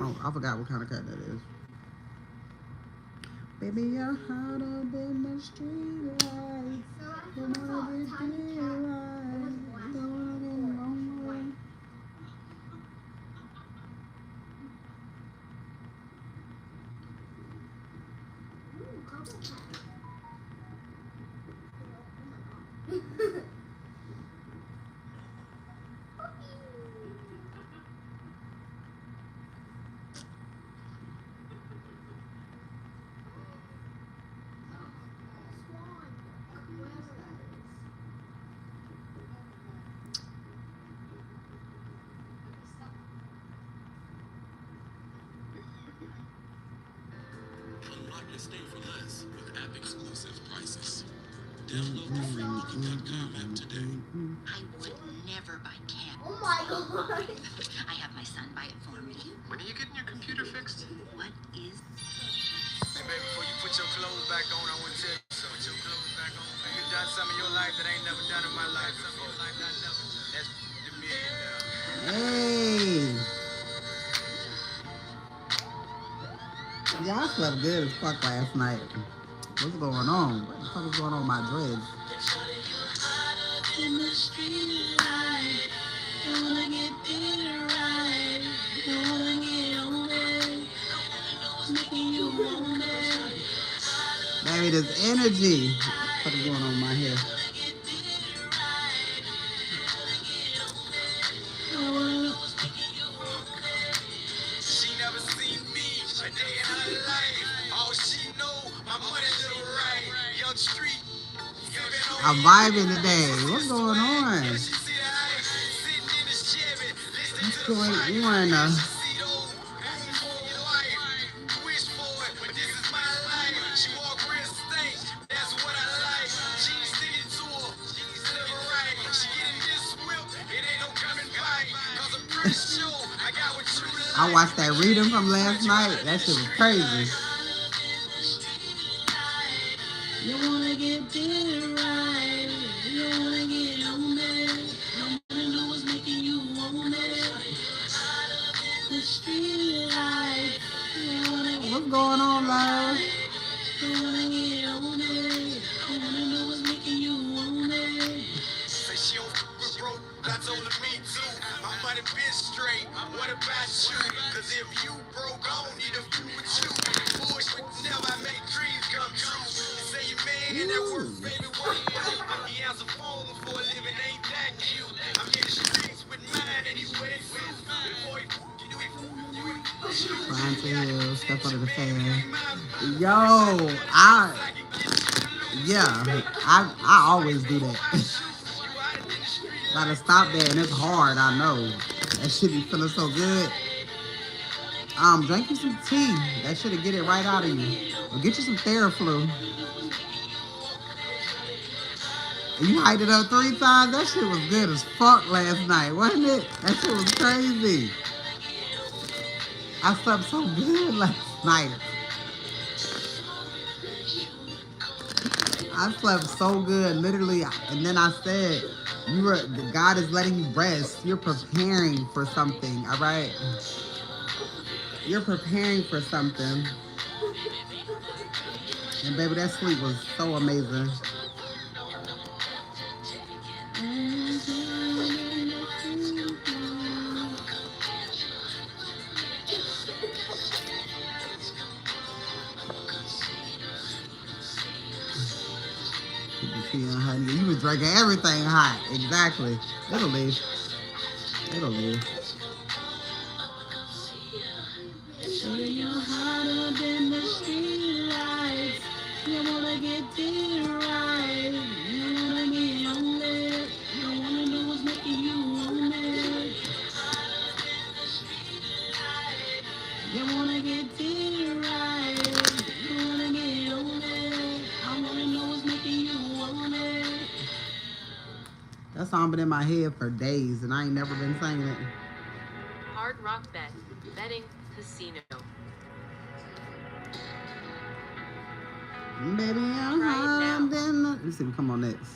Oh, I forgot what kind of cat that is. Baby, you're hot up in the street lights. Don't wanna get right. Don't wanna get lonely. Unlock your stay for less with app exclusive prices. Download the free Keep.com app today. I would never buy candy. Oh my god! I have my son buy it for me. When are you getting your computer fixed? What is Hey, baby, before you put your clothes back on, I want to tell you something. Put your clothes back on, man. You done something in your life that I ain't never done in my life before. That's the $1 million. Hey. Y'all slept good as fuck last night. What's going on? What the fuck is going on with my dreads? In the street light, don't wanna get it right. Don't wanna get on it. What's making you want it? Baby, this energy. What the fuck is going on with my hair? She never seen me a day in her life. All she know, my money little right. Young street. I'm vibing today. What's going on? She see the ice sitting in the Chevy, listening What's to the going fire. on? See those room for a wife. Wish for it, but this is my life. She walk real stank, that's what I like. She ain't sticking to her, she's living right. She getting this whip, it ain't no coming back. Cause I'm pretty sure I got what you like. I watched that reading from last night. That shit was crazy. You wanna get it right. You wanna get on it. Nobody know what's making you want it. The street life. You wanna get What's going on, love? You wanna get on it. I wanna know what's making you want it. Say she don't f with broke, I told her me too. My money been straight, what about you? Cause if you broke, I don't need to f with you. Bullshit never make dreams come true. You say you man, that work, baby, what he do? He has a phone for a living, ain't that cute? I'm in the streets with mine and he waits with his before he you do it. Trying to step under the fan. Yo, I always do that. Gotta stop that, and it's hard. I know that shit be feeling so good. Drink you some tea. That shit'll get it right out of you. Or get you some Theraflu. You hyped it up 3 times. That shit was good as fuck last night, wasn't it? That shit was crazy. I slept so good last night. I slept so good, literally. And then I said, God is letting you rest. You're preparing for something, all right? You're preparing for something. And baby, that sleep was so amazing. You was drinking everything hot. Exactly. It'll leave. It'll leave. You're hot up in the street lights. You wanna get it right. You wanna get on it. You wanna know what's making you want it. You wanna get it right. You wanna get on it. I wanna know what's making you want it. That song been in my head for days, and I ain't never been singing it. Hard Rock Bet, betting, casino. Baby, I'm hot in the... Let me see what come on next.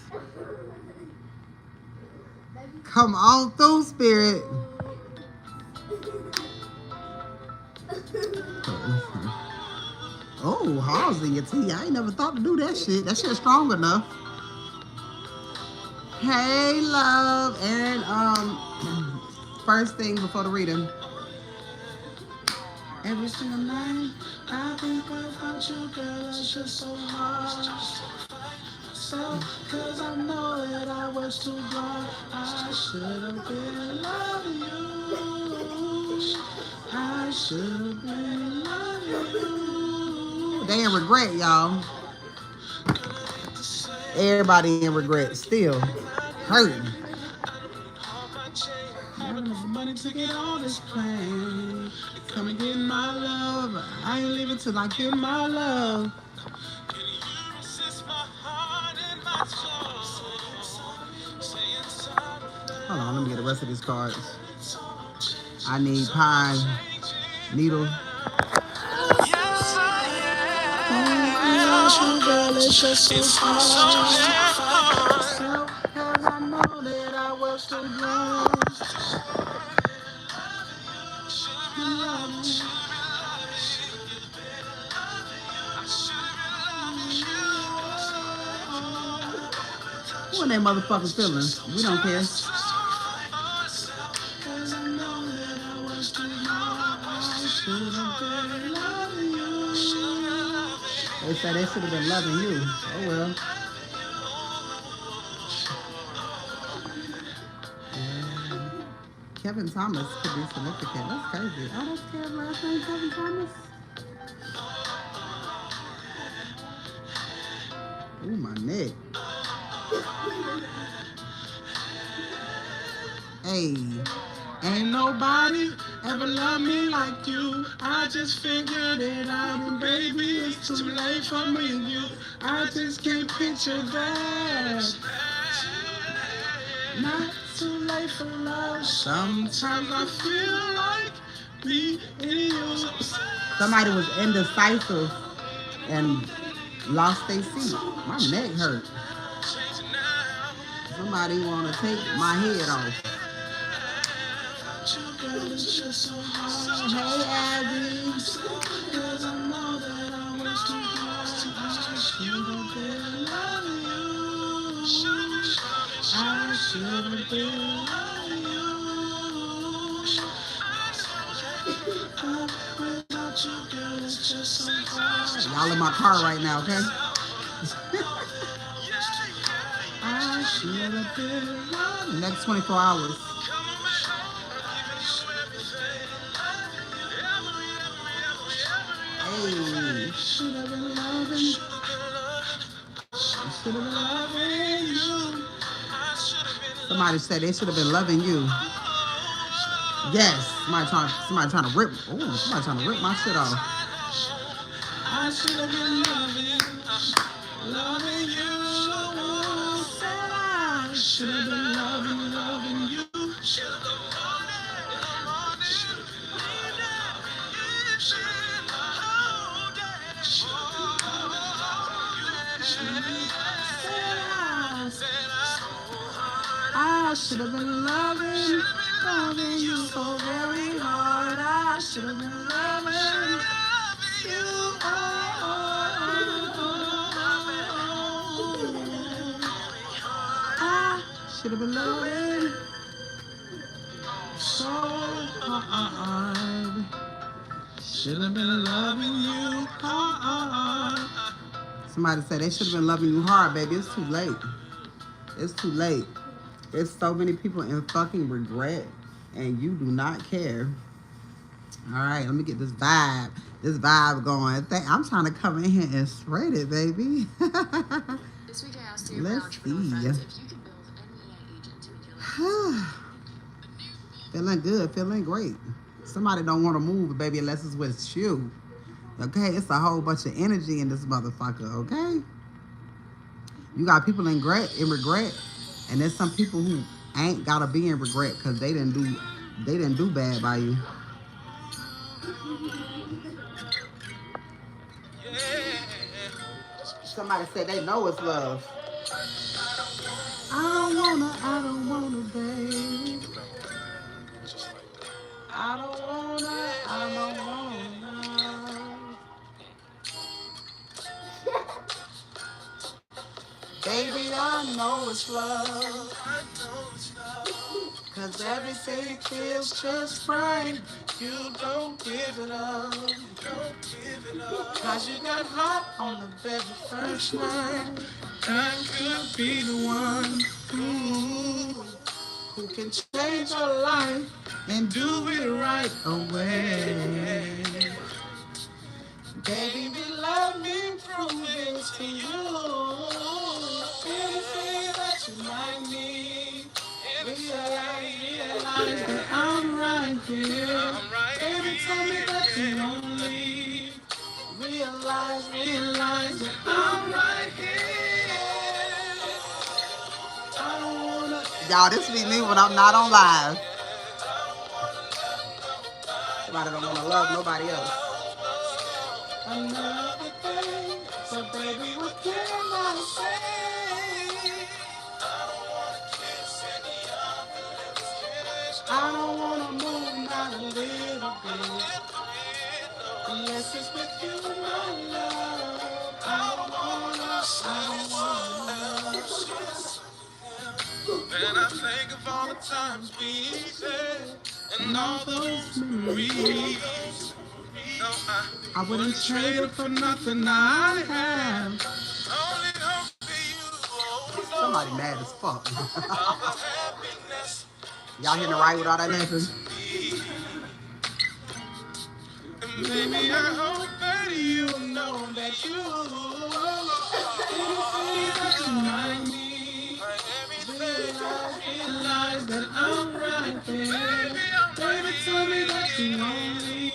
Come on through, Spirit. Oh, Halsey, your tea. I ain't never thought to do that shit. That shit strong enough. Hey, love. And first thing before the reading. Every single night, I think about you, girl. It's just so hard. So, cause I know that I was too blind. I should have been loving you. I should have been loving you. They in regret, y'all. Everybody in regret still. Hurting. Never enough money to get on this plane. Come and get my love. I ain't leaving till I get my love. Hold on, let me get the rest of these cards. I need pine, needle. Yes, I am. Girl, it's just so hard. Cause I know that I was too blind. Who in that motherfucking feelings? We don't care. They said they should have been loving you. Oh well. Kevin Thomas could be significant. That's crazy. Oh, that's Kevin's last name, Kevin Thomas. Ooh, my neck. Hey, ain't nobody ever loved me like you. I just figured it out, and baby, it's too late for me and you. I just can't picture that. Not too late for love. Sometimes I feel like me and you. Somebody was indecisive and lost their seat. My neck hurt. Somebody want to take my head off. Hey, Abby. Cause I know that I was too hard. I should have been loving you. I should have been loving you. Without you, girl, it's just so hard. Y'all in my car right now, okay? I should have been loving. Next 24 hours. Hey, should have been loving. Should have been loving you. Somebody said they should have been loving you. Yes, somebody trying to rip. Oh, somebody trying to rip my shit off. I should have been loving you. Said I should have been loving you. I should have been loving you so very hard. I should have been loving you. I should have been loving so hard. Should have been loving you hard. Somebody said they should have been loving you hard, baby. It's too late. It's too late. There's so many people in fucking regret, and you do not care. All right, let me get this vibe going. I'm trying to come in here and spread it, baby. This week I asked your Let's see. friends if you could build any AI agent to make your life. Feeling good, feeling great. Somebody don't want to move, baby, unless it's with you. Okay, it's a whole bunch of energy in this motherfucker. Okay, you got people in regret, and there's some people who ain't gotta be in regret because they didn't do bad by you. Somebody said they know it's love. I don't wanna, babe. I don't wanna. know it's love. I know it's love. Cause everything feels just right. You don't give it up. Don't give it up. Cause you got hot on the very first night. That could be the one who can change your life and do it right away. Baby, let me prove it to you. Anything that you might need, realize that I'm right here. Baby, tell me that you won't leave. Realize that I'm right here. I don't wanna. Y'all, this be me when I'm not on live. Somebody don't want to love nobody else. Another day, so baby, what can I say? I don't wanna move not a little bit, unless it's with you, my love. I don't wanna. And I think of all the times we said, and all those memories. No, I I wouldn't wouldn't trade trade it it for for nothing nothing I I have. have. Only hope for you, oh Somebody no. mad as fuck. All the happiness, Y'all hitting the right joy with you all that bring laughing? to me. And baby, I hope that you know that you anything that you might need. Realize that I'm right there. Baby, tell me that you won't leave.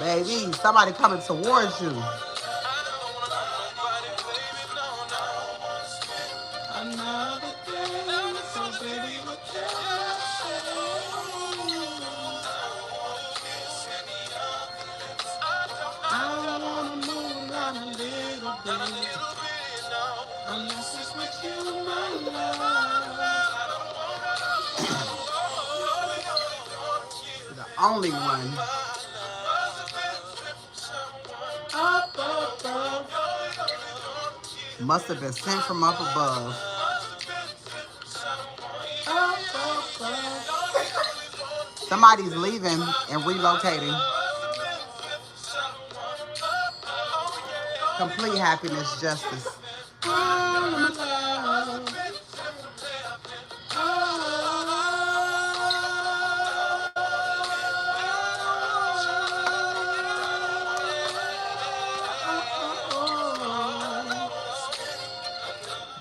Baby, somebody coming towards you. Another day, so baby, what can I I don't wanna move not a little bit, unless it's with you, my love. The only one. Up above, Must have been sent from up above. up above. Somebody's leaving and relocating. Complete happiness, justice. All of my love.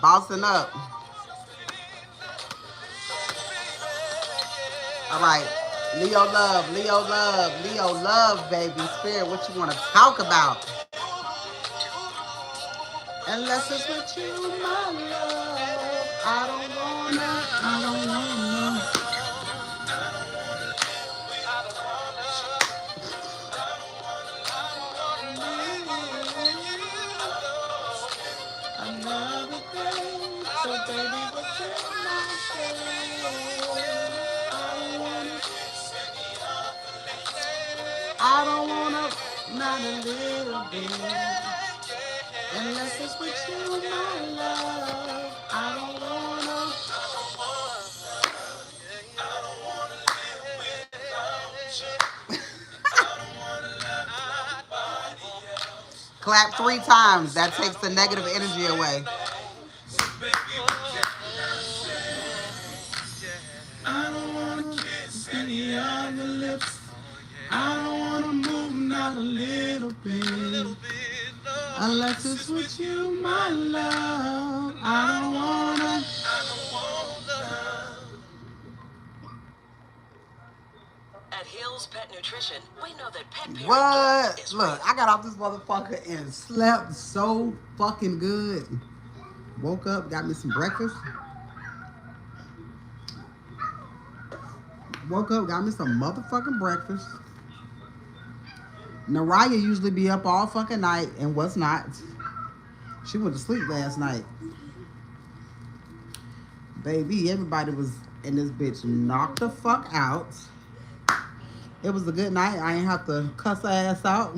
Bossing up. All right. Leo love, Leo love, Leo love, baby. Spirit, what you want to talk about? Unless it's with you, my love. I don't wanna. Another day, so baby, what can I say? I don't wanna, not a little bit. Unless it's with you, my love. I don't wanna. Clap 3 times. That takes the negative energy away. I don't wanna kiss any other lips. I don't wanna move not a little bit. Unless it's with you, my love. I don't wanna. At Hills Pet Nutrition, we know that pet parent guilt What? is Look, real. I got off this motherfucker and slept so fucking good. Woke up, got me some breakfast. Woke up, got me some motherfucking breakfast. Naraya usually be up all fucking night and was not. She went to sleep last night. Baby, everybody was in this bitch knocked the fuck out. It was a good night. I ain't have to cuss her ass out.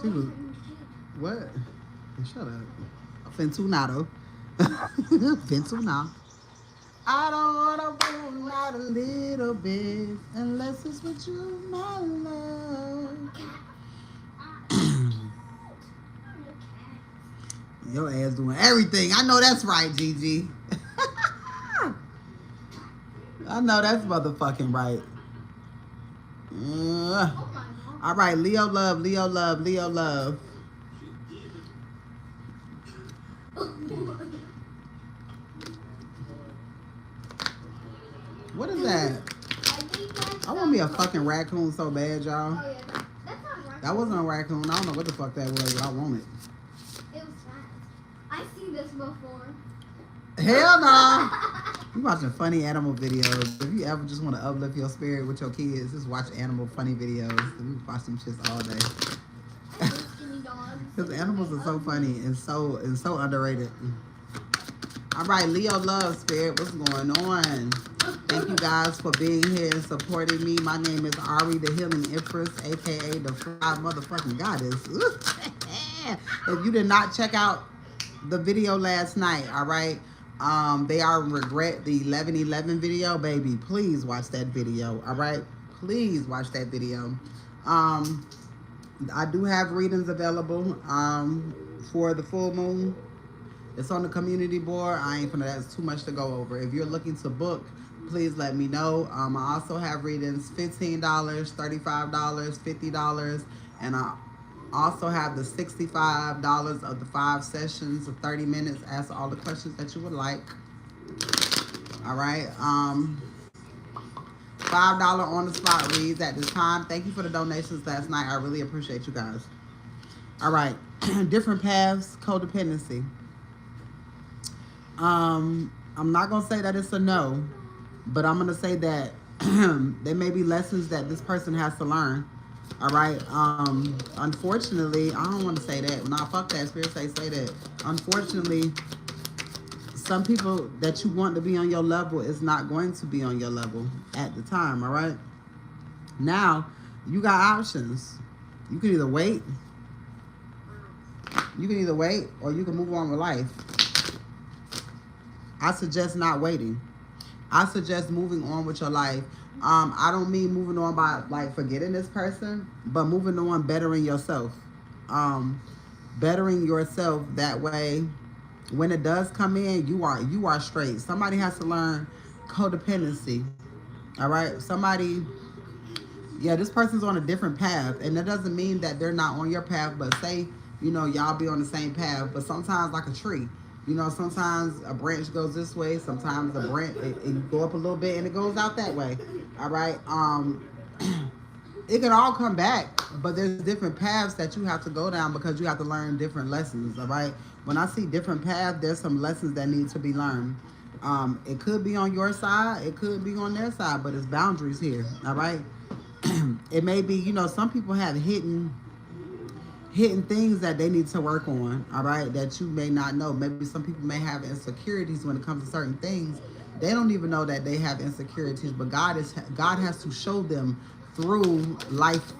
She was what? Shut up. Fentuna. Fentuna. I don't wanna move not a little bit unless it's with you, my love. Your ass doing everything. I know that's right, Gigi. I know that's motherfucking right. All right, Leo love, Leo love, Leo love. What is that? I want me a fucking raccoon so bad, y'all. That wasn't a raccoon. I don't know what the fuck that was, but I want it. It was fast. I've seen this before. Hell no. You watching funny animal videos. If you ever just want to uplift your spirit with your kids, just watch animal funny videos. We watch them shits all day. Because animals are so funny and so underrated. All right, Leo love spirit. What's going on? Thank you guys for being here and supporting me. My name is Ari, the Healing Empress, aka the Fly Motherfucking Goddess. If you did not check out the video last night, all right, they are regret the 11/11 video, baby. Please watch that video, all right? Please watch that video. I do have readings available for the full moon. It's on the community board. I ain't finna, that's too much to go over. If you're looking to book, please let me know. I also have readings $15, $35, $50, and I also have the $65 of the 5 sessions of 30 minutes. Ask all the questions that you would like. All right. $5 on the spot reads at this time. Thank you for the donations last night. I really appreciate you guys. All right. Different paths, codependency. I'm not gonna say that it's a no, but I'm gonna say that there may be lessons that this person has to learn. All right. Unfortunately, I don't want to say that. Nah, fuck that. Spirit say that. Unfortunately, some people that you want to be on your level is not going to be on your level at the time. All right. Now, you got options. You can either wait. You can either wait or you can move on with life. I suggest not waiting. I suggest moving on with your life. I don't mean moving on by like forgetting this person, but moving on, bettering yourself. Bettering yourself that way, when it does come in, you are straight. Somebody has to learn codependency. All right, somebody. Yeah, this person's on a different path, and that doesn't mean that they're not on your path. But say, y'all be on the same path, but sometimes like a tree. Sometimes a branch goes this way. Sometimes a branch, it go up a little bit and it goes out that way. All right. It can all come back, but there's different paths that you have to go down because you have to learn different lessons. All right. When I see different paths, there's some lessons that need to be learned. It could be on your side. It could be on their side, but it's boundaries here. All right. It may be, some people have hidden things that they need to work on, all right, that you may not know. Maybe some people may have insecurities when it comes to certain things. They don't even know that they have insecurities, but God has to show them through life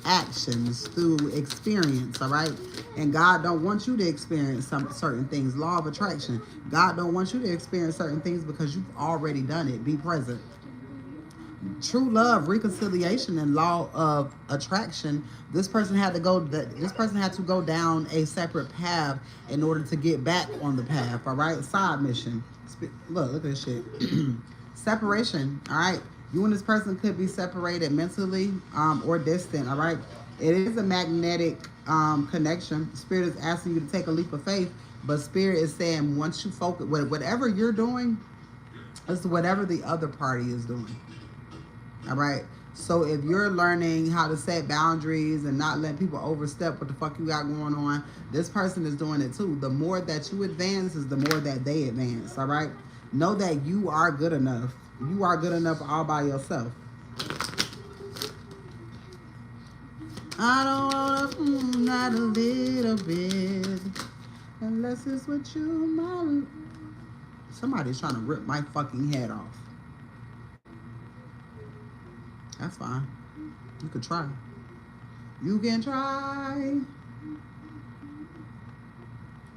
actions, through experience, all right? And God don't want you to experience some certain things. Law of attraction. God don't want you to experience certain things because you've already done it. Be present. True love, reconciliation, and law of attraction. This person had to go down a separate path in order to get back on the path. All right, side mission. Look at this shit. Separation. All right, you and this person could be separated mentally or distant. All right, it is a magnetic connection. Spirit is asking you to take a leap of faith, but Spirit is saying once you focus, whatever you're doing, is whatever the other party is doing. All right. So if you're learning how to set boundaries and not let people overstep what the fuck you got going on, this person is doing it too. The more that you advance is the more that they advance. All right. Know that you are good enough. You are good enough all by yourself. I don't wanna not a little bit unless it's with you, my. Somebody's trying to rip my fucking head off. That's fine. You could try. You can try.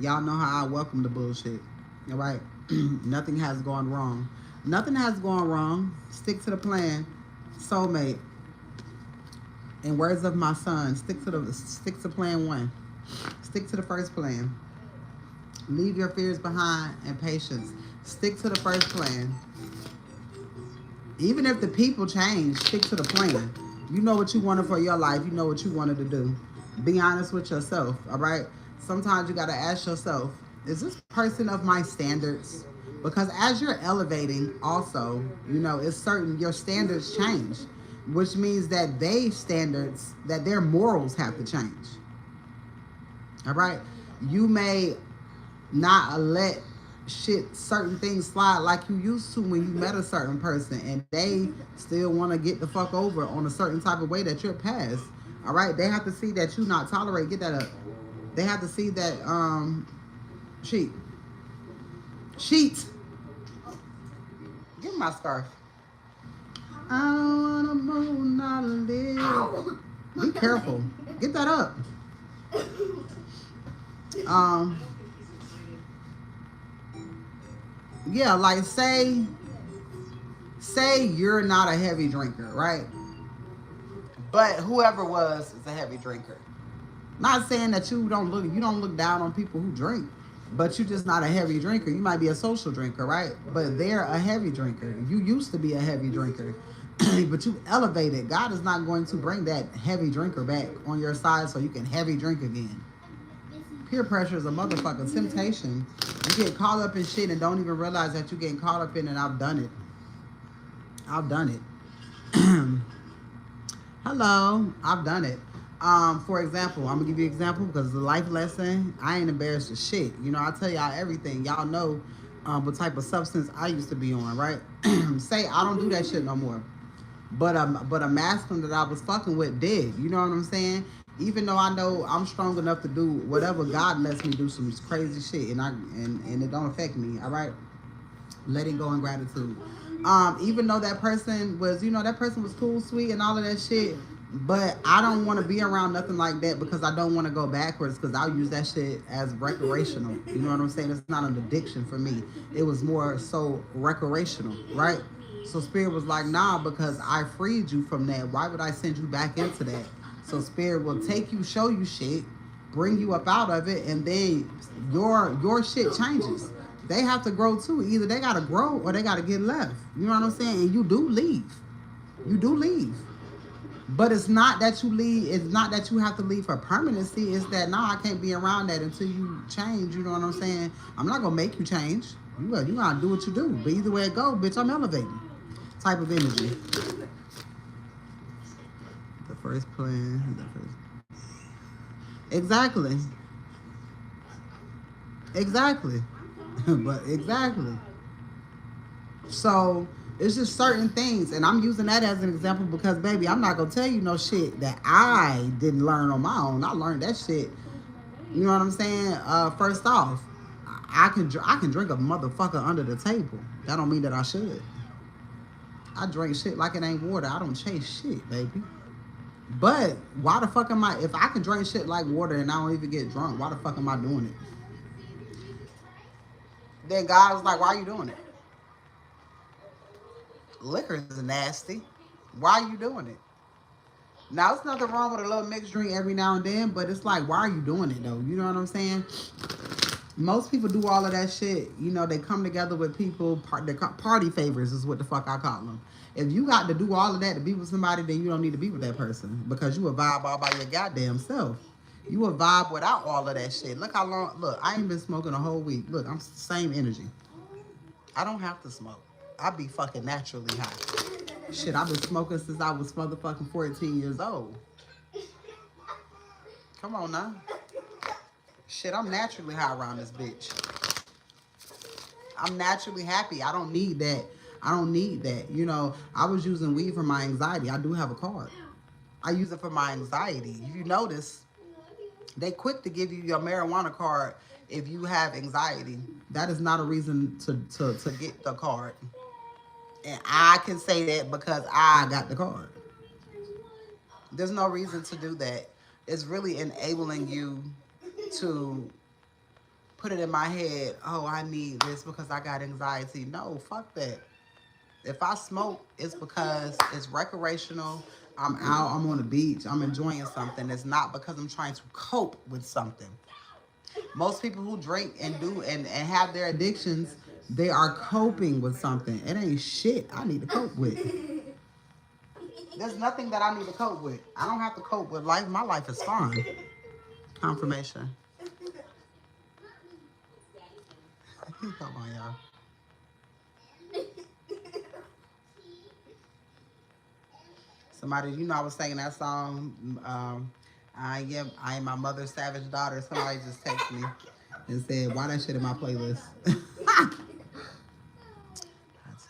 Y'all know how I welcome the bullshit. All right? Nothing has gone wrong. Nothing has gone wrong. Stick to the plan. Soulmate. In words of my son, stick to plan one. Stick to the first plan. Leave your fears behind and patience. Stick to the first plan. Even if the people change, stick to the plan. You know what you wanted for your life. You know what you wanted to do. Be honest with yourself, all right? Sometimes you got to ask yourself, is this person of my standards? Because as you're elevating, also, you know, it's certain your standards change, which means that that their morals have to change, all right? You may not let certain things slide like you used to when you met a certain person, and they still want to get the fuck over on a certain type of way that you're past. All right, they have to see that you not tolerate. Get that up. They have to see that sheet sheet. Give me my scarf. I don't wanna move, not live. Be careful. Get that up. Um, yeah, like say you're not a heavy drinker, right? But whoever was is a heavy drinker. Not saying that you don't look down on people who drink, but you're just not a heavy drinker. You might be a social drinker, right? But they're a heavy drinker. You used to be a heavy drinker, but you elevated. God is not going to bring that heavy drinker back on your side so you can heavy drink again. Peer pressure is a motherfucker. Temptation. You get caught up in shit and don't even realize that you're getting caught up in it. I've done it. I've done it. Hello, I've done it. For example, I'm gonna give you an example because the life lesson. I ain't embarrassed of shit. You know, I tell y'all everything. Y'all know what type of substance I used to be on, right? Say I don't do that shit no more. But a masculine that I was fucking with did. You know what I'm saying? Even though I know I'm strong enough to do whatever God lets me do some crazy shit, and it don't affect me. All right, letting go in gratitude. Even though that person was, you know, that person was cool, sweet, and all of that shit. But I don't want to be around nothing like that because I don't want to go backwards because I'll use that shit as recreational. You know what I'm saying? It's not an addiction for me. It was more so recreational, right? So Spirit was like, nah, because I freed you from that. Why would I send you back into that? So Spirit will take you, show you shit, bring you up out of it, and then your shit changes. They have to grow too. Either they gotta grow or they gotta get left. You know what I'm saying? And you do leave. You do leave. But it's not that you leave. It's not that you have to leave for permanency. It's that I can't be around that until you change. You know what I'm saying? I'm not gonna make you change. You gotta do what you do. But either way it go, bitch, I'm elevating. Type of energy. The first plan. Exactly. Exactly. But exactly. So it's just certain things, and I'm using that as an example because, baby, I'm not gonna tell you no shit that I didn't learn on my own. I learned that shit. You know what I'm saying? First off, I can drink a motherfucker under the table. That don't mean that I should. I drink shit like it ain't water. I don't chase shit, baby. But why the fuck am I? If I can drink shit like water and I don't even get drunk, why the fuck am I doing it? Then God was like, "Why are you doing it? Liquor is nasty. Why are you doing it?" Now, it's nothing wrong with a little mixed drink every now and then, but it's like, why are you doing it though? You know what I'm saying? Most people do all of that shit. You know, they come together with people. Party favors is what the fuck I call them. If you got to do all of that to be with somebody, then you don't need to be with that person because you a vibe all by your goddamn self. You a vibe without all of that shit. Look how long. Look, I ain't been smoking a whole week. Look, I'm same energy. I don't have to smoke. I be fucking naturally high. Shit, I've been smoking since I was motherfucking 14 years old. Come on now. Shit, I'm naturally high around this bitch. I'm naturally happy. I don't need that. I don't need that. You know, I was using weed for my anxiety. I do have a card. I use it for my anxiety. If you notice, they quick to give you your marijuana card if you have anxiety. That is not a reason to get the card. And I can say that because I got the card. There's no reason to do that. It's really enabling you to put it in my head, oh, I need this because I got anxiety. No, fuck that. If I smoke, it's because it's recreational. I'm out, I'm on the beach, I'm enjoying something. It's not because I'm trying to cope with something. Most people who drink and do and have their addictions, they are coping with something. It ain't shit I need to cope with. There's nothing that I need to cope with. I don't have to cope with life. My life is fine. Confirmation. Come on, y'all. Somebody, I was singing that song. I am my mother's savage daughter. Somebody just texted me and said, "Why that shit in my playlist?" I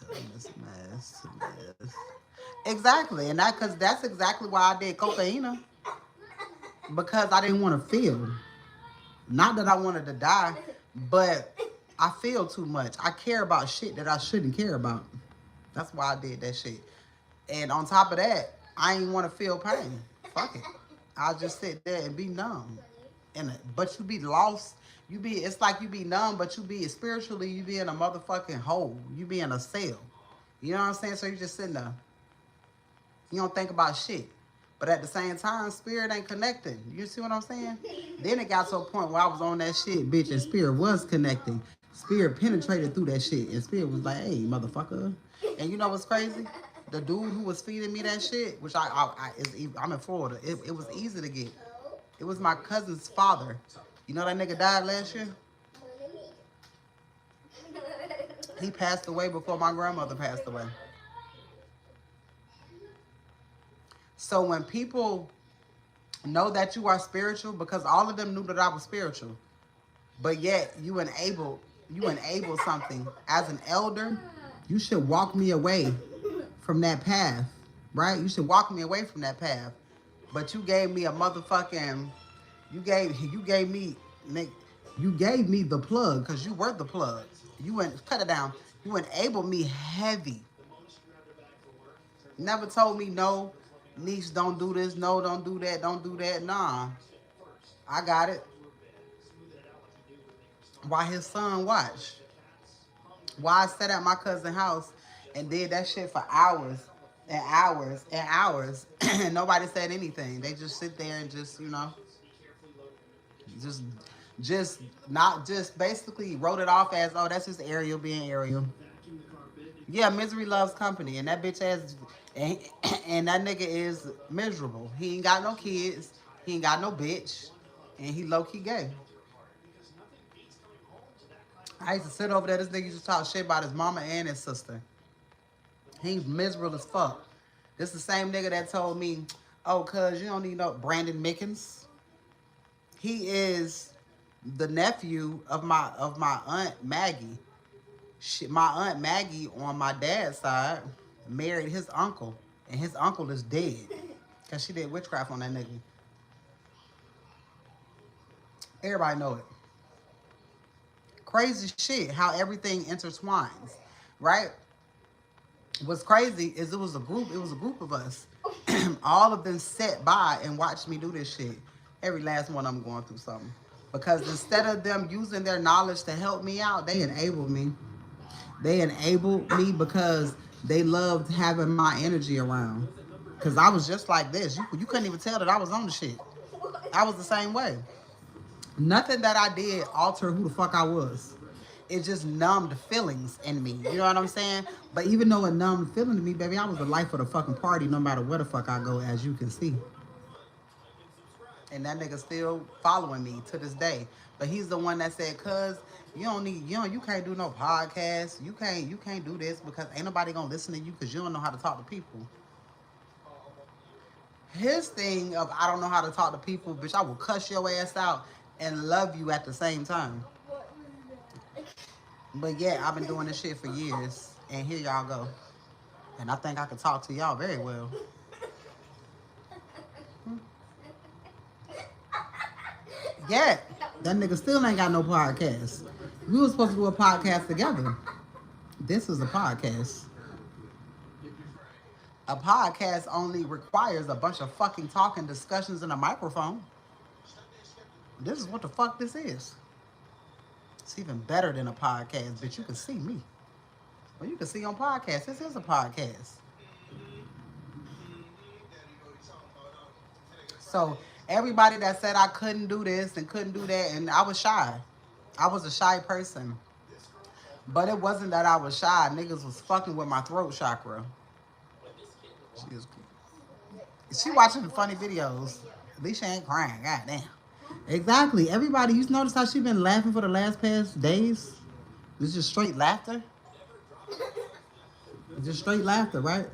tell them it's a mess. Exactly, and that's exactly why I did cocaine, because I didn't want to feel. Not that I wanted to die, but I feel too much. I care about shit that I shouldn't care about. That's why I did that shit. And on top of that, I ain't want to feel pain. Fuck it. I'll just sit there and be numb. But you be lost. It's like you be numb, but you be spiritually, you be in a motherfucking hole. You be in a cell. You know what I'm saying? So you just sitting there. You don't think about shit. But at the same time, spirit ain't connecting. You see what I'm saying? Then it got to a point where I was on that shit, bitch, and spirit was connecting. Spirit penetrated through that shit, and spirit was like, "Hey, motherfucker." And you know what's crazy? The dude who was feeding me that shit, which I'm in Florida. It was easy to get. It was my cousin's father. You know that nigga died last year? He passed away before my grandmother passed away. So when people know that you are spiritual, because all of them knew that I was spiritual, but yet you enable something as an elder, you should walk me away from that path, right? You should walk me away from that path. But you gave me a motherfucking, you gave me, you gave me the plug because you were the plug. You went cut it down. You enabled me heavy. Never told me no, niece, don't do this. No, don't do that. Don't do that. Nah, I got it. Why his son watched? Why I sat at my cousin's house and did that shit for hours and hours and hours and nobody said anything. They just sit there and just just not just basically wrote it off as, oh, that's just Ariel being Ariel. Yeah, misery loves company, and that bitch has, and, and that nigga is miserable. He ain't got no kids, he ain't got no bitch, and he low key gay. I used to sit over there. This nigga used to talk shit about his mama and his sister. He's miserable as fuck. This the same nigga that told me, oh, cuz you don't need no Brandon Mickens. He is the nephew of my aunt Maggie. My aunt Maggie on my dad's side married his uncle, and his uncle is dead because she did witchcraft on that nigga. Everybody know it. Crazy shit how everything intertwines, right? What's crazy is it was a group of us. All of them sat by and watched me do this shit. Every last one of them going through something. Because instead of them using their knowledge to help me out, they enabled me. They enabled me because they loved having my energy around. Because I was just like this. You couldn't even tell that I was on the shit. I was the same way. Nothing that I did altered who the fuck I was. It just numbed feelings in me. You know what I'm saying? But even though it numbed feeling in me, baby, I was the life of the fucking party no matter where the fuck I go, as you can see. And that nigga still following me to this day. But he's the one that said, cuz you can't do no podcast. You can't do this because ain't nobody gonna listen to you because you don't know how to talk to people. His thing of I don't know how to talk to people, bitch, I will cuss your ass out and love you at the same time. But yeah, I've been doing this shit for years, and here y'all go. And I think I can talk to y'all very well. Yeah, that nigga still ain't got no podcast. We were supposed to do a podcast together. This is a podcast. A podcast only requires a bunch of fucking talking, discussions, and a microphone. This is what the fuck this is. It's even better than a podcast, but you can see me. Well, you can see on podcasts. This is a podcast. So everybody that said I couldn't do this and couldn't do that, and I was shy. I was a shy person. But it wasn't that I was shy. Niggas was fucking with my throat chakra. She is She watching funny videos. At least she ain't crying. Goddamn. Exactly. Everybody, you notice how she been laughing for the last past days? It's just straight laughter. It's just straight laughter, right?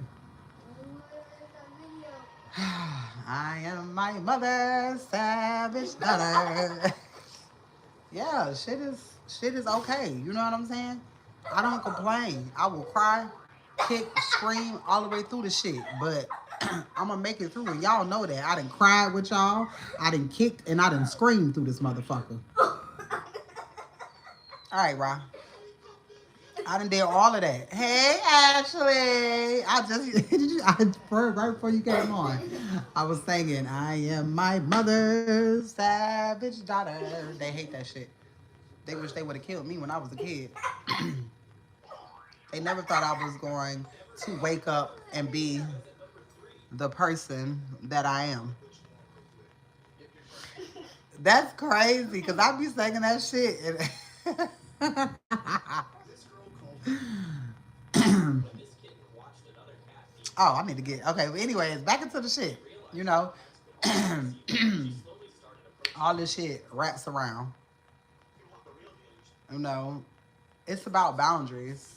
I am my mother's savage daughter. Yeah, shit is okay. You know what I'm saying? I don't complain. I will cry, kick, scream all the way through the shit. But I'm gonna make it through, and y'all know that. I done cried with y'all. I done kicked and I done screamed through this motherfucker. All right, Ra. I done did all of that. Hey, Ashley. I heard right before you came on. I was singing, I am my mother's savage daughter. They hate that shit. They wish they would have killed me when I was a kid. They never thought I was going to wake up and be the person that I am. That's crazy because I be singing that shit. Oh, I need to get okay. But anyways, back into the shit. You know, all this shit wraps around. You know, it's about boundaries.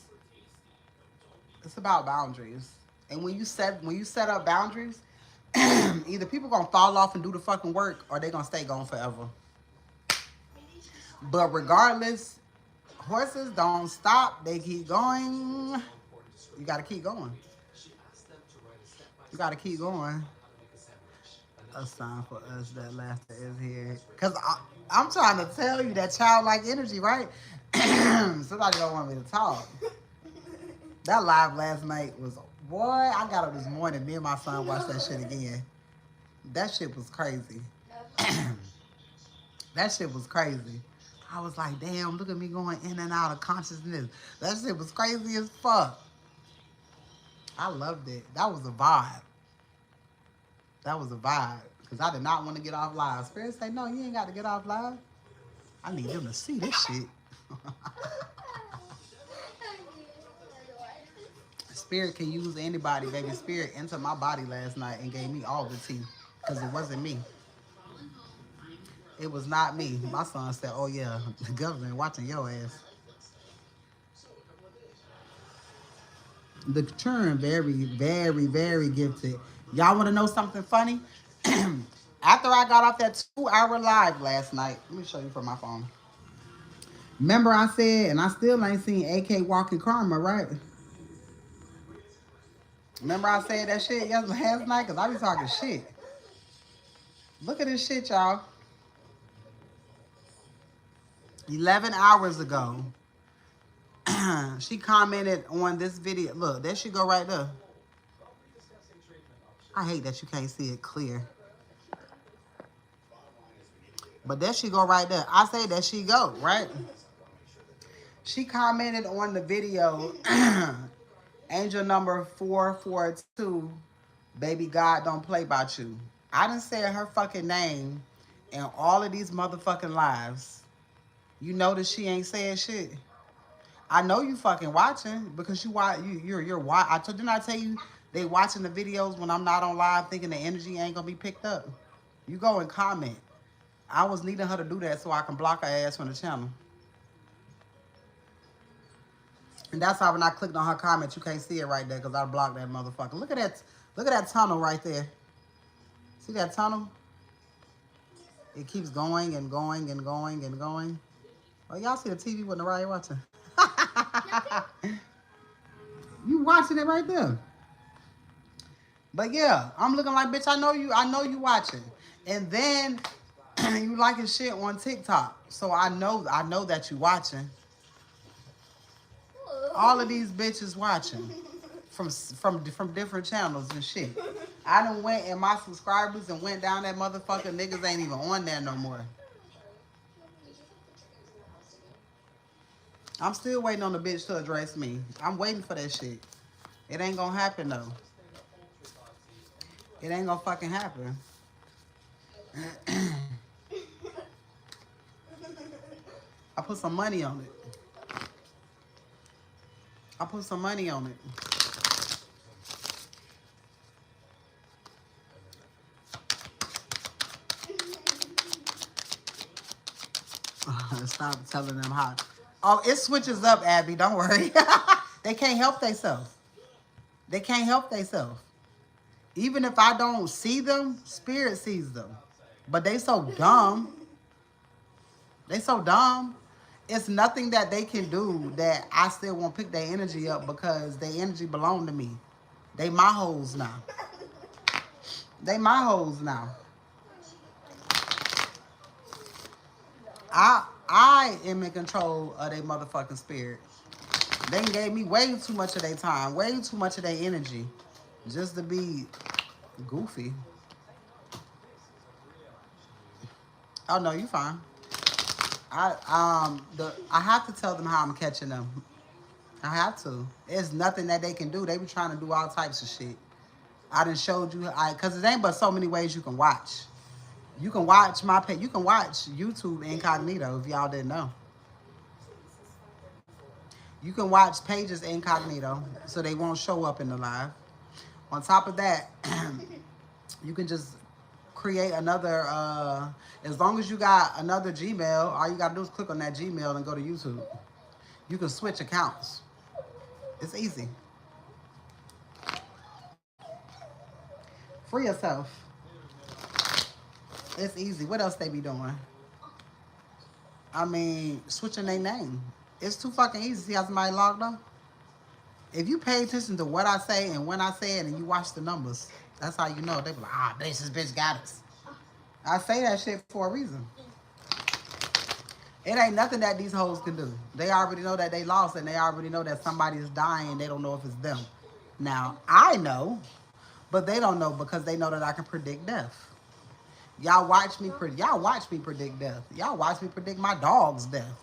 It's about boundaries. And when you set up boundaries, either people gonna fall off and do the fucking work, or they gonna stay gone forever. But regardless, horses don't stop. They keep going. You gotta keep going. You gotta keep going. A sign for us that laughter is here. Cause I'm trying to tell you that childlike energy, right? Somebody don't want me to talk. That live last night was, boy, I got up this morning, me and my son watched that shit again. That shit was crazy. That shit was crazy. I was like, damn, look at me going in and out of consciousness. That shit was crazy as fuck. I loved it. That was a vibe. That was a vibe. Because I did not want to get off live. Spirit say, no, you ain't got to get off live. I need them to see this shit. Spirit can use anybody, baby. Spirit entered my body last night and gave me all the tea. Because it wasn't me. It was not me. My son said, oh yeah, the government watching your ass. The children very, very, very gifted. Y'all want to know something funny? After I got off that 2-hour live last night, let me show you from my phone. Remember I said, and I still ain't seen AK walking karma, right? Remember I said that shit last night? Because I be talking shit. Look at this shit, y'all. 11 hours ago, she commented on this video. Look, there she go right there. I hate that you can't see it clear. But there she go right there. I say there she go, right? She commented on the video, angel number 442, baby God don't play about you. I done said her fucking name in all of these motherfucking lives. You notice she ain't saying shit. I know you fucking watching because you're watching. Didn't I tell you they watching the videos when I'm not on live thinking the energy ain't gonna be picked up? You go and comment. I was needing her to do that so I can block her ass from the channel. And that's why when I clicked on her comment, you can't see it right there because I blocked that motherfucker. Look at that tunnel right there. See that tunnel? It keeps going and going and going and going. Oh, y'all see the TV with Nariah watching? You watching it right there. But yeah, I'm looking like, bitch, I know you watching. And then you liking shit on TikTok. So I know that you watching. All of these bitches watching. from different channels and shit. I done went and my subscribers and went down that motherfucker. Niggas ain't even on there no more. I'm still waiting on the bitch to address me. I'm waiting for that shit. It ain't gonna happen though. It ain't gonna fucking happen. I put some money on it. I put some money on it. Stop telling them how. Oh, it switches up, Abby. Don't worry. They can't help themselves. They can't help themselves. Even if I don't see them, Spirit sees them. But they so dumb. They so dumb. It's nothing that they can do that I still won't pick their energy up because their energy belong to me. They my hoes now. They my hoes now. I am in control of their motherfucking spirit. They gave me way too much of their time, way too much of their energy, just to be goofy. Oh no, you fine. I have to tell them how I'm catching them. I have to. There's nothing that they can do. They be trying to do all types of shit. I done showed you, cause it ain't but so many ways you can watch. You can watch my page. You can watch YouTube incognito if y'all didn't know. You can watch pages incognito so they won't show up in the live. On top of that, you can just create another, as long as you got another Gmail, all you gotta do is click on that Gmail and go to YouTube. You can switch accounts. It's easy. Free yourself. It's easy. What else they be doing? I mean, switching their name. It's too fucking easy. See how somebody logged on? If you pay attention to what I say and when I say it and you watch the numbers, that's how you know. They be like, this bitch got us. I say that shit for a reason. It ain't nothing that these hoes can do. They already know that they lost and they already know that somebody is dying. They don't know if it's them. Now, I know, but they don't know because they know that I can predict death. Y'all watch me predict death. Y'all watch me predict my dog's death.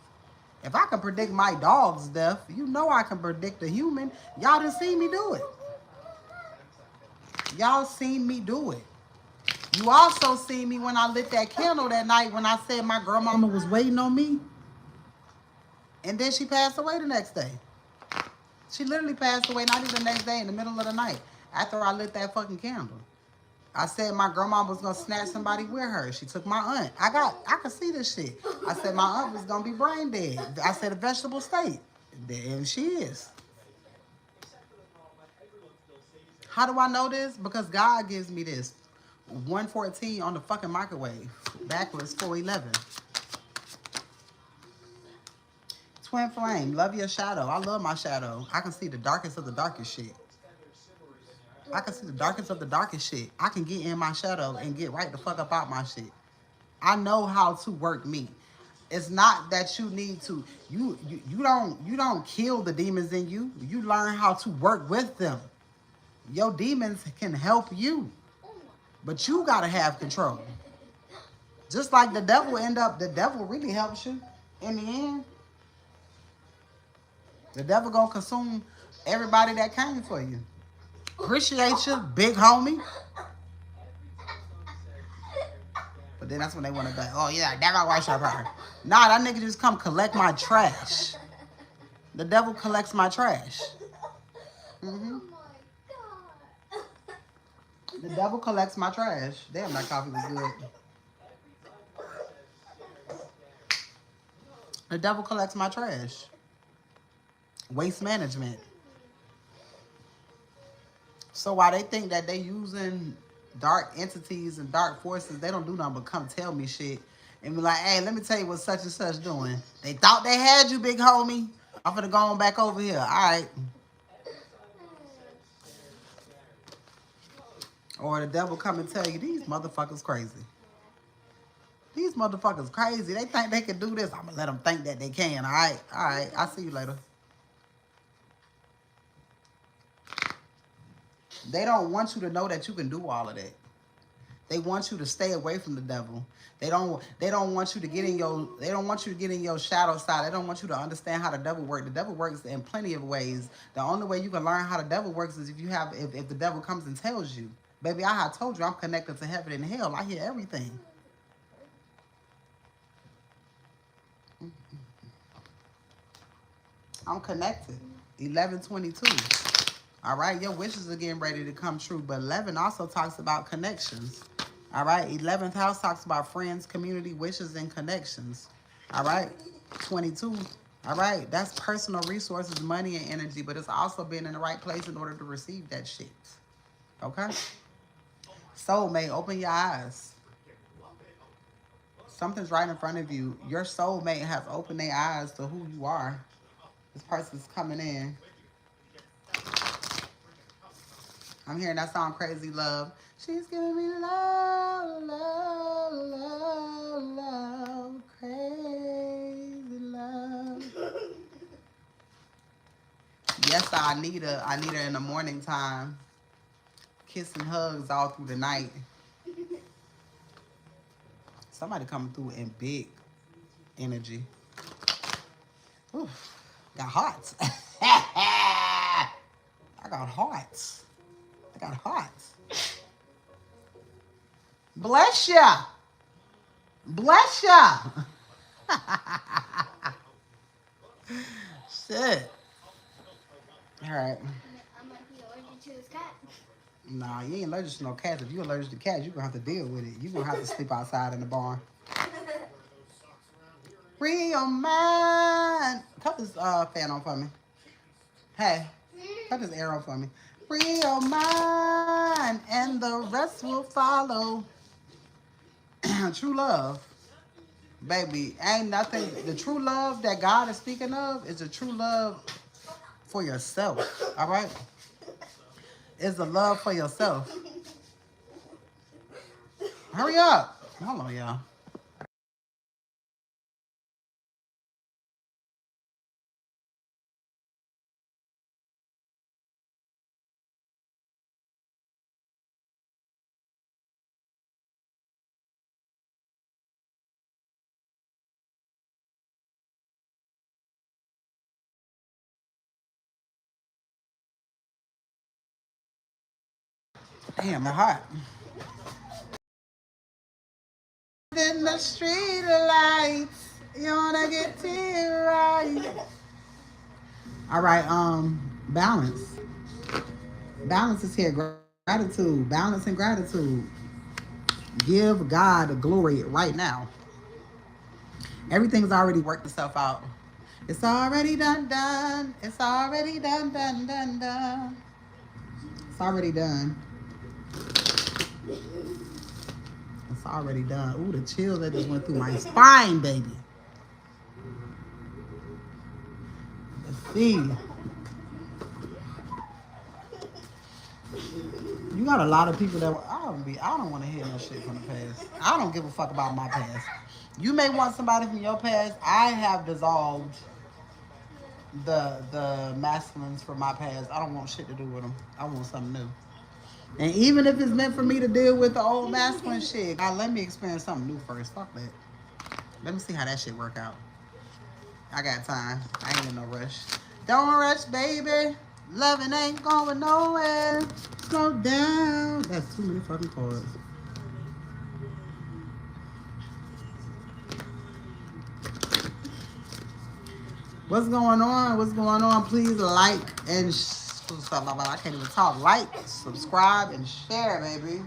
If I can predict my dog's death, you know I can predict a human. Y'all done seen me do it. Y'all seen me do it. You also seen me when I lit that candle that night when I said my grandmama was waiting on me. And then she passed away the next day. She literally passed away not even the next day, in the middle of the night, after I lit that fucking candle. I said my grandma was gonna snatch somebody with her. She took my aunt. I could see this shit. I said my aunt was gonna be brain dead. I said a vegetable state. And she is. How do I know this? Because God gives me this. 114 on the fucking microwave. Backwards 411. Twin flame. Love your shadow. I love my shadow. I can see the darkest of the darkest shit. I can see the darkest of the darkest shit. I can get in my shadow and get right the fuck up out my shit. I know how to work me. It's not that you need to. You don't kill the demons in you. You learn how to work with them. Your demons can help you, but you gotta have control. Just like the devil really helps you in the end. The devil gonna consume everybody that came for you. Appreciate you, big homie. But then that's when they want to go, oh yeah, devil worship her. Nah, that nigga just come collect my trash. The devil collects my trash. Mm-hmm. The devil collects my trash. Damn, that coffee was good. The devil collects my trash. Waste management. So while they think that they using dark entities and dark forces, they don't do nothing but come tell me shit and be like, hey, let me tell you what such and such doing. They thought they had you, big homie. I'm finna go on back over here. All right. Or the devil come and tell you, these motherfuckers crazy. These motherfuckers crazy. They think they can do this. I'm gonna let them think that they can. All right. All right. I'll see you later. They don't want you to know that you can do all of that. They want you to stay away from the devil. They don't want you to get in your they don't want you to get in your shadow side. They don't want you to understand how the devil works. The devil works in plenty of ways. The only way you can learn how the devil works is if the devil comes and tells you. Baby, I have told you I'm connected to heaven and hell. I hear everything. I'm connected. 1122. All right, your wishes are getting ready to come true. But 11 also talks about connections. All right, 11th house talks about friends, community, wishes, and connections. All right, 22. All right, that's personal resources, money, and energy. But it's also being in the right place in order to receive that shit. Okay? Soulmate, open your eyes. Something's right in front of you. Your soulmate has opened their eyes to who you are. This person's coming in. I'm hearing that song, Crazy Love. She's giving me love, love, love, love, crazy love. Yes, I need her in the morning time. Kiss and hugs all through the night. Somebody coming through in big energy. Oof, got hearts. I got hearts. I got hearts. Bless ya. Bless ya. Shit. All right. I might be allergic to this cat. Nah, you ain't allergic to no cats. If you're allergic to cats, you're going to have to deal with it. You're going to have to sleep outside in the barn. Free your mind. Cut this fan on for me. Hey, cut this air on for me. Free your mind and the rest will follow. True love. Baby, ain't nothing. The true love that God is speaking of is a true love for yourself. All right? It's a love for yourself. Hurry up. Hold on, y'all. Damn, my heart. In the street lights, you wanna get to it right. All right, balance. Balance is here. Gratitude, balance and gratitude. Give God the glory right now. Everything's already worked itself out. It's already done, done. It's already done, done, done, done. It's already done. It's already done. Ooh, the chill that just went through my spine, baby. Let's see. You got a lot of people that I don't want to hear no shit from the past. I don't give a fuck about my past. You may want somebody from your past. I have dissolved the masculines from my past. I don't want shit to do with them. I want something new. And even if it's meant for me to deal with the old masculine shit, God, let me experience something new first. Fuck that. Let me see how that shit work out. I got time. I ain't in no rush. Don't rush, baby. Loving ain't going nowhere. Slow down. That's too many fucking cards. What's going on? What's going on? Please like and I can't even talk. Like, subscribe, and share, baby.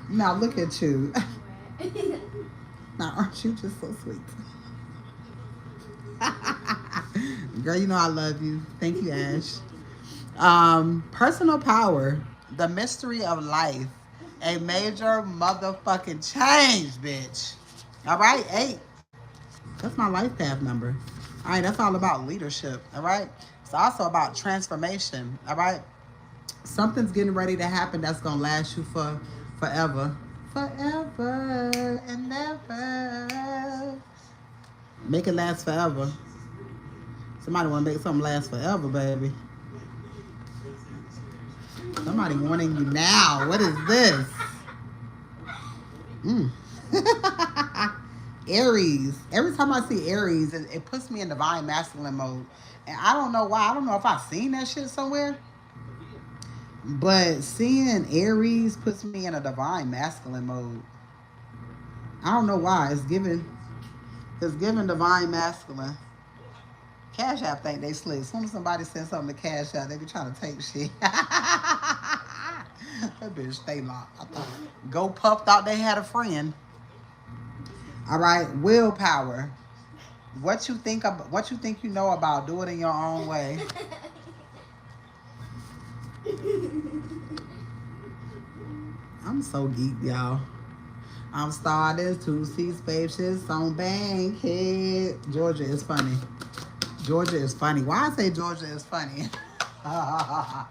Now look at you. Now aren't you just so sweet? Girl, you know I love you. Thank you, Ash. Personal power, the mystery of life, a major motherfucking change, bitch. All right, 8. That's my life path number. All right, that's all about leadership. All right, it's also about transformation. All right, something's getting ready to happen that's gonna last you for forever, forever and ever. Make it last forever. Somebody want to make something last forever, baby. Somebody wanting you now. What is this? Mm. Aries. Every time I see Aries, it puts me in divine masculine mode. And I don't know why. I don't know if I've seen that shit somewhere. But seeing Aries puts me in a divine masculine mode. I don't know why. It's given divine masculine. Cash App think they slick. As soon as somebody sends something to Cash App, they be trying to take shit. That bitch stay locked. I thought Go Puff thought they had a friend. All right, willpower. What you think you know about do it in your own way. I'm so geeked, y'all. I'm starting to see spaceships on Bankhead. Georgia is funny. Georgia is funny. Why I say Georgia is funny? I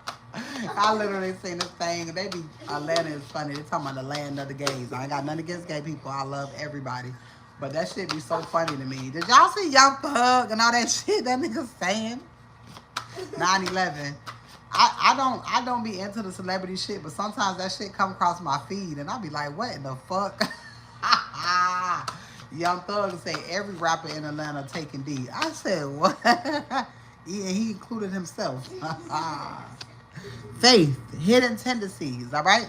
literally seen this thing. They be Atlanta is funny. They talking about the land of the gays. I ain't got nothing against gay people. I love everybody. But that shit be so funny to me. Did y'all see Young Thug and all that shit that nigga saying? 9/11. I don't be into the celebrity shit, but sometimes that shit come across my feed and I be like, what in the fuck? Young Thug say every rapper in Atlanta taking D. I said, what? Yeah, he included himself. Faith, hidden tendencies, all right?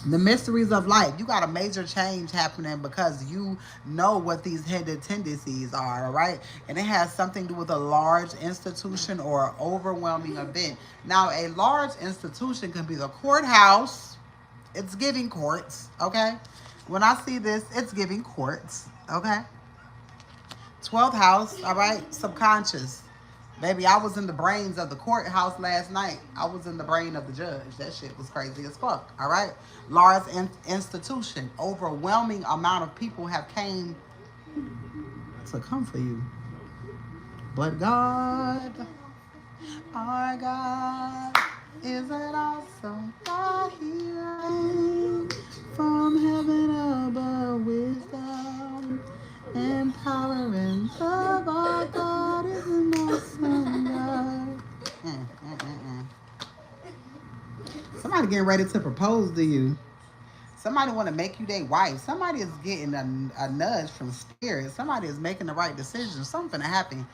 The mysteries of life. You got a major change happening because you know what these hidden tendencies are, all right? And it has something to do with a large institution or an overwhelming event. Now, a large institution can be the courthouse. It's giving courts, okay? When I see this, it's giving courts, okay? 12th house, all right? Subconscious. Baby, I was in the brains of the courthouse last night. I was in the brain of the judge. That shit was crazy as fuck, all right? Large institution. Overwhelming amount of people have came to come for you. But God, our God, is an awesome God. He reigns from heaven above, wisdom and power and love. Our God is an awesome God. Somebody getting ready to propose to you. Somebody want to make you their wife. Somebody is getting a nudge from spirit. Somebody is making the right decision. Something to happen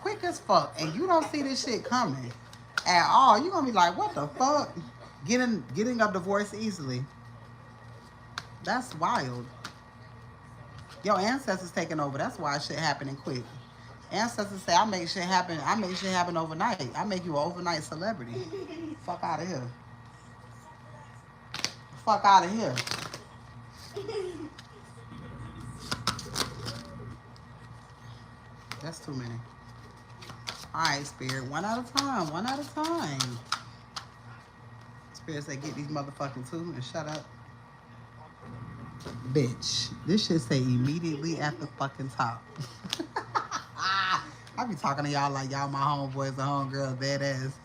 quick as fuck, and you don't see this shit coming at all. You're gonna be like, what the fuck? Getting a divorce easily. That's wild. Your ancestors taking over. That's why shit happening quick. Ancestors say, I make shit happen. I make shit happen overnight. I make you an overnight celebrity. Fuck out of here. Fuck out of here. That's too many. All right, Spirit. One at a time. One at a time. Spirit say, get these motherfucking two and shut up. Bitch. This shit say immediately at the fucking top. I be talking to y'all like y'all my homeboys and homegirls, dead ass.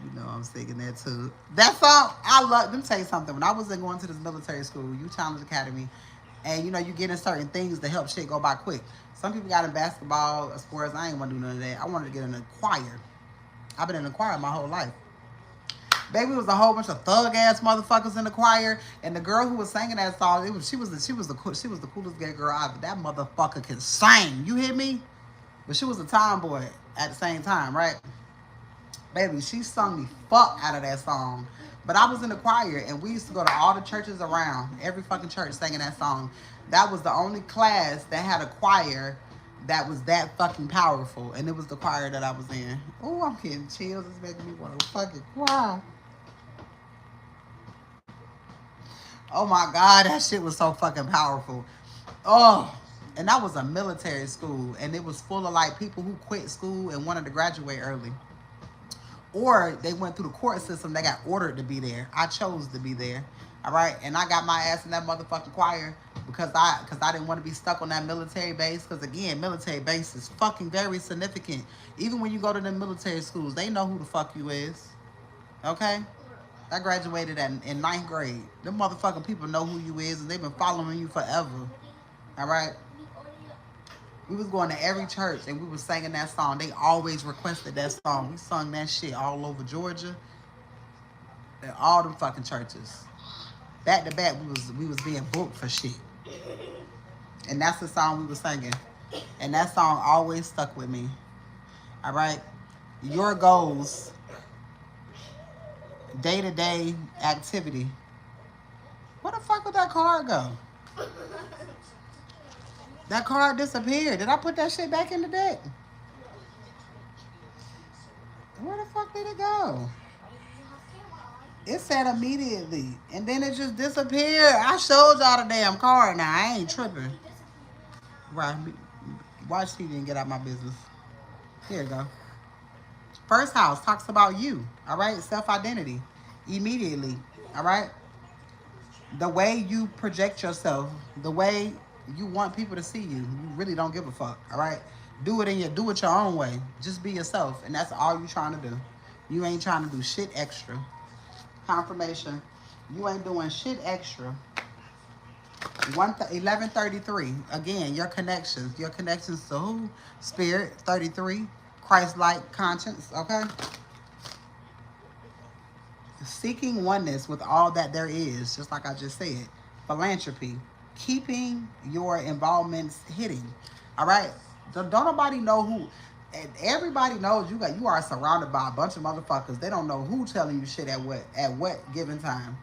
You know I'm singing that too. That song, I love. Let me tell you something. When I was going to this military school, you Challenge Academy, and you know you get in certain things to help shit go by quick. Some people got in basketball, sports. I ain't want to do none of that. I wanted to get in a choir. I've been in a choir my whole life. Baby, it was a whole bunch of thug ass motherfuckers in the choir, and the girl who was singing that song, she was the coolest gay girl out. That motherfucker can sing. You hear me? But she was a tomboy at the same time, right? Baby, she sung me fuck out of that song. But I was in the choir, and we used to go to all the churches around, every fucking church singing that song. That was the only class that had a choir that was that fucking powerful, and it was the choir that I was in. Oh, I'm getting chills. It's making me want to fucking cry. Oh my God, that shit was so fucking powerful. Oh, and that was a military school, and it was full of like people who quit school and wanted to graduate early. Or they went through the court system, they got ordered to be there. I chose to be there. All right. And I got my ass in that motherfucking choir because I didn't want to be stuck on that military base. Because again, military base is fucking very significant. Even when you go to the military schools, they know who the fuck you is. Okay? I graduated in ninth grade. Them motherfucking people know who you is, and they've been following you forever. All right? We was going to every church and we was singing that song. They always requested that song. We sung that shit all over Georgia and all them fucking churches. Back to back, we was being booked for shit. And that's the song we was singing. And that song always stuck with me. All right? Your goals, day-to-day activity. Where the fuck would that card go? That card disappeared. Did I put that shit back in the deck? Where the fuck did it go? It said immediately. And then it just disappeared. I showed y'all the damn card now. I ain't tripping. Right. Watch TV and get out my business. Here you go. First house talks about you. All right. Self-identity. Immediately. All right. The way you project yourself. The way you want people to see you. You really don't give a fuck. All right. Do it your own way. Just be yourself. And that's all you trying to do. You ain't trying to do shit extra. Confirmation. You ain't doing shit extra. 1133. Again, your connections. Your connections to who? Spirit. 33. Christ-like conscience. Okay? Seeking oneness with all that there is, just like I just said. Philanthropy. Keeping your involvements hidden. All right? Don't nobody know who. And everybody knows you are surrounded by a bunch of motherfuckers. They don't know who telling you shit at what given time.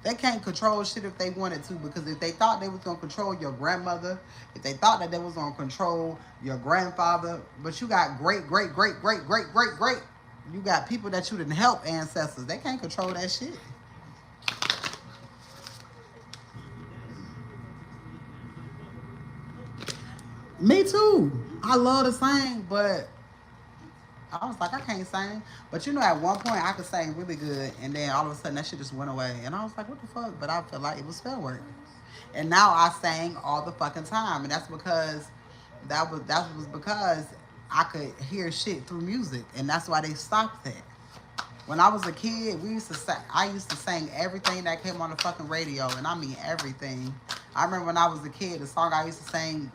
They can't control shit if they wanted to, because if they thought they was gonna control your grandmother, if they thought that they was gonna control your grandfather, but you got great, you got people that you didn't help, ancestors. They can't control that shit. Me too. I love to sing, but I was like, I can't sing. But you know, at one point I could sing really good, and then all of a sudden that shit just went away. And I was like, what the fuck? But I felt like it was spell work. And now I sang all the fucking time. And that's because that was because I could hear shit through music. And that's why they stopped that. When I was a kid, I used to sing everything that came on the fucking radio, and I mean everything. I remember when I was a kid, the song I used to sing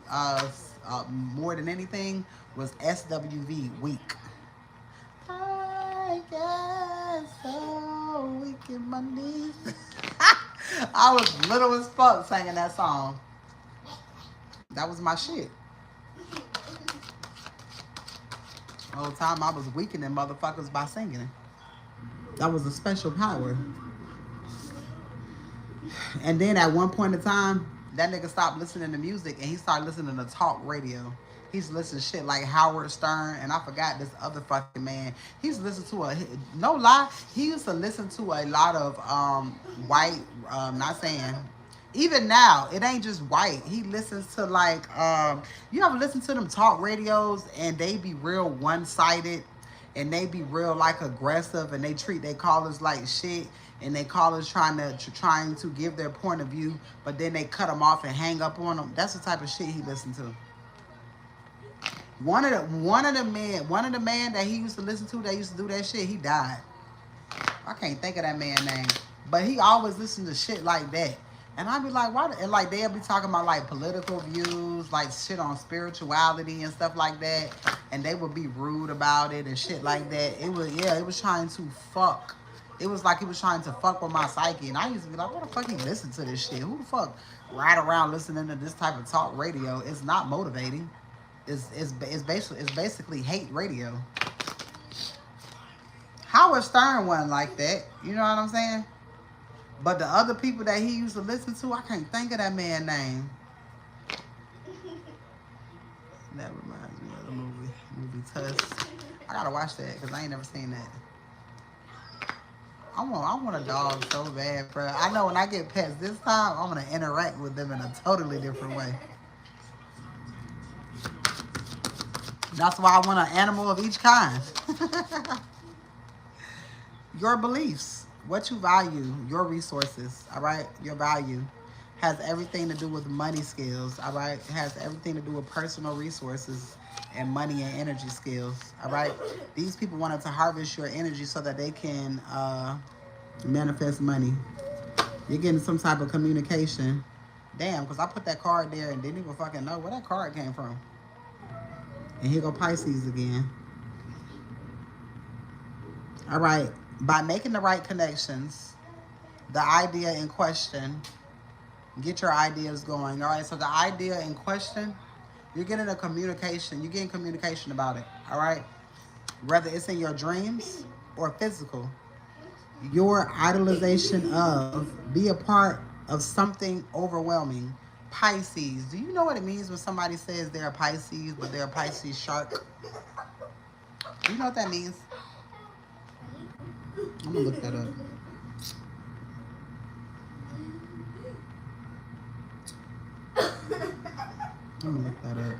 more than anything was SWV, Weak. I get so weak in my knees. I was little as fuck singing that song. That was my shit. The whole time I was weakening motherfuckers by singing it. That was a special power. And then at one point in time, that nigga stopped listening to music and he started listening to talk radio. He's listening to shit like Howard Stern, and I forgot this other fucking man. He's listened to no lie, he used to listen to a lot of white, not saying, even now, it ain't just white. He listens to like, you ever listen to them talk radios and they be real one-sided and they be real like aggressive and they treat their callers like shit and they callers trying to give their point of view, but then they cut them off and hang up on them. That's the type of shit he listened to. One of the men that he used to listen to that used to do that shit, he died. I can't think of that man's name, but he always listened to shit like that. And I'd be like, why? And like they'll be talking about like political views, like shit on spirituality and stuff like that, and they would be rude about it and shit like that. It was trying to fuck. It was like it was trying to fuck with my psyche, and I used to be like, what the fuck you listen to this shit? Who the fuck ride around listening to this type of talk radio? It's not motivating. It's basically hate radio. Howard Stern wasn't like that. You know what I'm saying? But the other people that he used to listen to, I can't think of that man's name. That reminds me of the movie Tusk. I gotta watch that because I ain't never seen that. I want a dog so bad, bro. I know when I get pets this time, I'm gonna interact with them in a totally different way. That's why I want an animal of each kind. Your beliefs, what you value, your resources, all right? Your value has everything to do with money skills, all right? It has everything to do with personal resources and money and energy skills, all right? These people wanted to harvest your energy so that they can manifest money. You're getting some type of communication. Damn, because I put that card there and didn't even fucking know where that card came from. And here go Pisces again. All right. By making the right connections, the idea in question, get your ideas going. All right. So the idea in question, you're getting a communication. You're getting communication about it. All right. Whether it's in your dreams or physical, your idolization of, be a part of something overwhelming. Pisces. Do you know what it means when somebody says they're a Pisces, but they're a Pisces shark? Do you know what that means? I'm gonna look that up. I'm gonna look that up.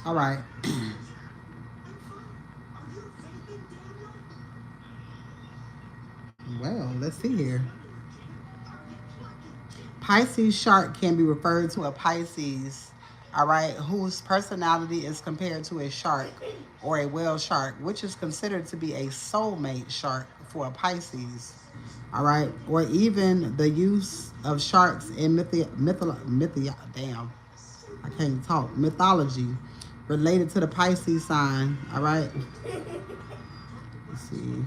All right. Well, let's see here. Pisces shark can be referred to a Pisces, all right, whose personality is compared to a shark or a whale shark, which is considered to be a soulmate shark for a Pisces, all right, or even the use of sharks in I can't talk, mythology related to the Pisces sign, all right. Let's see.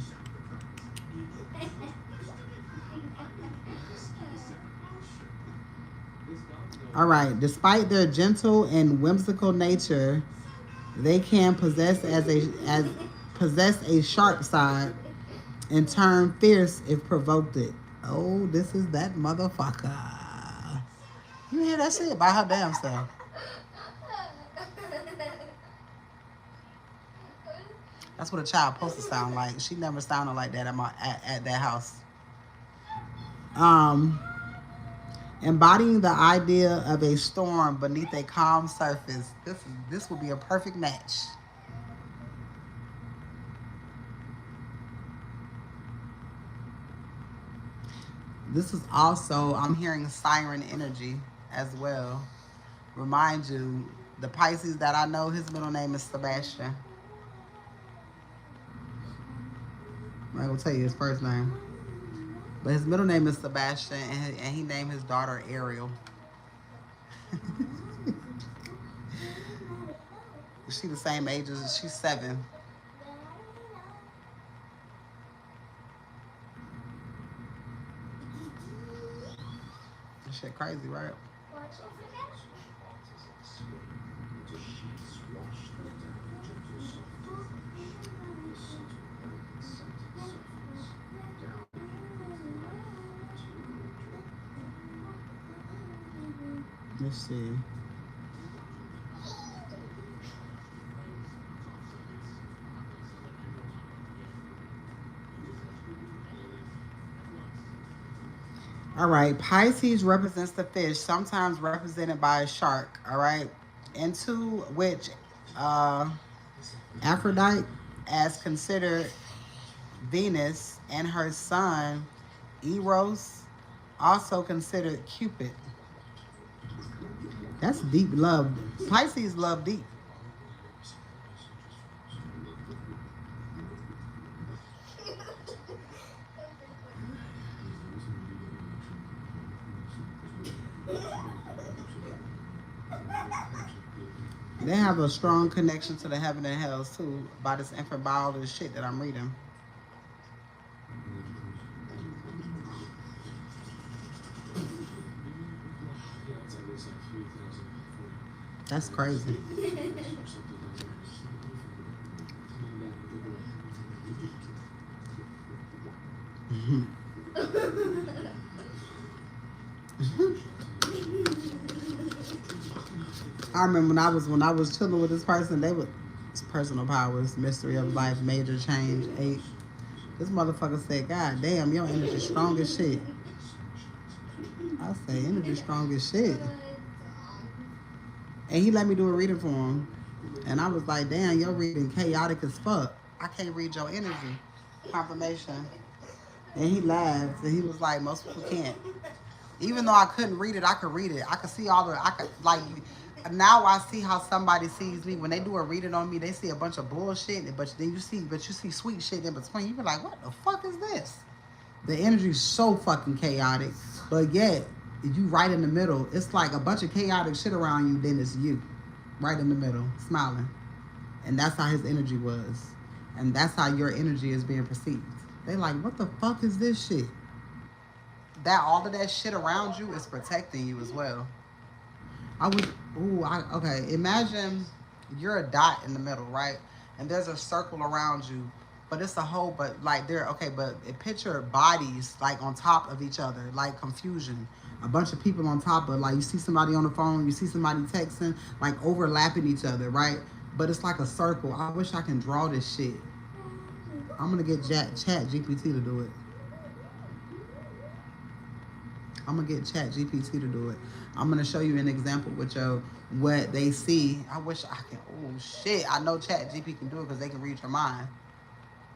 All right. Despite their gentle and whimsical nature, they can possess a sharp side and turn fierce if provoked. It. Oh, this is that motherfucker. You hear that shit by her damn self. That's what a child supposed to sound like. She never sounded like that at that house. Um, Embodying the idea of a storm beneath a calm surface. This would be a perfect match. This is also, I'm hearing siren energy as well. Remind you, the Pisces that I know, his middle name is Sebastian. I'm not gonna tell you his first name, but his middle name is Sebastian, and he named his daughter Ariel. She the same age as, she's 7. That shit crazy, right? Let's see. All right, Pisces represents the fish, sometimes represented by a shark. All right, into which uh, Aphrodite, as considered Venus, and her son Eros, also considered Cupid. That's deep love. Pisces love deep. They have a strong connection to the heaven and hells too by this infant biology shit that I'm reading. That's crazy. I remember when I was chilling with this person, they would personal powers, mystery of life, major change, 8. This motherfucker said, God damn, your energy strong as shit. I say energy strong as shit. And he let me do a reading for him. And I was like, damn, your reading chaotic as fuck. I can't read your energy. Confirmation. And he laughed and he was like, most people can't. Even though I couldn't read it, I could read it. I could see all the, I could, like, Now I see how somebody sees me. When they do a reading on me, they see a bunch of bullshit, but you see sweet shit in between. You be like, what the fuck is this? The energy is so fucking chaotic, but yet you right in the middle. It's like a bunch of chaotic shit around you, then it's you, right in the middle, smiling, and that's how his energy was, and that's how your energy is being perceived. They like, what the fuck is this shit? That all of that shit around you is protecting you as well. I would, okay. Imagine you're a dot in the middle, right? And there's a circle around you, but it's a whole, but like there, okay, but picture bodies like on top of each other, like confusion. A bunch of people on top of, like, you see somebody on the phone, you see somebody texting, like overlapping each other, right? But it's like a circle. I wish I can draw this shit. I'm gonna get Chat GPT to do it. I'm gonna get Chat GPT to do it. I'm gonna show you an example with your what they see. I wish I can. Oh shit! I know Chat GPT can do it because they can read your mind.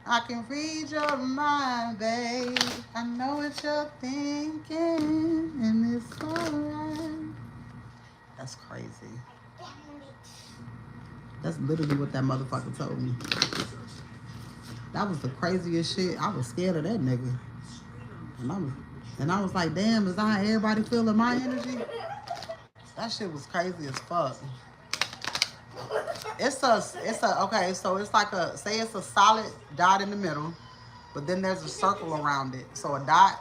I can read your mind, babe. I know what you're thinking, and it's alright. That's crazy. That's literally what that motherfucker told me. That was the craziest shit. I was scared of that nigga, and I was like, damn, is that how everybody feeling my energy? That shit was crazy as fuck. Okay, so it's like say it's a solid dot in the middle, but then there's a circle around it. So a dot,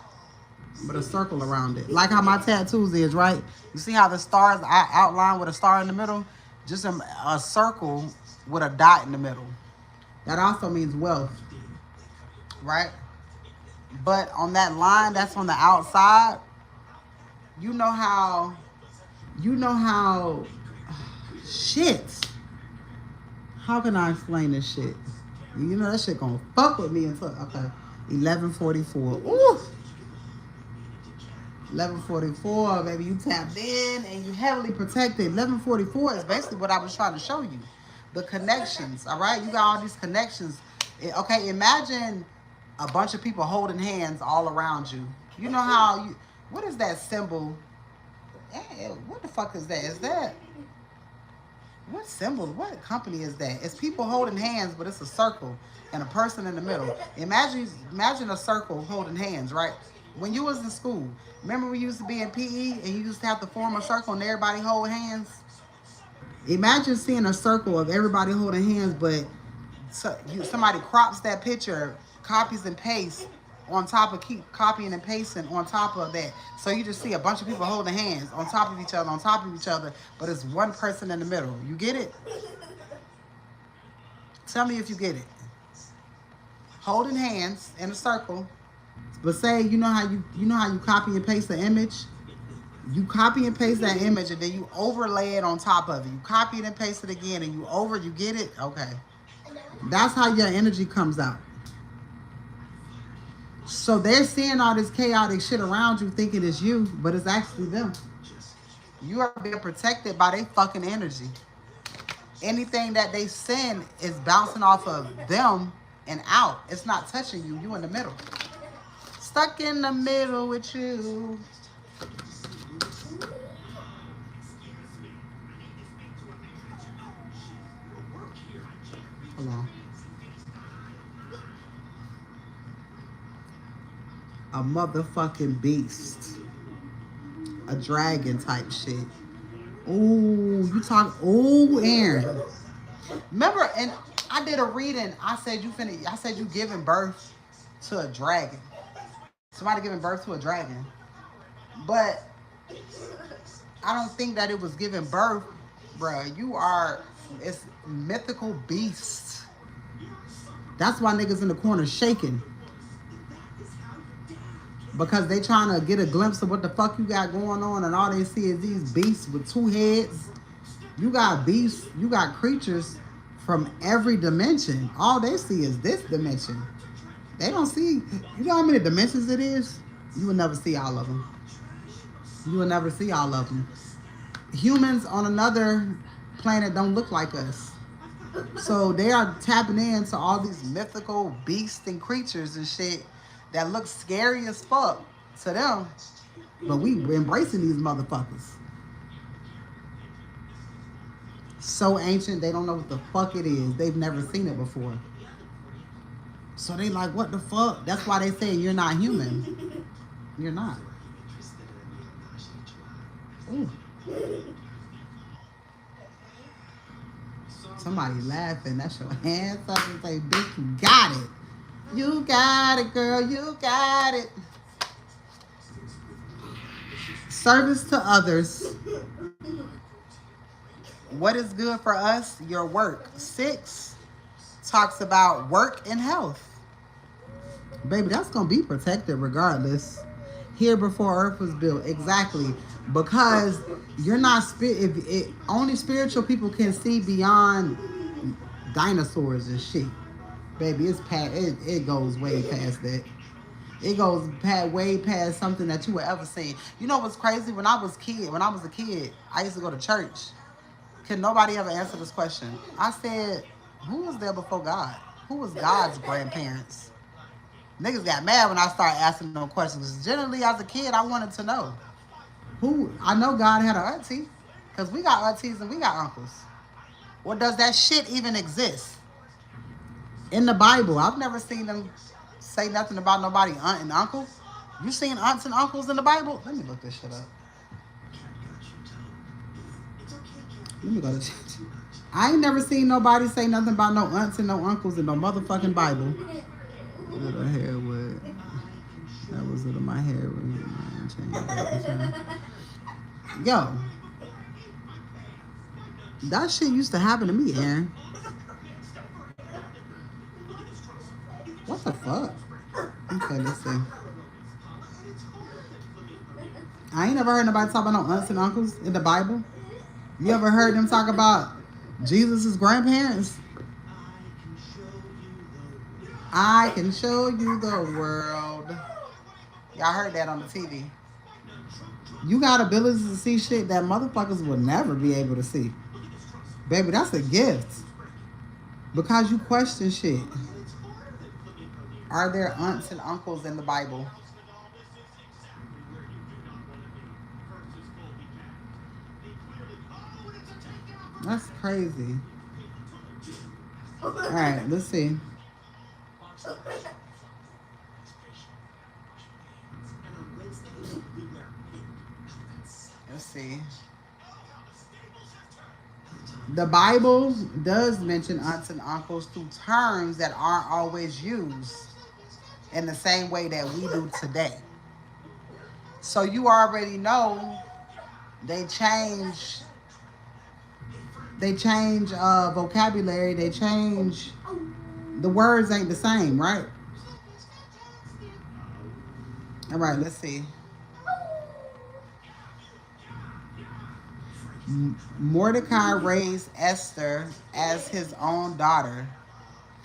but a circle around it. Like how my tattoos is, right? You see how the stars I outline with a star in the middle? Just a circle with a dot in the middle. That also means wealth, right? But on that line that's on the outside, you know how, you know how, shit. How can I explain this shit? You know that shit gonna fuck with me until, okay. 11:44. Ooh. 11:44, baby, you tapped in and you heavily protected. 11:44 is basically what I was trying to show you. The connections, all right? You got all these connections. Okay, imagine a bunch of people holding hands all around you. You know how you, what is that symbol? What the fuck is that? Is that, what symbol? What company is that? It's people holding hands, but it's a circle and a person in the middle. Imagine a circle holding hands, right? When you was in school, remember we used to be in PE and you used to have to form a circle and everybody hold hands? Imagine seeing a circle of everybody holding hands, but somebody crops that picture, copies and pastes on top of, keep copying and pasting on top of that. So you just see a bunch of people holding hands on top of each other, on top of each other, but it's one person in the middle. You get it? Tell me if you get it. Holding hands in a circle, but say you know how you copy and paste the image. You copy and paste that image and then you overlay it on top of it. You copy it and paste it again and you get it? Okay. That's how your energy comes out. So they're seeing all this chaotic shit around you thinking it's you, but it's actually them. You are being protected by their fucking energy. Anything that they send is bouncing off of them and out. It's not touching you. You in the middle. Stuck in the middle with you. Hold on. A motherfucking beast. A dragon type shit. Ooh, you talk. Ooh, Aaron. Remember, and I did a reading. I said you giving birth to a dragon. Somebody giving birth to a dragon. But I don't think that it was giving birth, bruh. It's mythical beasts. That's why niggas in the corner shaking. Because they trying to get a glimpse of what the fuck you got going on, and all they see is these beasts with two heads. You got beasts, you got creatures from every dimension. All they see is this dimension. They don't see, you know how many dimensions it is? You will never see all of them. You will never see all of them. Humans on another planet don't look like us. So they are tapping into all these mythical beasts and creatures and shit that look scary as fuck to them. But we embracing these motherfuckers. So ancient, they don't know what the fuck it is. They've never seen it before. So they like, what the fuck? That's why they say you're not human. You're not. Ooh. Somebody laughing. That's your hands up and say, bitch, you got it. You got it, girl. You got it. Service to others. What is good for us? Your work. 6 talks about work and health. Baby, that's going to be protected regardless. Here before earth was built. Exactly. Because you're not only spiritual people can see beyond dinosaurs and shit. Baby, it goes way past that. It goes way past something that you would ever see. You know what's crazy? When I was a kid, I used to go to church. Could nobody ever answer this question? I said, who was there before God? Who was God's grandparents? Niggas got mad when I started asking them questions. Generally, as a kid, I wanted to know. I know God had an auntie. Because we got aunties and we got uncles. Or does that shit even exist? In the Bible, I've never seen them say nothing about nobody aunt and uncle. You seen aunts and uncles in the Bible? Let me look this shit up. Let me go to church. I ain't never seen nobody say nothing about no aunts and no uncles in no motherfucking Bible. Little hair with that was little my hair with. Yo, that shit used to happen to me, Aaron. What the fuck? Okay, let's see. I ain't never heard nobody talk about no aunts and uncles in the Bible. You ever heard them talk about Jesus' grandparents? I can show you the world. Y'all heard that on the TV. You got abilities to see shit that motherfuckers will never be able to see. Baby, that's a gift. Because you question shit. Are there aunts and uncles in the Bible? That's crazy. All right, let's see. Let's see. The Bible does mention aunts and uncles through terms that aren't always used in the same way that we do today. So you already know they change vocabulary, they change, the words ain't the same, right? All right, let's see. Mordecai raised Esther as his own daughter.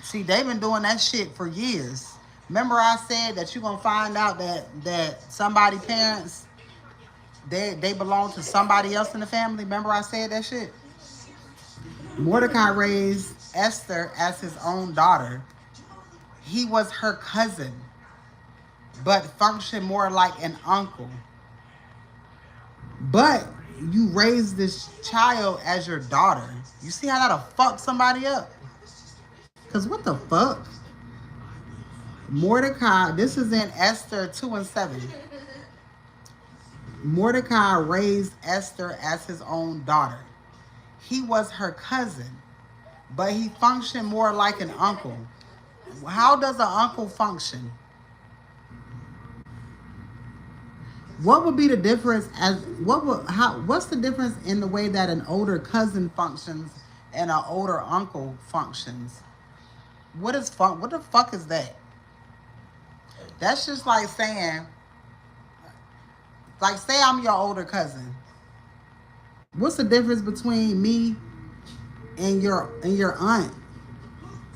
See, they've been doing that shit for years. Remember I said that you're going to find out that somebody's parents, they belong to somebody else in the family? Remember I said that shit? Mordecai raised Esther as his own daughter. He was her cousin, but functioned more like an uncle. But you raise this child as your daughter. You see how that'll fuck somebody up? Because what the fuck? Mordecai, this is in Esther 2:7. Mordecai raised Esther as his own daughter. He was her cousin, but he functioned more like an uncle. How does an uncle function? What would be the difference what's the difference in the way that an older cousin functions and an older uncle functions? What the fuck is that? That's just like saying, say I'm your older cousin. What's the difference between me and your aunt?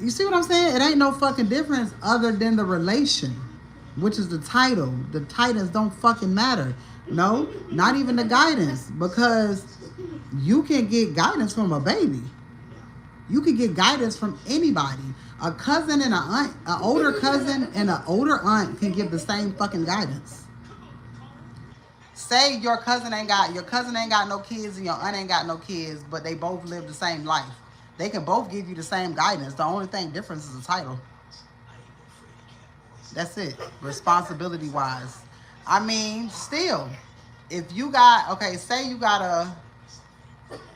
You see what I'm saying? It ain't no fucking difference other than the relation, which is the title. The titles don't fucking matter. No, not even the guidance, because you can get guidance from a baby. You can get guidance from anybody. A cousin and an aunt, an older cousin and an older aunt can give the same fucking guidance. Say your cousin ain't got no kids and your aunt ain't got no kids, but they both live the same life. They can both give you the same guidance. The only thing difference is the title. That's it. Responsibility wise. I mean, still, if you got okay, say you got a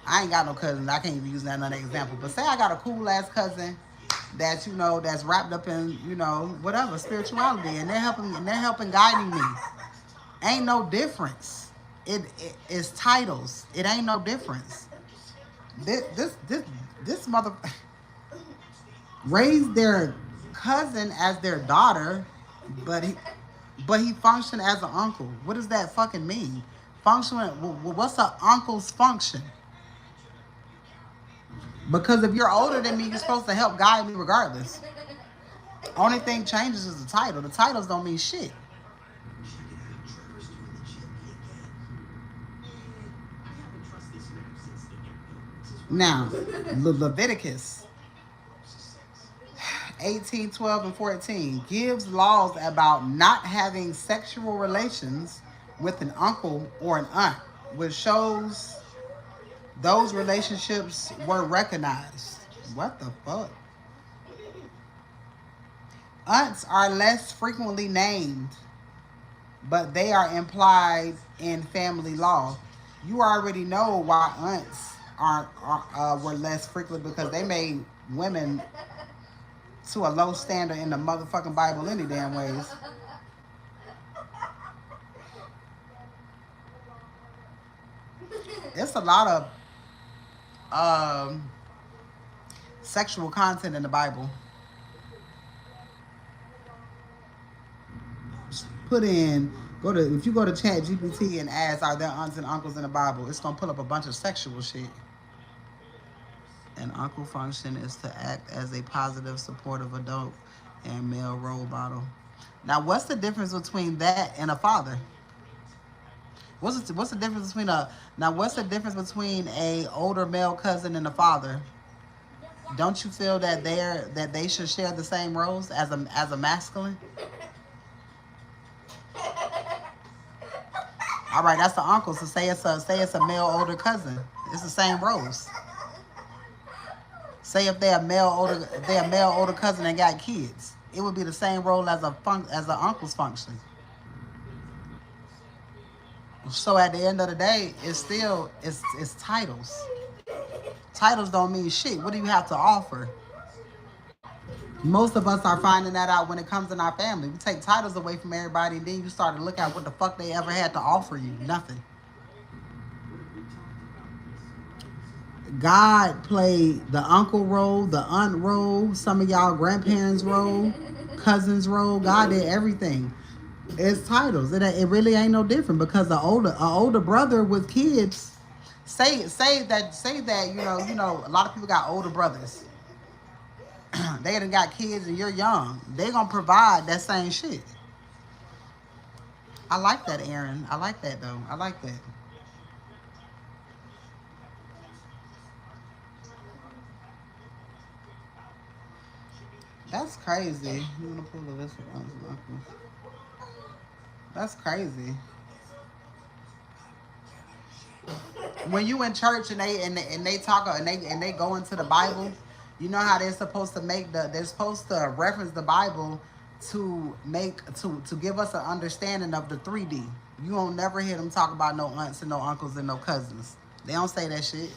I ain't got no cousin. I can't even use that another example. But say I got a cool ass cousin that that's wrapped up in whatever spirituality, and they're helping guiding me. Ain't no difference. It is titles. It ain't no difference. This mother raised their cousin as their daughter, but he functioned as an uncle. What does that fucking mean? Function. What's an uncle's function? Because if you're older than me, you're supposed to help guide me regardless. Only thing changes is the title. The titles don't mean shit. Now, Leviticus 18:12 and 14 gives laws about not having sexual relations with an uncle or an aunt, which shows those relationships were recognized. What the fuck? Aunts are less frequently named, but they are implied in family law. You already know why aunts were less frequent, because they made women to a low standard in the motherfucking Bible any damn ways. It's a lot of um, sexual content in the Bible. Put in go to If you go to Chat GPT and ask, "Are there aunts and uncles in the Bible?" It's gonna pull up a bunch of sexual shit. An uncle function is to act as a positive, supportive adult and male role model. Now, what's the difference between that and a father? What's the difference between a now? What's the difference between a older male cousin and a father? Don't you feel that they should share the same roles as a masculine? All right, that's the uncle. So say it's a male older cousin. It's the same roles. Say if they're a male older cousin and got kids, it would be the same role as an uncle's function. So at the end of the day, it's titles. Titles don't mean shit. What do you have to offer? Most of us are finding that out when it comes in our family. We take titles away from everybody, and then you start to look at what the fuck they ever had to offer you. Nothing. God played the uncle role, the aunt role, some of y'all grandparents role, cousins role. God did everything. It's titles. It really ain't no different, because a older brother with kids. Say that a lot of people got older brothers. They done got kids and you're young. They gonna provide that same shit. I like that, Aaron. I like that though. I like that. That's crazy. You wanna pull the list of aunts and uncles? That's crazy. When you in church and they talk and they go into the Bible, you know how they're supposed to reference the Bible to give us an understanding of the 3D. You won't never hear them talk about no aunts and no uncles and no cousins. They don't say that shit.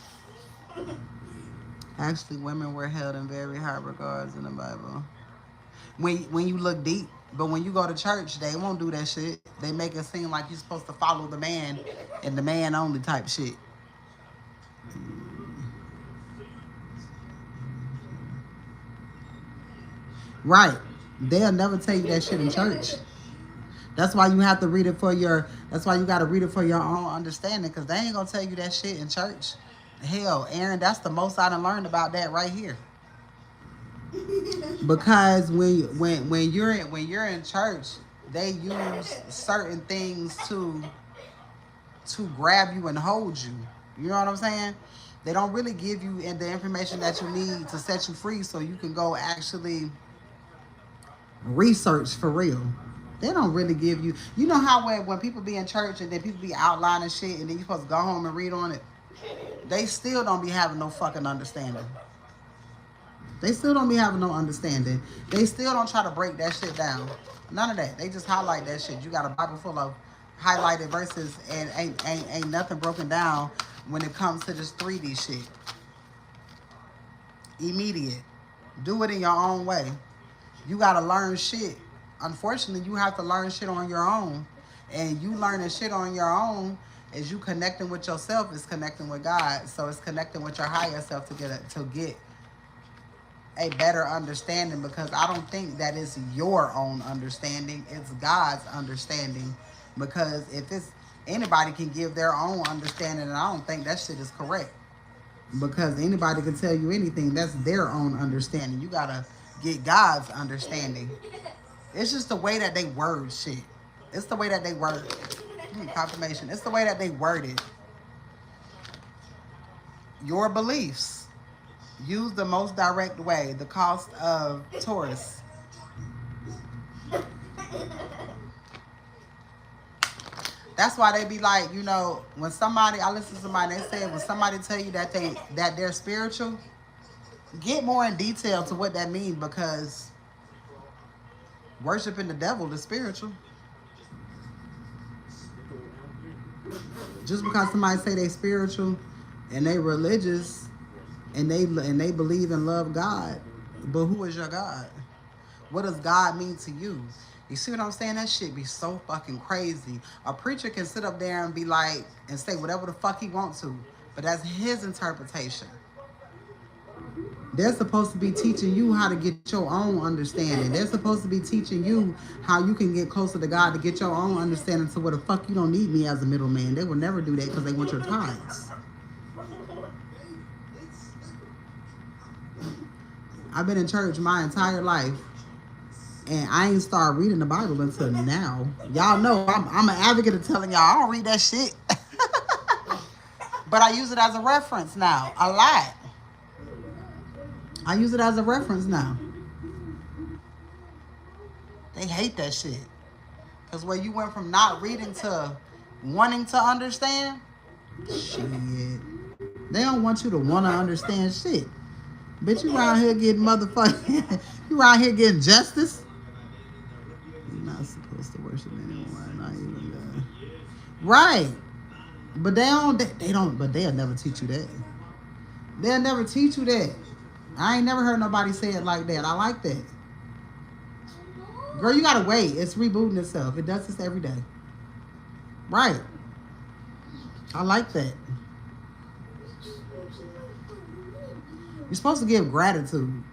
Actually, women were held in very high regards in the Bible. When you look deep, but when you go to church, they won't do that shit. They make it seem like you're supposed to follow the man and the man only type shit. Right. They'll never tell you that shit in church. That's why you have to read it for your. That's why you got to read it for your own understanding, because they ain't gonna tell you that shit in church. Hell, Aaron, that's the most I done learned about that right here. Because when you're in church, they use certain things to grab you and hold you. You know what I'm saying? They don't really give you the information that you need to set you free, so you can go actually research for real. They don't really give you. You know how when people be in church and then people be outlining shit and then you supposed to go home and read on it. They still don't be having no fucking understanding. They still don't be having no understanding. They still don't try to break that shit down. None of that. They just highlight that shit. You got a Bible full of highlighted verses and ain't nothing broken down when it comes to this 3D shit. Immediate. Do it in your own way. You gotta learn shit. Unfortunately, you have to learn shit on your own. And you learning shit on your own is you connecting with yourself is connecting with God. So it's connecting with your higher self to get a better understanding, because I don't think that it's your own understanding, it's God's understanding. Because if it's anybody can give their own understanding, and I don't think that shit is correct. Because anybody can tell you anything, that's their own understanding. You gotta get God's understanding. It's just the way that they word shit. It's the way that they word confirmation. It's the way that they word it. Your beliefs. Use the most direct way. The cost of Taurus. That's why they be like, when somebody, I listen to somebody, they say when somebody tell you that they're spiritual, get more in detail to what that means, because worshiping the devil is spiritual. Just because somebody say they spiritual and they religious and they believe and love God, but who is your God? What does God mean to you? You see what I'm saying? That shit be so fucking crazy. A preacher can sit up there and be like, and say whatever the fuck he wants to, but that's his interpretation. They're supposed to be teaching you how to get your own understanding. They're supposed to be teaching you how you can get closer to God to get your own understanding, so what the fuck you don't need me as a middleman. They will never do that because they want your tithes. I've been in church my entire life, and I ain't started reading the Bible until now. Y'all know I'm an advocate of telling y'all I don't read that shit. But I use it as a reference now, a lot. I use it as a reference now. They hate that shit. Because where you went from not reading to wanting to understand, shit. They don't want you to want to understand shit. Bitch, you around here getting motherfucking, you around here getting justice. You're not supposed to worship anyone, not even God. Right. But but they'll never teach you that. They'll never teach you that. I ain't never heard nobody say it like that. I like that. Girl, you gotta wait. It's rebooting itself. It does this every day. Right. I like that. You're supposed to give gratitude.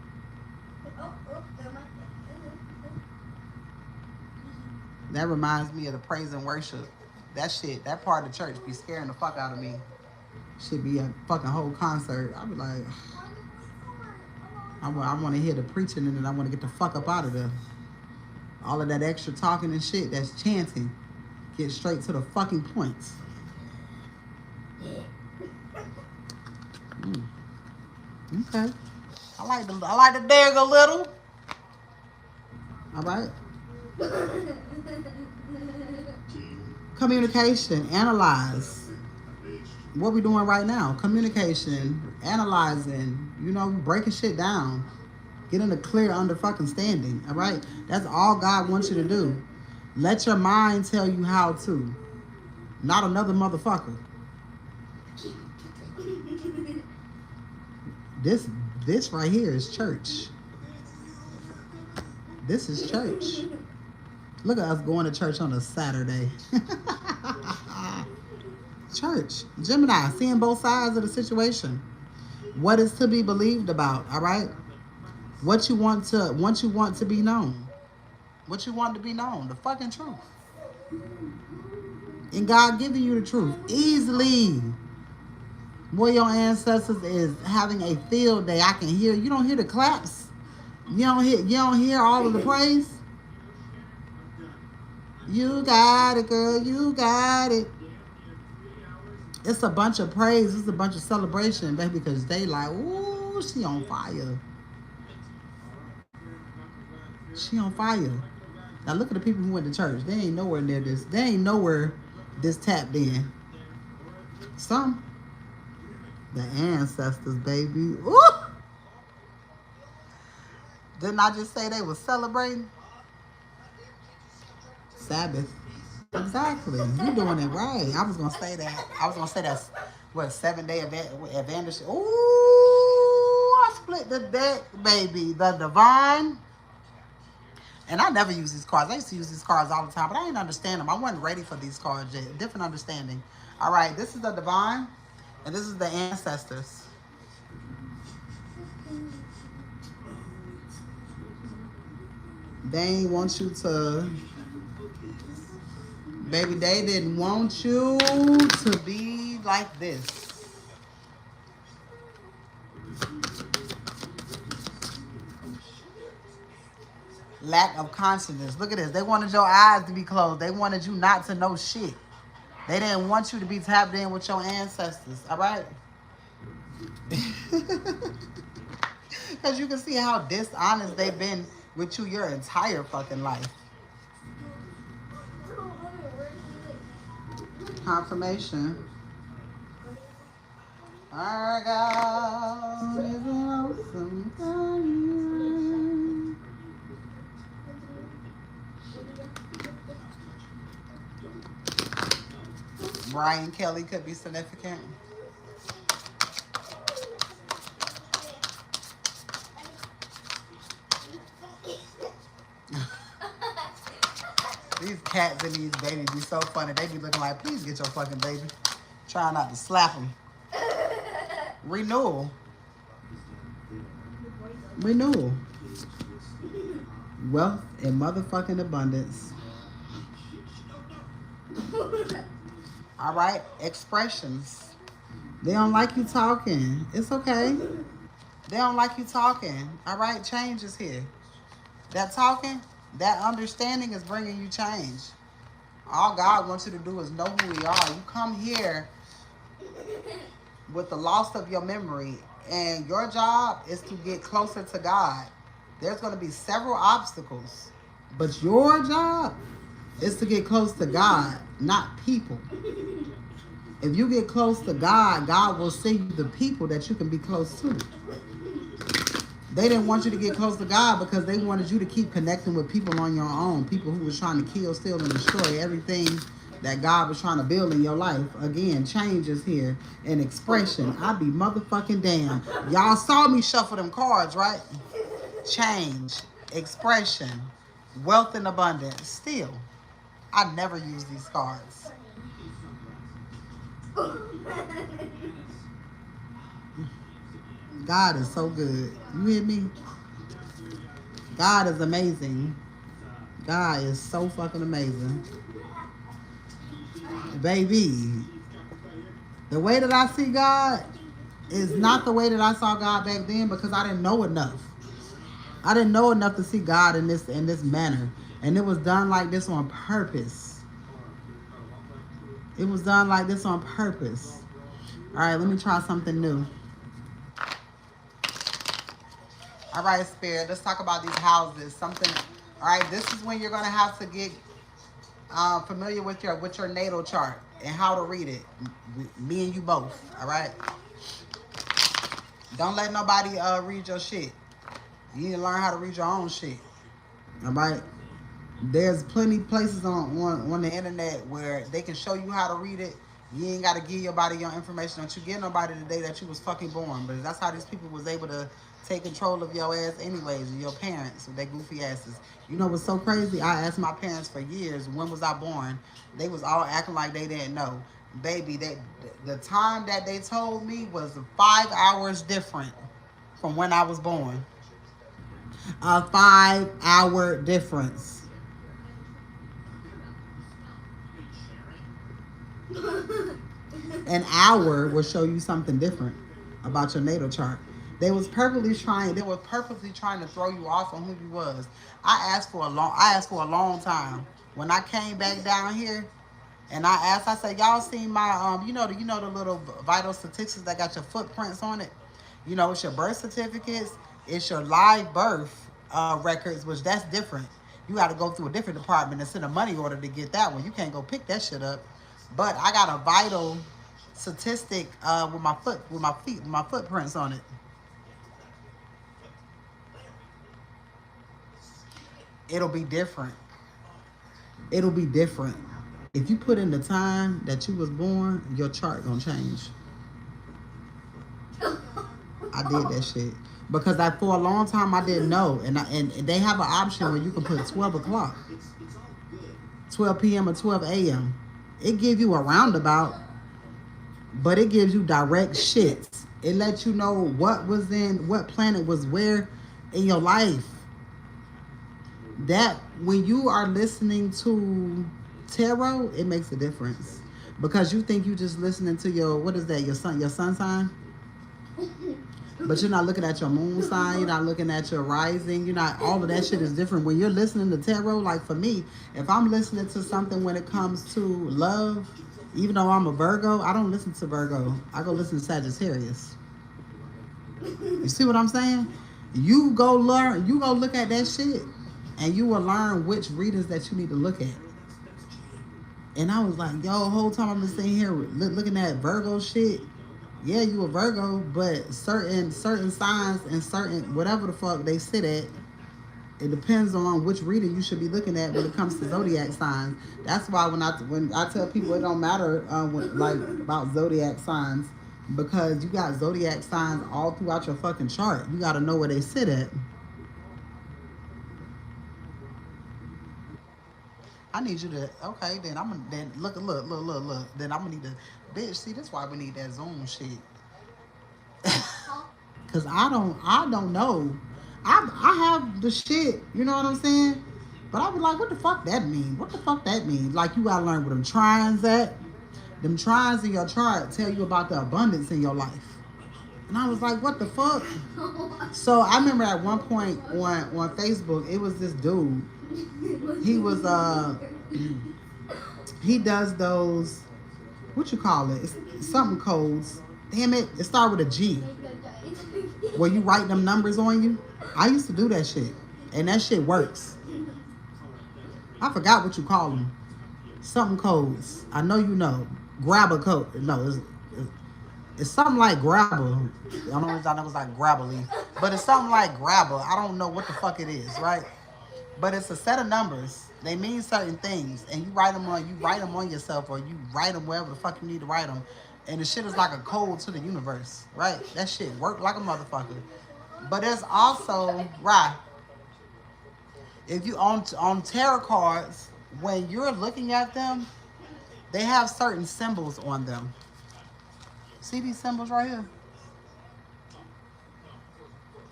That reminds me of the praise and worship. That shit, that part of the church be scaring the fuck out of me. Should be a fucking whole concert. I be like, I want to hear the preaching and then I want to get the fuck up out of there. All of that extra talking and shit, that's chanting. Get straight to the fucking points. Okay. I like the dig a little. All right. Communication, analyze. What we doing right now? Communication, analyzing. Breaking shit down. Getting a clear under fucking standing. All right. That's all God wants you to do. Let your mind tell you how to. Not another motherfucker. This right here is church. This is church. Look at us going to church on a Saturday. Church. Gemini, seeing both sides of the situation. What is to be believed about, all right? What you want to be known. What you want to be known. The fucking truth. And God giving you the truth. Easily. Boy, your ancestors is having a field day. I can hear. You don't hear the claps. You don't hear all of the praise. You got it, girl. You got it. It's a bunch of praise. It's a bunch of celebration, baby, because they like, ooh, she on fire. She on fire. Now look at the people who went to church. They ain't nowhere near this. They ain't nowhere this tapped in. Some the ancestors, baby. Ooh! Didn't I just say they was celebrating Sabbath? Exactly. You doing it right. I was gonna say that. I was gonna say that's what 7 day advantage. Ooh, I split the deck, baby. The divine. And I never use these cards. I used to use these cards all the time, but I didn't understand them. I wasn't ready for these cards yet. Different understanding. All right, this is the divine, and this is the ancestors. They ain't want you to, baby. They didn't want you to be like this. Lack of consciousness. Look at this. They wanted your eyes to be closed. They wanted you not to know shit. They didn't want you to be tapped in with your ancestors. All right? Because you can see how dishonest they've been with you your entire fucking life. Confirmation. Our God is an awesome God. Brian Kelly could be significant. These cats and these babies be so funny. They be looking like, please get your fucking baby. Try not to slap them. Renewal. Renewal. Wealth and motherfucking abundance. All right, expressions. They don't like you talking. It's okay. They don't like you talking. All right, change is here. That talking, that understanding is bringing you change. All God wants you to do is know who we are. You come here with the loss of your memory, and your job is to get closer to God. There's going to be several obstacles, but your job is to get close to God, not people. If you get close to God, God will send you the people that you can be close to. They didn't want you to get close to God because they wanted you to keep connecting with people on your own, people who was trying to kill, steal, and destroy everything that God was trying to build in your life. Again, change is here. And expression. I be motherfucking damn. Y'all saw me shuffle them cards, right? Change, expression, wealth and abundance. Still, I never use these cards. God is so good. You hear me? God is amazing. God is so fucking amazing. Baby, the way that I see God is not the way that I saw God back then because I didn't know enough. I didn't know enough to see God in this manner. And it was done like this on purpose. It was done like this on purpose. All right, let me try something new. All right, Spirit, let's talk about these houses. Something. All right, this is when you're gonna have to get familiar with your natal chart and how to read it. Me and you both. All right. Don't let nobody read your shit. You need to learn how to read your own shit. All right. There's plenty places on the internet where they can show you how to read it. You ain't got to give your body your information. Don't you give nobody the day that you was fucking born. But that's how these people was able to take control of your ass anyways, and your parents with their goofy asses. You know what's so crazy? I asked my parents for years, when was I born? They was all acting like they didn't know. Baby, the time that they told me was 5 hours different from when I was born. A 5 hour difference. An hour will show you something different about your natal chart. They were purposely trying to throw you off on who you was. I asked for a long time. When I came back down here and I said, y'all seen my you know the little vital statistics that got your footprints on it? You know, it's your birth certificates, it's your live birth records, which that's different. You got to go through a different department and send a money order to get that one. You can't go pick that shit up. But I got a vital statistic with my foot, with my feet, with my footprints on it. It'll be different. It'll be different. If you put in the time that you was born, your chart gonna change. I did that shit because for a long time I didn't know, and they have an option where you can put 12 o'clock, 12 p.m. or 12 a.m. It gives you a roundabout, but it gives you direct shits. It lets you know what planet was where in your life. That when you are listening to tarot, it makes a difference because you think you just listening to what is that, your sun sign, but you're not looking at your moon sign, you're not looking at your rising, you're not, all of that shit is different when you're listening to tarot. Like for me, if I'm listening to something when it comes to love, even though I'm a Virgo, I don't listen to Virgo, I go listen to Sagittarius. You see what I'm saying? You go look at that shit and you will learn which readings that you need to look at. And I was like, yo, the whole time I've been sitting here looking at Virgo shit. Yeah, you a Virgo, but certain signs and certain whatever the fuck they sit at, it depends on which reading you should be looking at when it comes to zodiac signs. That's why when I tell people it don't matter like about zodiac signs, because you got zodiac signs all throughout your fucking chart. You got to know where they sit at. I need you to, okay, then I'm gonna, then look. Then I'm gonna need to, bitch, see, that's why we need that Zoom shit. Cause I don't know. I have the shit, you know what I'm saying? But I was like, what the fuck that mean? What the fuck that mean? Like you gotta learn where them trines at. Them trines in your chart tell you about the abundance in your life. And I was like, what the fuck? So I remember at one point on Facebook, it was this dude. He was he does those, what you call it? It's something codes. Damn it, it started with a G. Where you write them numbers on you. I used to do that shit. And that shit works. I forgot what you call them. Something codes. I know you know. Grab a code. No, it's something like grabber. I don't know if I know it's like grabbly. But it's something like grabber. I don't know what the fuck it is, right? But it's a set of numbers. They mean certain things, and you write them on yourself, or you write them wherever the fuck you need to write them. And the shit is like a code to the universe, right? That shit work like a motherfucker. But there's also, right, if you on tarot cards, when you're looking at them, they have certain symbols on them. See these symbols right here?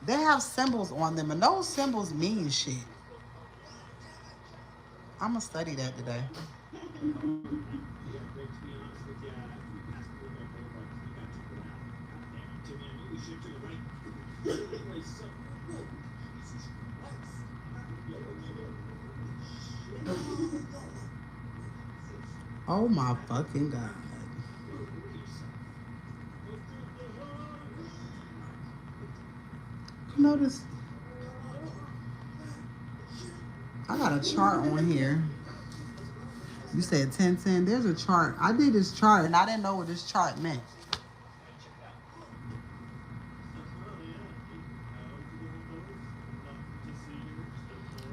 They have symbols on them, and those symbols mean shit. I'm gonna study that today. Oh my fucking god. You notice? I got a chart on here. You said 1010. There's a chart. I did this chart and I didn't know what this chart meant.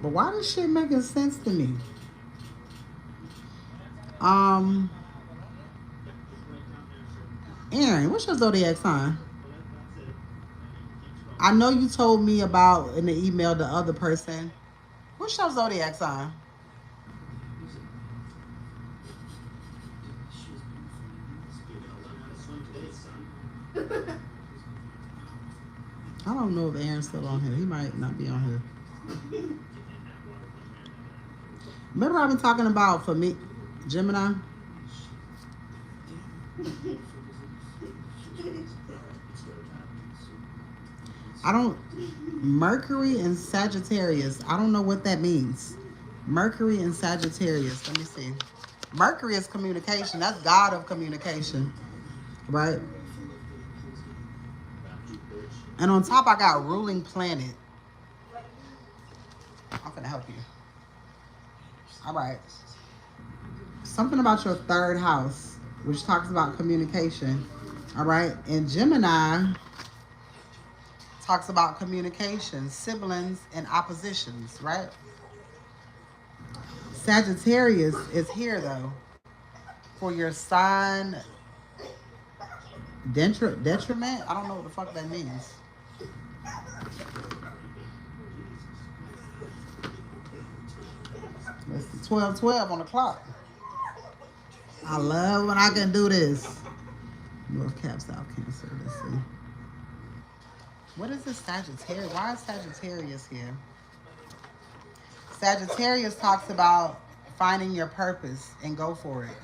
But why this shit making sense to me? Aaron, what's your zodiac sign? I know you told me about in the email the other person. What's your zodiac sign? I don't know if Aaron's still on here. He might not be on here. Remember I've been talking about, for me, Gemini? Mercury and Sagittarius. I don't know what that means. Mercury and Sagittarius. Let me see. Mercury is communication. That's God of communication. Right? And on top, I got ruling planet. I'm gonna help you. All right. Something about your third house, which talks about communication. All right. And Gemini talks about communication, siblings, and oppositions, right? Sagittarius is here though for your sign detriment. I don't know what the fuck that means. It's 12:12 on the clock. I love when I can do this. North Cap, South Cancer. Let's see. What is this Sagittarius? Why is Sagittarius here? Sagittarius talks about finding your purpose and go for it.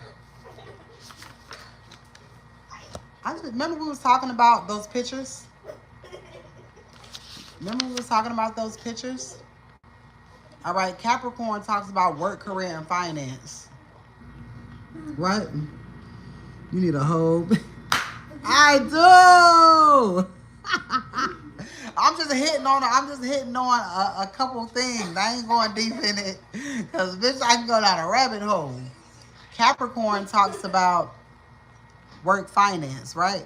I just remember we was talking about those pictures. Remember we was talking about those pictures? All right, Capricorn talks about work, career, and finance. Right? You need a whole. I do. I'm just hitting on. A couple things. I ain't going deep in it, cause bitch, I can go down a rabbit hole. Capricorn talks about work, finance, right?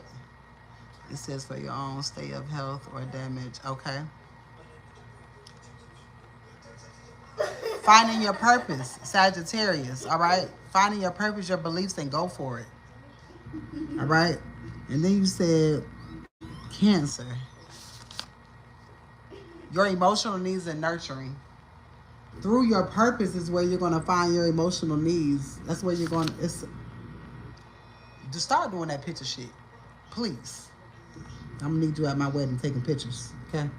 It says for your own state of health or damage. Okay. Finding your purpose, Sagittarius. All right. Finding your purpose, your beliefs, and go for it. All right. And then you said Cancer. Your emotional needs and nurturing. Through your purpose is where you're going to find your emotional needs. That's where you're going to... Just start doing that picture shit. Please. I'm going to need you at my wedding taking pictures. Okay?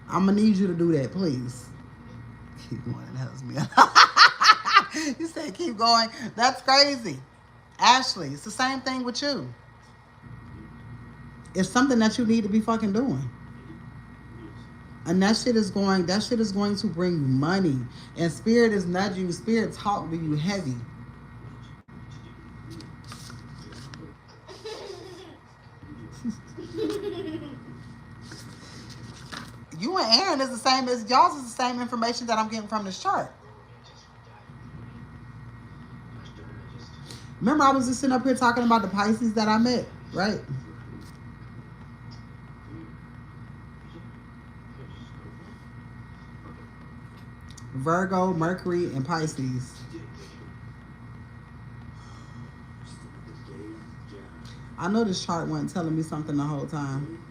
I'm going to need you to do that, please. Keep going. It helps me. You said keep going. That's crazy. Ashley, it's the same thing with you. It's something that you need to be fucking doing. And that shit is going to bring you money. And spirit is nudging you. Spirit talk to you heavy. You and Aaron is the same as y'all's is the same information that I'm getting from this chart. Remember I was just sitting up here talking about the Pisces that I met, right? Virgo, Mercury, and Pisces. I know this chart wasn't telling me something the whole time.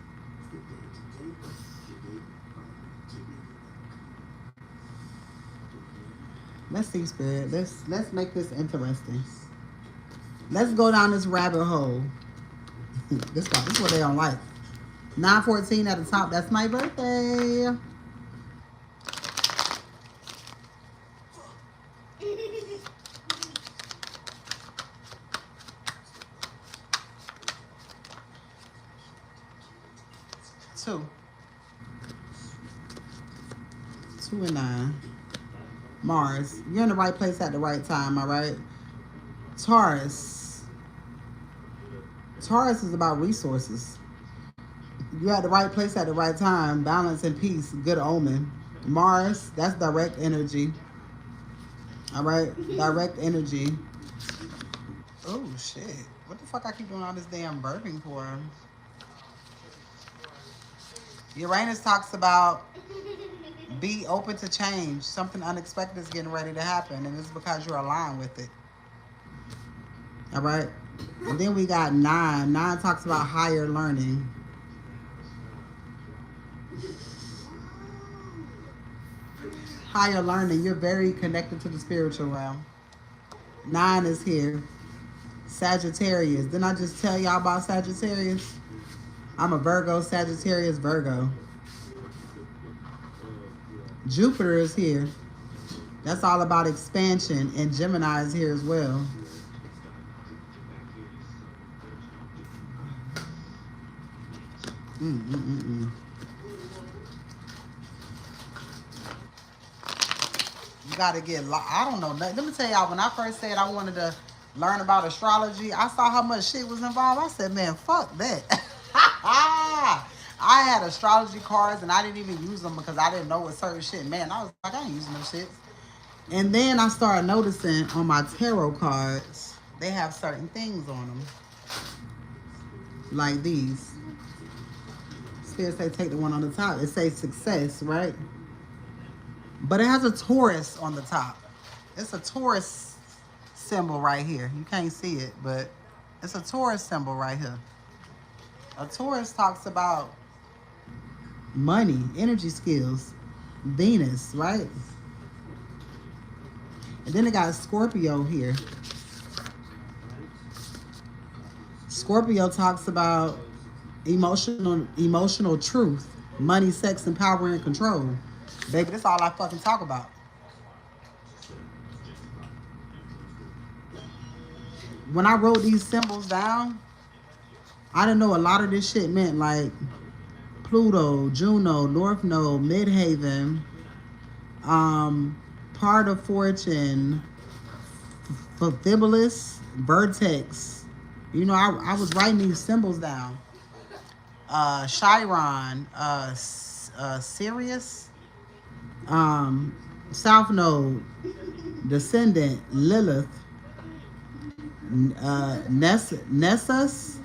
Let's see, Spirit. Let's make this interesting. Let's go down this rabbit hole. This is what they don't like. 9/14 at the top. That's my birthday. Two and 9. Mars, you're in the right place at the right time, all right? Taurus is about resources. You're at the right place at the right time. Balance and peace, good omen. Mars, that's direct energy. All right? Direct energy. Oh, shit. What the fuck I keep doing all this damn burping for? Uranus talks about be open to change. Something unexpected is getting ready to happen, and it's because you're aligned with it. All right? And then we got 9. 9 talks about higher learning. Higher learning. You're very connected to the spiritual realm. 9 is here. Sagittarius. Didn't I just tell y'all about Sagittarius? I'm a Virgo, Sagittarius, Virgo. Jupiter is here. That's all about expansion. And Gemini is here as well. You gotta get, I don't know. Let me tell y'all, when I first said I wanted to learn about astrology, I saw how much shit was involved. I said, man, fuck that. I had astrology cards and I didn't even use them because I didn't know what certain shit meant. I was like, I ain't using them shit. And then I started noticing on my tarot cards, they have certain things on them. Like these. Spirits say take the one on the top. It says success, right? But it has a Taurus on the top. It's a Taurus symbol right here. You can't see it, but it's a Taurus symbol right here. A Taurus talks about money, energy skills, Venus, right? And then it got a Scorpio here. Scorpio talks about emotional truth, money, sex, and power and control. Baby, that's all I fucking talk about. When I wrote these symbols down, I didn't know a lot of this shit meant, like Pluto, Juno, North Node, Midhaven, part of fortune, Fibulus, vertex. You know, I was writing these symbols down. Chiron, Sirius, South Node, Descendant, Lilith, Nessus,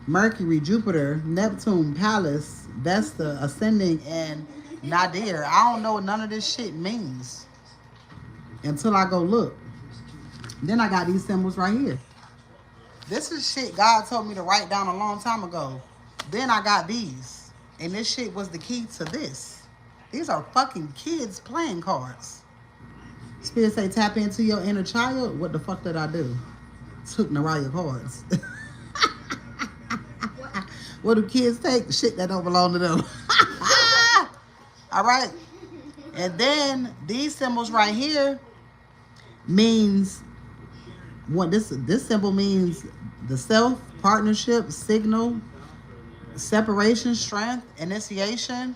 Mercury, Jupiter, Neptune, Pallas, Vesta, Ascending, and Nadir. I don't know what none of this shit means until I go look. Then I got these symbols right here. This is shit God told me to write down a long time ago. Then I got these. And this shit was the key to this. These are fucking kids playing cards. Spirit say tap into your inner child. What the fuck did I do? Took Naraya cards. What do kids take? Shit that don't belong to them. All right. And then these symbols right here means what this symbol means: the self, partnership, signal, separation, strength, initiation.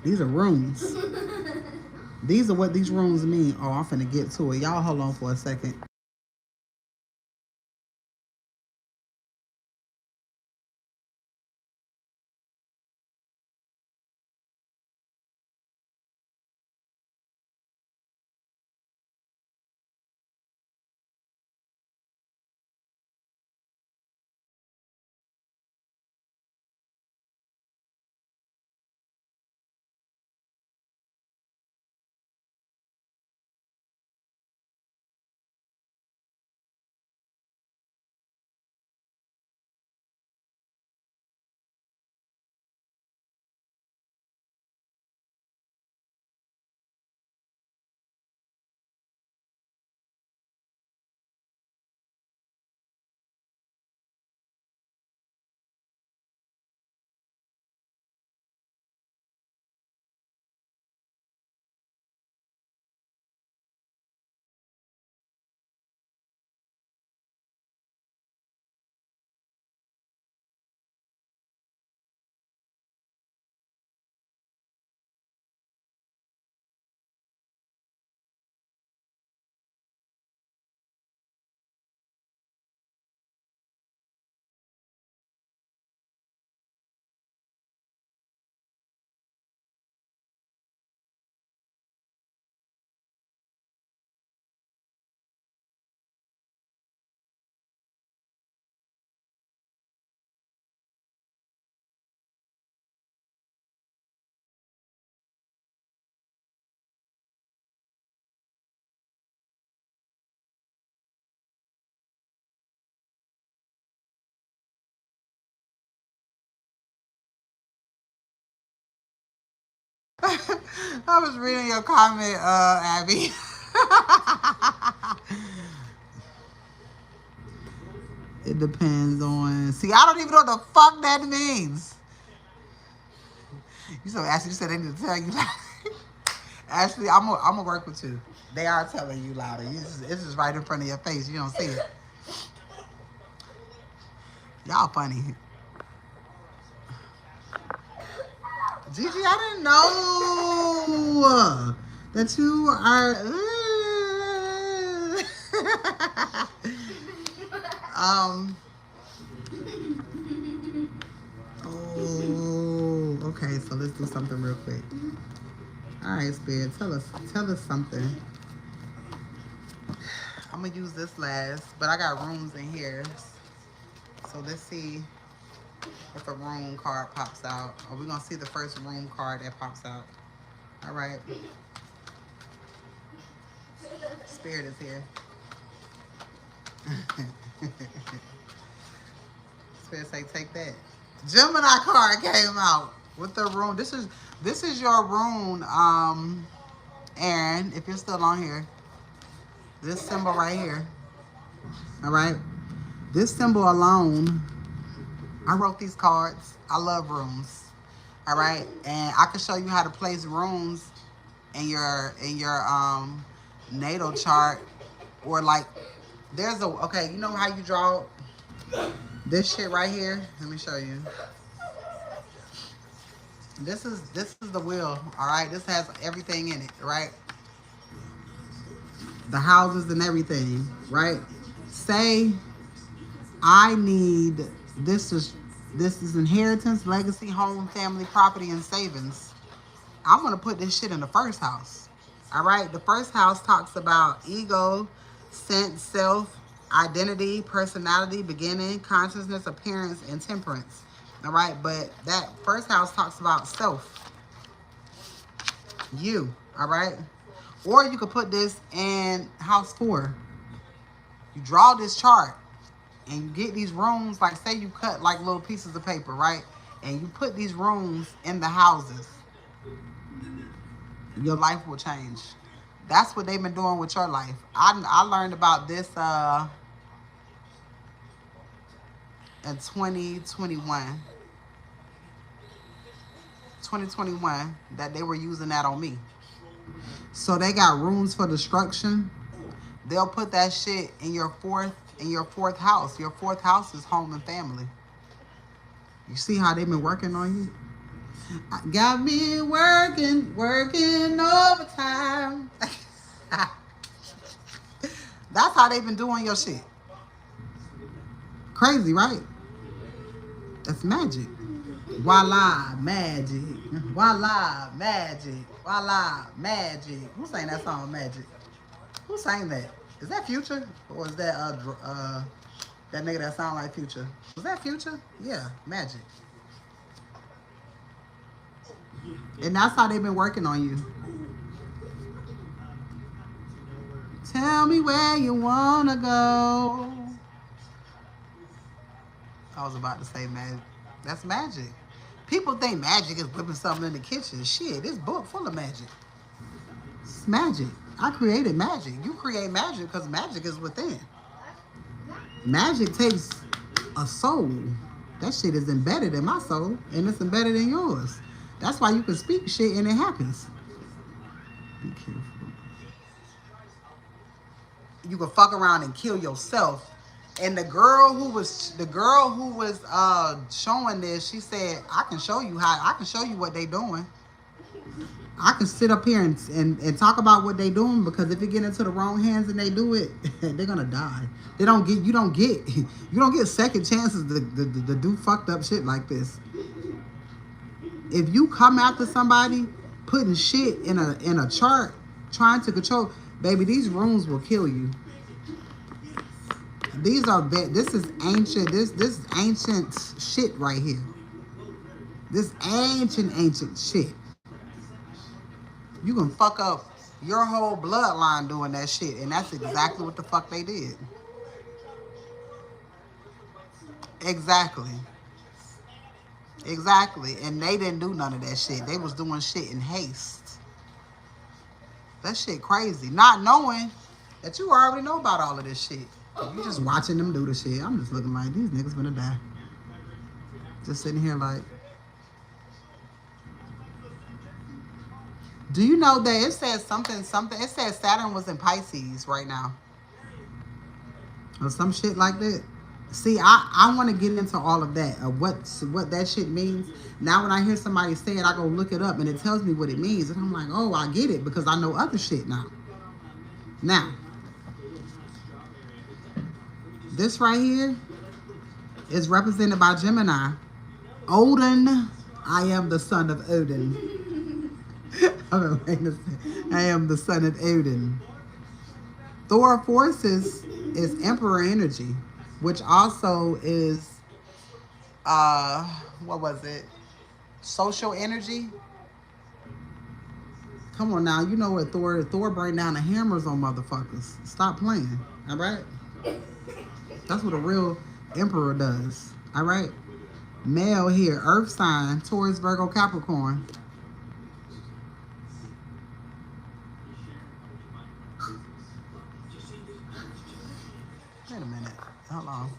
These are runes. These are what these runes mean. Oh, I'm finna get to it. Y'all hold on for a second. I was reading your comment, Abby. It depends on. See, I don't even know what the fuck that means. You so Ashley, you said they need to tell you. Ashley, I'm gonna work with you. They are telling you louder. It's just right in front of your face. You don't see it. Y'all funny. Gigi, I didn't know that you are. Oh, okay. So let's do something real quick. All right, Spirit, tell us something. I'm gonna use this last, but I got rooms in here. So let's see if a room card pops out. Or we're gonna see the first room card that pops out. All right. Spirit is here. Spirit say, take that. Gemini card came out with the rune. This is your rune, Aaron. If you're still on here, this symbol right here. All right. This symbol alone. I wrote these cards. I love runes. All right, and I can show you how to place runes in your natal chart, or like there's a okay. You know how you draw this shit right here? Let me show you. This is the wheel. All right, this has everything in it. Right, the houses and everything. Right. Say I need this is inheritance, legacy, home, family, property, and savings. I'm gonna put this shit in the first house. All right. The first house talks about ego, sense, self, identity, personality, beginning, consciousness, appearance, and temperance. All right. But that first house talks about self, you. All right. Or you could put this in house 4. You draw this chart and you get these rooms, like say you cut like little pieces of paper, right? And you put these rooms in the houses. Your life will change. That's what they've been doing with your life. I learned about this in 2021 that they were using that on me. So they got rooms for destruction. They'll put that shit in your fourth house. Your fourth house is home and family. You see how they've been working on you? Got me working overtime. That's how they've been doing your shit. Crazy, right? That's magic. Voila, magic. Voila, magic. Voila, magic. Who sang that song, Magic? Who sang that? Is that Future? Or is that that nigga that sound like Future? Was that Future? Yeah, Magic. And that's how they've been working on you. Tell me where you wanna go. I was about to say magic. That's magic. People think magic is whipping something in the kitchen. Shit, this book full of magic. It's magic. I created magic. You create magic because magic is within. Magic takes a soul. That shit is embedded in my soul, and it's embedded in yours. That's why you can speak shit and it happens. Be careful. You can fuck around and kill yourself. And the girl who was showing this, she said, I can show you what they doing. I can sit up here and talk about what they doing, because if you get into the wrong hands and they do it, they're gonna die. You don't get second chances to do fucked up shit like this. If you come after somebody putting shit in a chart, trying to control, baby, these runes will kill you. This is ancient. This is ancient shit right here. This ancient shit. You can fuck up your whole bloodline doing that shit, and that's exactly what the fuck they did. Exactly. And they didn't do none of that shit. They was doing shit in haste. That shit crazy. Not knowing that you already know about all of this shit. You just watching them do the shit. I'm just looking like, these niggas gonna die. Just sitting here like. Do you know that it says something? It says Saturn was in Pisces right now. Or some shit like that. See, I want to get into all of that, of what that shit means. Now when I hear somebody say it, I go look it up and it tells me what it means. And I'm like, oh, I get it, because I know other shit now. Now, this right here is represented by Gemini. Odin, I am the son of Odin. I am the son of Odin. Thor forces is Emperor energy, which also is uh what was it? Social energy. Come on now, you know what Thor bring down the hammers on motherfuckers. Stop playing. All right? That's what a real emperor does. All right? Male here, Earth sign, Taurus, Virgo, Capricorn. Wait a minute. Hold on.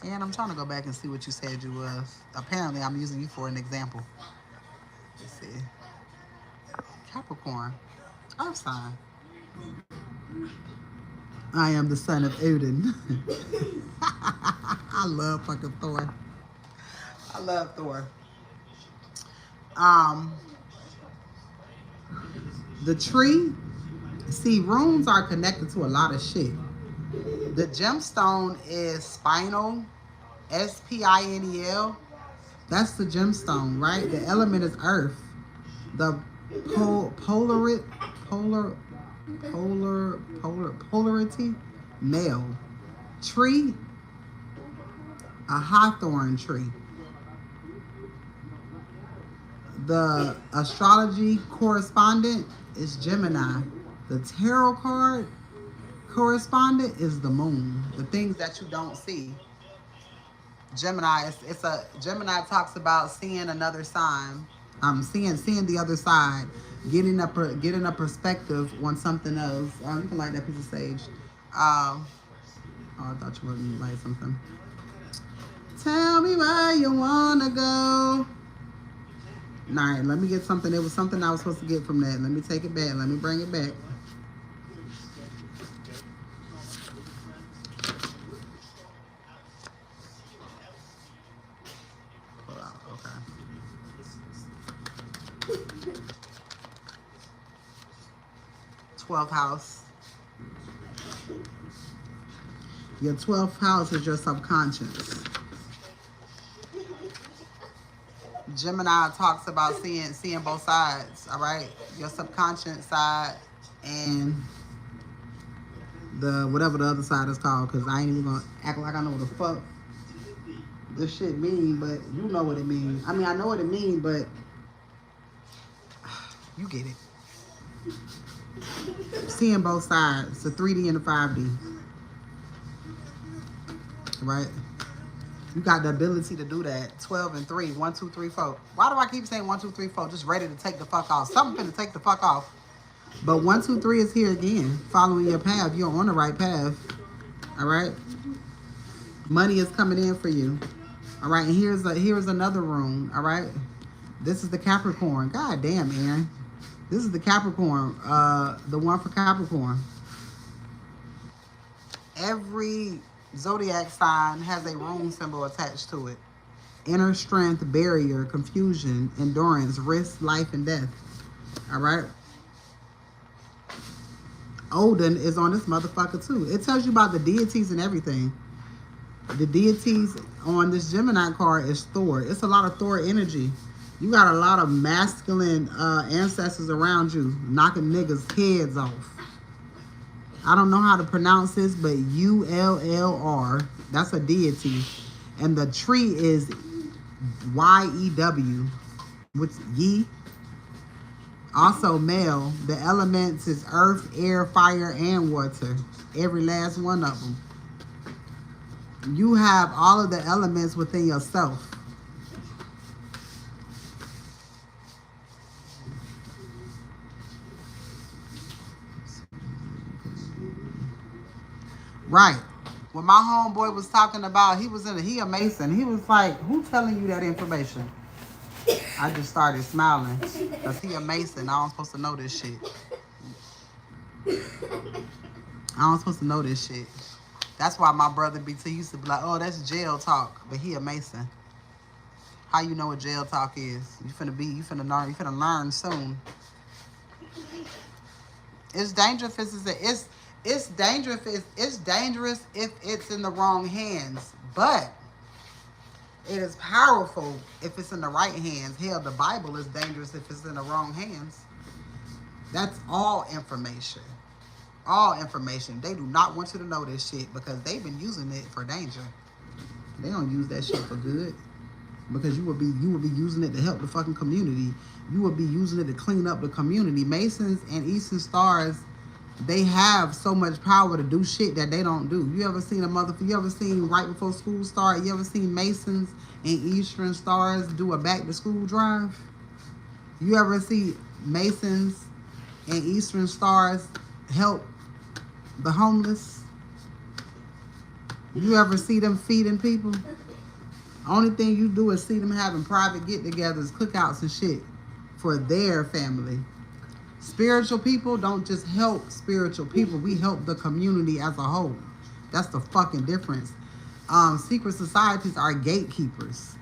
And I'm trying to go back and see what you said you was. Apparently, I'm using you for an example. Let's see. Capricorn. Earth sign. I am the son of Odin. I love fucking Thor. I love Thor. Um, the tree. See, runes are connected to a lot of shit. The gemstone is spinal, Spinel. That's the gemstone, right? The element is earth. The polar, polarity, male. Tree, a hawthorn tree. The astrology correspondent is Gemini. The tarot card correspondent is the moon. The things that you don't see. Gemini, it's a Gemini talks about seeing another sign, seeing the other side, getting a perspective on something else. You can light that piece of sage. Oh, I thought you were gonna light something. Tell me where you wanna go. All right, let me get something. It was something I was supposed to get from that. Let me take it back. Let me bring it back. Pull out. Okay. 12th house. Your 12th house is your subconscious. Gemini talks about seeing both sides, all right? Your subconscious side and the whatever the other side is called, because I ain't even gonna act like I know what the fuck this shit mean, but you know what it means. I mean, I know what it means, but you get it. Seeing both sides, the 3D and the 5D, right? You got the ability to do that. 12 and 3. 1, 2, 3, 4. Why do I keep saying 1, 2, 3, 4? Just ready to take the fuck off. Something finna take the fuck off. But 1, 2, 3 is here again. Following your path. You're on the right path. All right? Money is coming in for you. All right? And here's another room. All right? This is the Capricorn. God damn, Aaron. This is the Capricorn. The one for Capricorn. Every zodiac sign has a rune symbol attached to it. Inner strength, barrier, confusion, endurance, risk, life, and death. All right? Odin is on this motherfucker too. It tells you about the deities and everything. The deities on this Gemini card is Thor. It's a lot of Thor energy. You got a lot of masculine ancestors around you knocking niggas' heads off. I don't know how to pronounce this, but ULLR. That's a deity. And the tree is YEW, which Yi. Also male. The elements is earth, air, fire, and water. Every last one of them. You have all of the elements within yourself. Right. When my homeboy was talking about, he a Mason. He was like, who telling you that information? I just started smiling. Because he a Mason. I don't supposed to know this shit. I don't supposed to know this shit. That's why my brother BT used to be like, oh, that's jail talk. But he a Mason. How you know what jail talk is? You finna learn soon. It's dangerous if it's dangerous if it's in the wrong hands. But It is powerful if it's in the right hands. Hell, the Bible is dangerous if it's in the wrong hands. That's all information. All information. They do not want you to know this shit because they've been using it for danger. They don't use that shit for good. Because you would be using it to help the fucking community. You would be using it to clean up the community. Masons and Eastern Stars, they have so much power to do shit that they don't do. You ever seen you ever seen right before school start, you ever seen Masons and Eastern Stars do a back to school drive? You ever see Masons and Eastern Stars help the homeless? You ever see them feeding people? Only thing you do is see them having private get-togethers, cookouts and shit for their family. Spiritual people don't just help spiritual people. We help the community as a whole. That's the fucking difference. Secret societies are gatekeepers.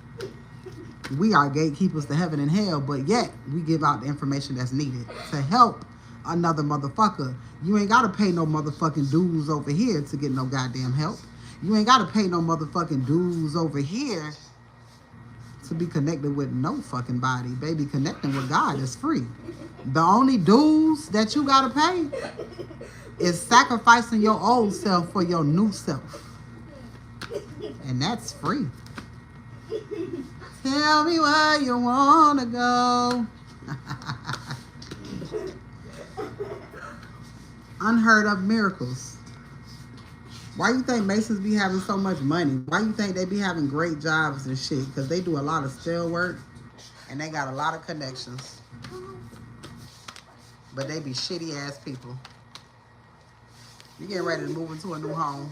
We are gatekeepers to heaven and hell, but yet we give out the information that's needed to help another motherfucker. You ain't got to pay no motherfucking dues over here to get no goddamn help. You ain't got to pay no motherfucking dues over here to be connected with no fucking body. Baby, connecting with God is free. The only dues that you got to pay is sacrificing your old self for your new self. And that's free. Tell me where you want to go. Unheard of miracles. Why you think Masons be having so much money? Why you think they be having great jobs and shit? Because they do a lot of steel work and they got a lot of connections. But they be shitty ass people. You getting ready to move into a new home.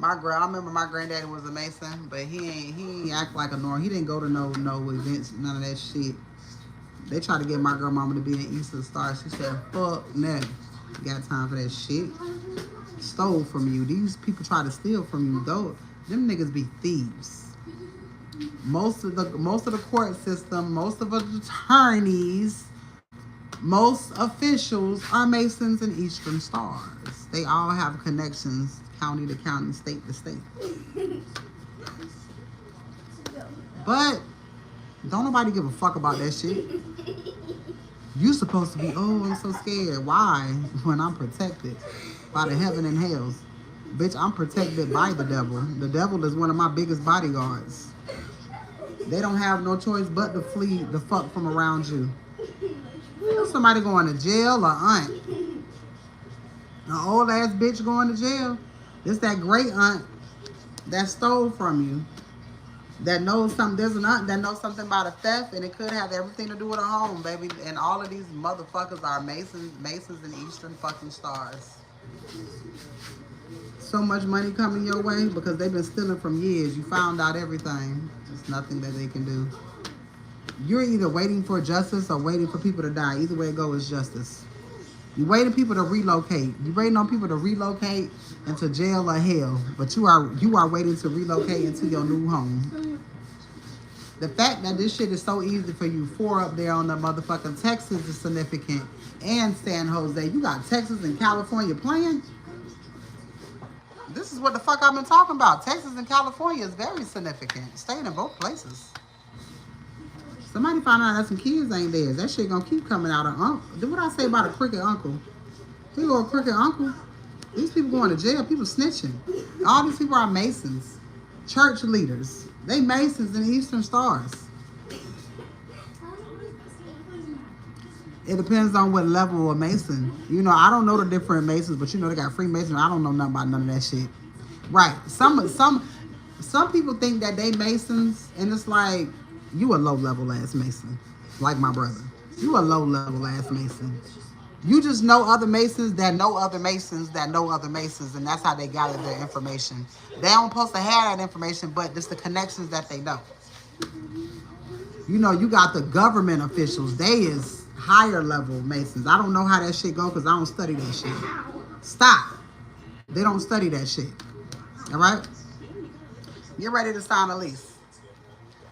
I remember my granddaddy was a Mason, but he ain't act like a norm. He didn't go to no events, none of that shit. They tried to get my girl mama to be an Eastern Star. She said, fuck no. Got time for that shit. Stole from you. These people try to steal from you. Though them niggas be thieves. Most of the court system, most of the attorneys, most officials are Masons and Eastern Stars. They all have connections, county to county, state to state. But don't nobody give a fuck about that shit. You supposed to be, oh, I'm so scared. Why? When I'm protected by the heaven and hells. Bitch, I'm protected by the devil. The devil is one of my biggest bodyguards. They don't have no choice but to flee the fuck from around you. Somebody going to jail or aunt. An old ass bitch going to jail. It's that great aunt that stole from you. That knows something. There's an aunt that knows something about a theft, and it could have everything to do with a home, baby. And all of these motherfuckers are Masons and Eastern fucking Stars. So much money coming your way because they've been stealing from years. You found out everything. There's nothing that they can do. You're either waiting for justice or waiting for people to die. Either way it goes is justice. You're waiting people to relocate. You're waiting on people to relocate into jail or hell, but you are waiting to relocate into your new home. The fact that this shit is so easy for you, 4 up there on the motherfucking Texas is significant, and San Jose. You got Texas and California playing. This is what the fuck I've been talking about. Texas and California is very significant. Staying in both places. Somebody found out that some kids ain't theirs. That shit gonna keep coming out of uncle. What I say about a crooked uncle? He go a crooked uncle. These people going to jail. People snitching. All these people are Masons, church leaders. They Masons and Eastern Stars. It depends on what level of Mason. You know, I don't know the different Masons, but you know they got Freemasons. I don't know nothing about none of that shit. Right. Some people think that they Masons, and it's like, you a low-level ass Mason, like my brother. You a low-level ass Mason. You just know other Masons that know other Masons that know other Masons, and that's how they gather their information. They don't supposed to have that information, but it's the connections that they know. You know, you got the government officials. They is higher level Masons. I don't know how that shit go because I don't study that shit. Stop. They don't study that shit. All right? Get ready to sign a lease.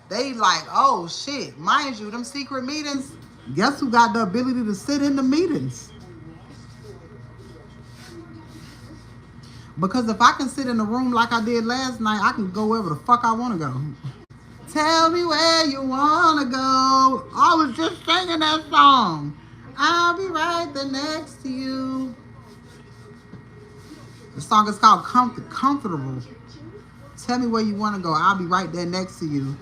They like, oh shit, mind you, them secret meetings, guess who got the ability to sit in the meetings? Because if I can sit in a room like I did last night, I can go wherever the fuck I want to go. Tell me where you want to go. I was just singing that song. I'll be right there next to you. The song is called Comfortable. Tell me where you want to go. I'll be right there next to you.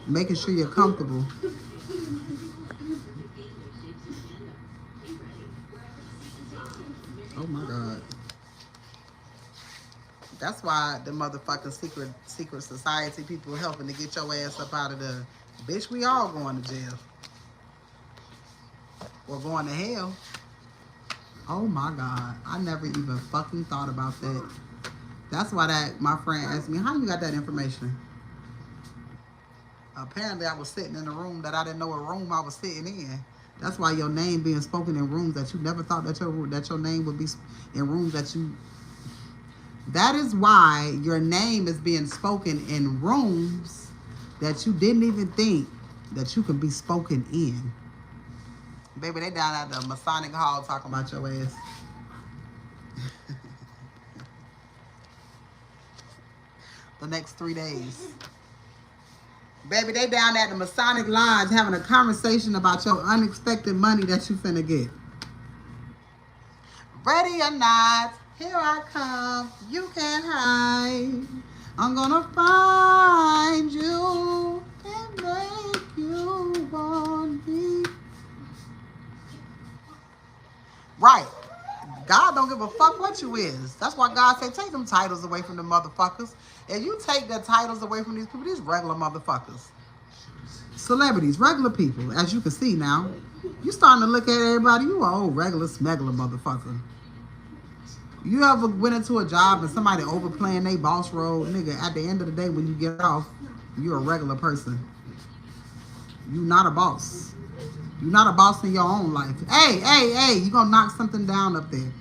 Making sure you're comfortable. Oh my God. That's why the motherfucking secret society people helping to get your ass up out of there. Bitch, we all going to jail. Or going to hell. Oh my God. I never even fucking thought about that. That's why my friend asked me, how you got that information? Apparently I was sitting in a room that I didn't know what room I was sitting in. That's why your name being spoken in rooms that you never thought that your name would be in rooms that you... That is why your name is being spoken in rooms that you didn't even think that you could be spoken in. Baby, they down at the Masonic Hall talking about your ass. The next 3 days. Baby, they down at the Masonic Lodge having a conversation about your unexpected money that you finna get. Ready or not, here I come. You can't hide. I'm gonna find you and make you want me. Right. God don't give a fuck what you is. That's why God say take them titles away from the motherfuckers. If you take the titles away from these people, these regular motherfuckers. Celebrities, regular people, as you can see now. You starting to look at everybody, you an old regular smuggler motherfucker. You ever went into a job and somebody overplaying their boss role? Nigga, at the end of the day when you get off, you're a regular person. You not a boss. You're not a boss in your own life. Hey, you gonna knock something down up there.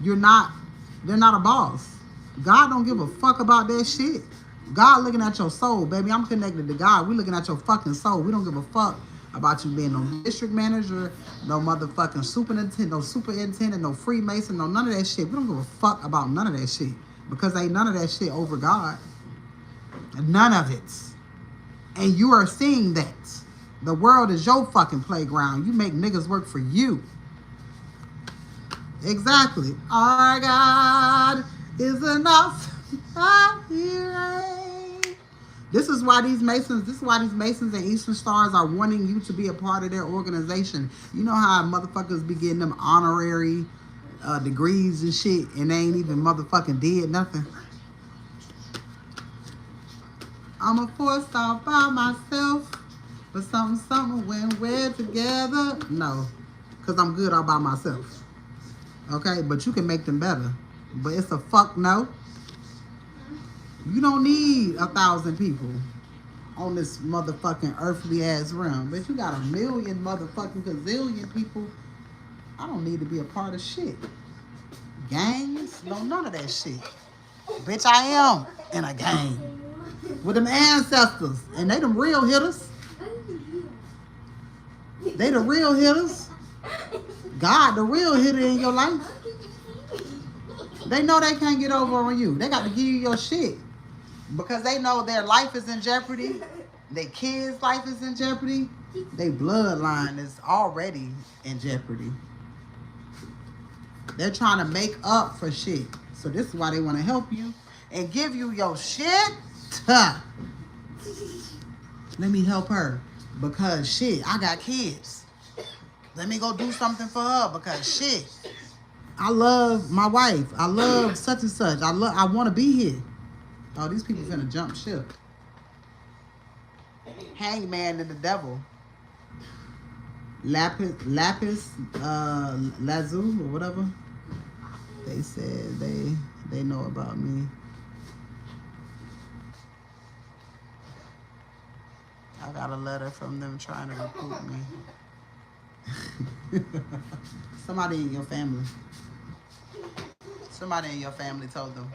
They're not a boss. God don't give a fuck about that shit. God looking at your soul, baby. I'm connected to God. We looking at your fucking soul. We don't give a fuck about you being no district manager, no motherfucking superintendent, no Freemason, no none of that shit. We don't give a fuck about none of that shit. Because ain't none of that shit over God. None of it. And you are seeing that. The world is your fucking playground. You make niggas work for you. Exactly. Our God is enough. This is why these Masons and Eastern Stars are wanting you to be a part of their organization. You know how motherfuckers be getting them honorary degrees and shit and they ain't even motherfucking did nothing. I'm a four-star by myself, but something when we're together. No, because I'm good all by myself. Okay, but you can make them better. But it's a fuck no. You don't need 1,000 people on this motherfucking earthly ass realm. But you got a million motherfucking gazillion people. I don't need to be a part of shit. Gangs? No, none of that shit. Bitch, I am in a gang with them ancestors. And they them real hitters. They the real hitters. God, the real hitter in your life. They know they can't get over on you. They got to give you your shit. Because they know their life is in jeopardy. Their kids' life is in jeopardy. Their bloodline is already in jeopardy. They're trying to make up for shit. So this is why they want to help you and give you your shit. Let me help her. Because shit, I got kids. Let me go do something for her because shit. I love my wife. I love such and such. I want to be here. Oh, these people finna jump ship. Hangman and the devil. Lapis Lazuli or whatever. They said they know about me. I got a letter from them trying to recruit me. Somebody in your family. Somebody in your family told them.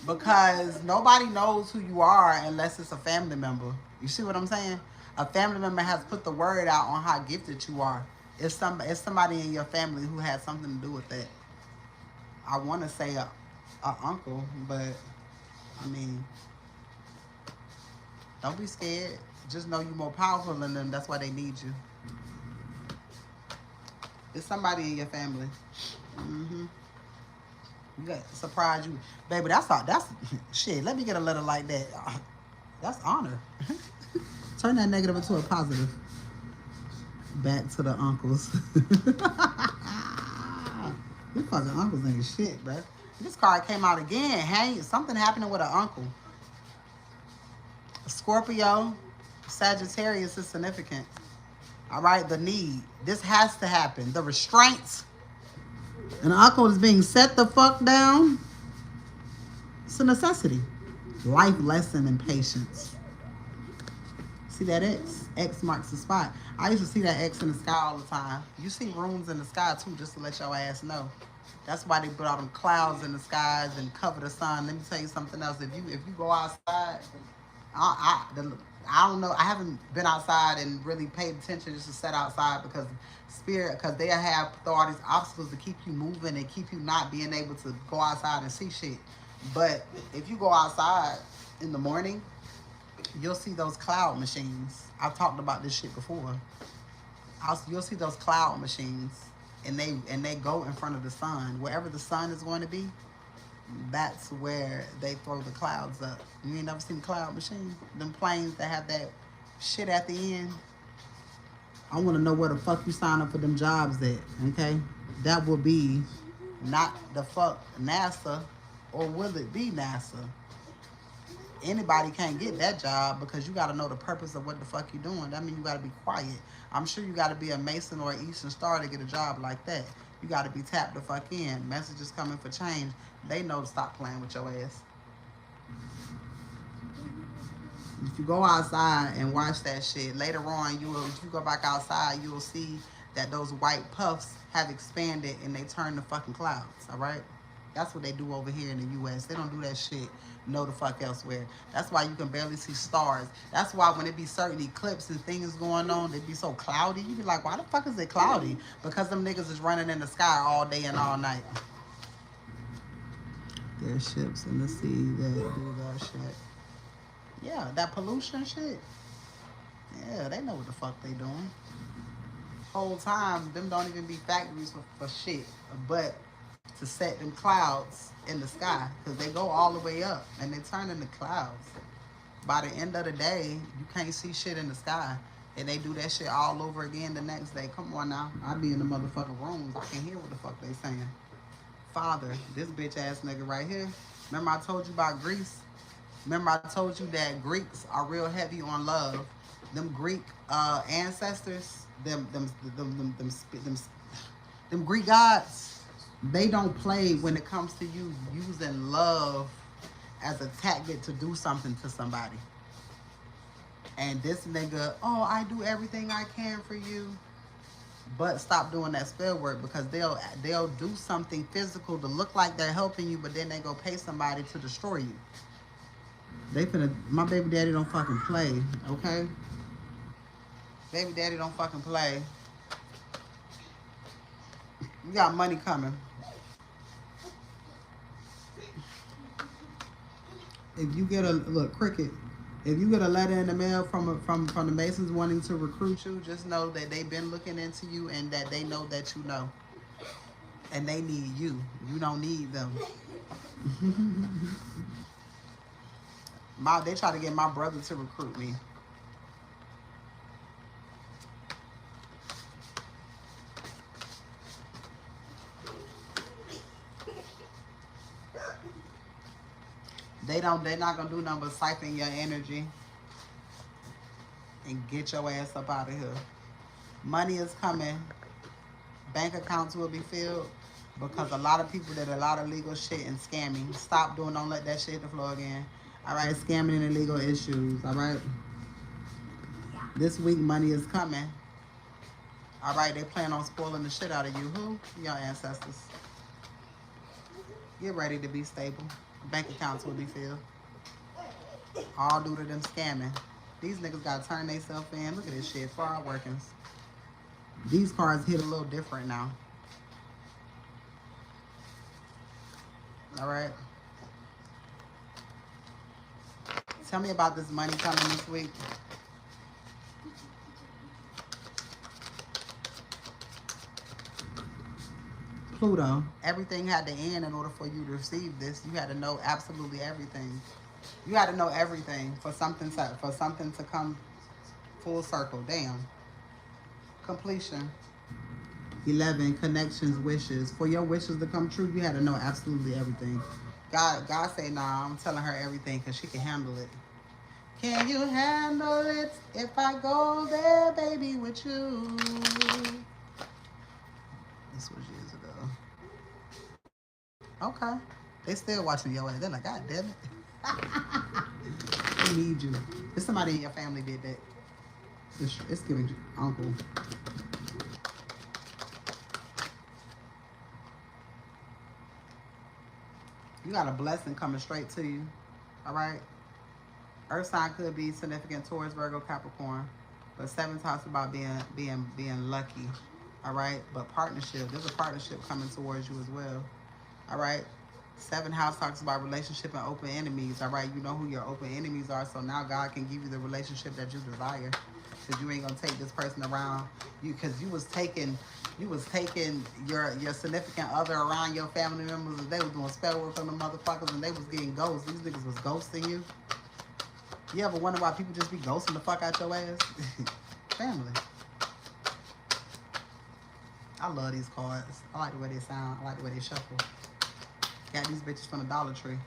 Because nobody knows who you are unless it's a family member. You see what I'm saying? A family member has put the word out on how gifted you are. It's somebody in your family who has something to do with that. I want to say a uncle, but I mean, don't be scared. Just know you're more powerful than them. That's why they need you. It's somebody in your family. Mm-hmm. You got surprise you, baby. That's all. That's shit. Let me get a letter like that. That's honor. Turn that negative into a positive. Back to the uncles. These fucking uncles ain't shit, bro. This card came out again. Hey, something happening with an uncle. Scorpio, Sagittarius is significant. All right, the need. This has to happen. The restraints. An uncle is being set the fuck down. It's a necessity. Life lesson and patience. See that X? X marks the spot. I used to see that X in the sky all the time. You see rooms in the sky too, just to let your ass know. That's why they put all them clouds in the skies and cover the sun. Let me tell you something else. If you go outside, I don't know. I haven't been outside and really paid attention just to sit outside because spirit, because they have throw all these obstacles to keep you moving and keep you not being able to go outside and see shit. But if you go outside in the morning, you'll see those cloud machines. I've talked about this shit before. You'll see those cloud machines, and they go in front of the sun. Wherever the sun is going to be, that's where they throw the clouds up. You ain't never seen a cloud machine? Them planes that have that shit at the end. I want to know where the fuck you sign up for them jobs at, okay? That will be not the fuck NASA, or will it be NASA? Anybody can't get that job because you got to know the purpose of what the fuck you doing. That means you got to be quiet. I'm sure you got to be a Mason or an Eastern Star to get a job like that. You got to be tapped the fuck in. Messages coming for change. They know to stop playing with your ass. If you go outside and watch that shit, later on, if you go back outside, you will see that those white puffs have expanded and they turn to fucking clouds, all right? That's what they do over here in the U.S. They don't do that shit no the fuck elsewhere. That's why you can barely see stars. That's why when it be certain eclipses and things going on, they be so cloudy. You be like, why the fuck is it cloudy? Because them niggas is running in the sky all day and all night. There's ships in the sea that do that shit. Yeah, that pollution shit. Yeah, they know what the fuck they doing. Whole time, them don't even be factories for shit. But to set them clouds in the sky, because they go all the way up and they turn into clouds. By the end of the day, you can't see shit in the sky. And they do that shit all over again the next day. Come on now. I be in the motherfucking rooms. I can hear what the fuck they saying. Father, this bitch ass nigga right here. Remember I told you about Greece? Remember I told you that Greeks are real heavy on love. Them Greek ancestors, them Greek gods, they don't play when it comes to you using love as a tactic to do something to somebody. And this nigga, oh, I do everything I can for you. But stop doing that spell work, because they'll do something physical to look like they're helping you, but then they go pay somebody to destroy you. My baby daddy don't fucking play, okay? Baby daddy don't fucking play. You got money coming. If you get cricket, if you get a letter in the mail from the Masons wanting to recruit you, just know that they've been looking into you and that they know that you know. And they need you. You don't need them. They try to get my brother to recruit me. They're not gonna do nothing but siphon your energy and get your ass up out of here. Money is coming. Bank accounts will be filled, because a lot of people did a lot of legal shit and scamming. Stop doing, don't let that shit hit the floor again. All right, scamming and illegal issues, all right? This week, money is coming. All right, they plan on spoiling the shit out of you. Who? Your ancestors. Get ready to be stable. Bank accounts will be filled. All due to them scamming. These niggas gotta turn themselves in. Look at this shit. Far workings. These cards hit a little different now. All right. Tell me about this money coming this week. Pluto. Everything had to end in order for you to receive this. You had to know absolutely everything. You had to know everything for something to come full circle. Damn. Completion. 11. Connections, wishes. For your wishes to come true, you had to know absolutely everything. God say, nah, I'm telling her everything because she can handle it. Can you handle it if I go there, baby, with you? This was years ago. Okay. They still watching your ass. They're like, God damn it. They need you. If somebody in your family did that, it's giving you uncle. You got a blessing coming straight to you. All right. Earth sign could be significant Taurus, Virgo, Capricorn, but 7 talks about being lucky. All right. But partnership. There's a partnership coming towards you as well. All right. 7 house talks about relationship and open enemies. All right. You know who your open enemies are. So now God can give you the relationship that you desire. Because you ain't gonna take this person around you. Because you was taking your significant other around your family members, and they was doing spell work on the motherfuckers, and they was getting ghosts. These niggas was ghosting you. You ever wonder why people just be ghosting the fuck out your ass? Family. I love these cards. I like the way they sound. I like the way they shuffle. Got these bitches from the Dollar Tree.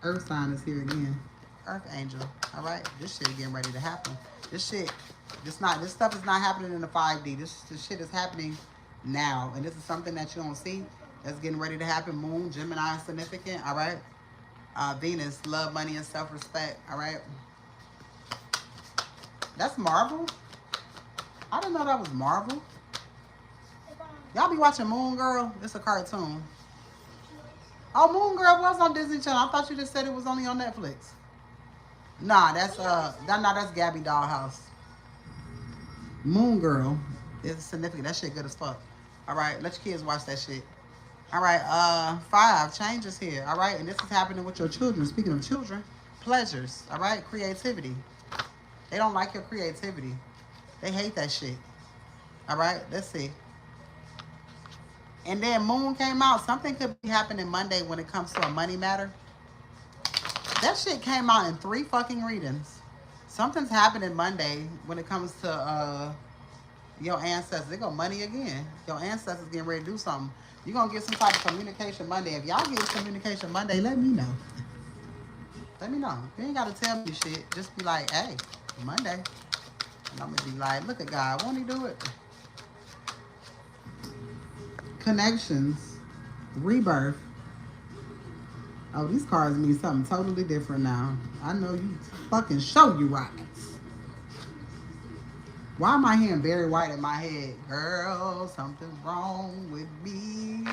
Earth sign is here again. Earth angel. All right, this shit getting ready to happen. This stuff is not happening in the 5D. This shit is happening now, and this is something that you don't see. That's getting ready to happen. Moon, Gemini, significant. All right. Venus, love, money, and self-respect. All right. That's Marvel. I didn't know that was Marvel. Y'all be watching Moon Girl? It's a cartoon. Oh, Moon Girl was on Disney Channel. I thought you just said it was only on Netflix. Nah, that's Gabby Dollhouse. Moon Girl is significant. That shit good as fuck. All right, let your kids watch that shit. All right, 5 changes here. All right, and this is happening with your children. Speaking of children, pleasures. All right, creativity. They don't like your creativity. They hate that shit. All right, let's see. And then Moon came out. Something could be happening Monday when it comes to a money matter. That shit came out in 3 fucking readings. Something's happening Monday when it comes to your ancestors. They go money again. Your ancestors getting ready to do something. You're going to get some type of communication Monday. If y'all get communication Monday, let me know. Let me know. You ain't got to tell me shit. Just be like, hey, Monday. And I'm going to be like, look at God. Won't he do it? Connections. Rebirth. Oh, these cards mean something totally different now. I know you fucking show you rockets. Why am I hearing Barry White in my head? Girl, something's wrong with me.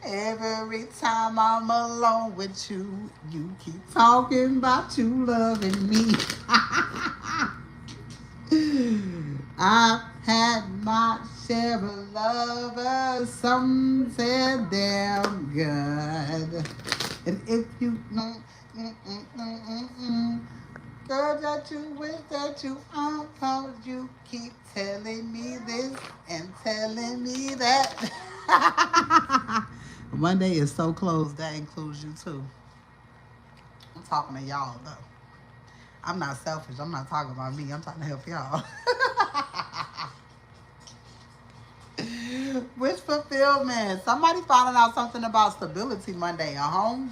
Every time I'm alone with you, you keep talking about you loving me. I've had my share of lovers. Some said damn good. And if you know, girl, that you wish that you cause you keep telling me this and telling me that. Monday is so close, that includes you too. I'm talking to y'all though. I'm not selfish. I'm not talking about me. I'm trying to help y'all. Wish fulfillment. Somebody finding out something about stability Monday. A home.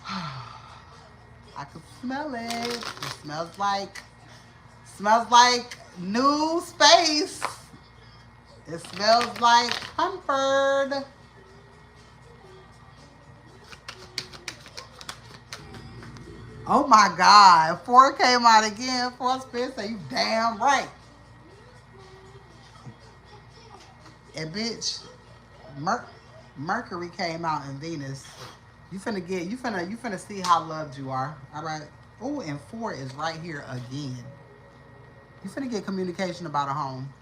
I can smell it. It smells like new space. It smells like comfort. Oh my God. 4 came out again. 4 spin say you damn right. And bitch, Mercury came out in Venus. You finna see how loved you are. All right. Oh, and 4 is right here again. You finna get communication about a home.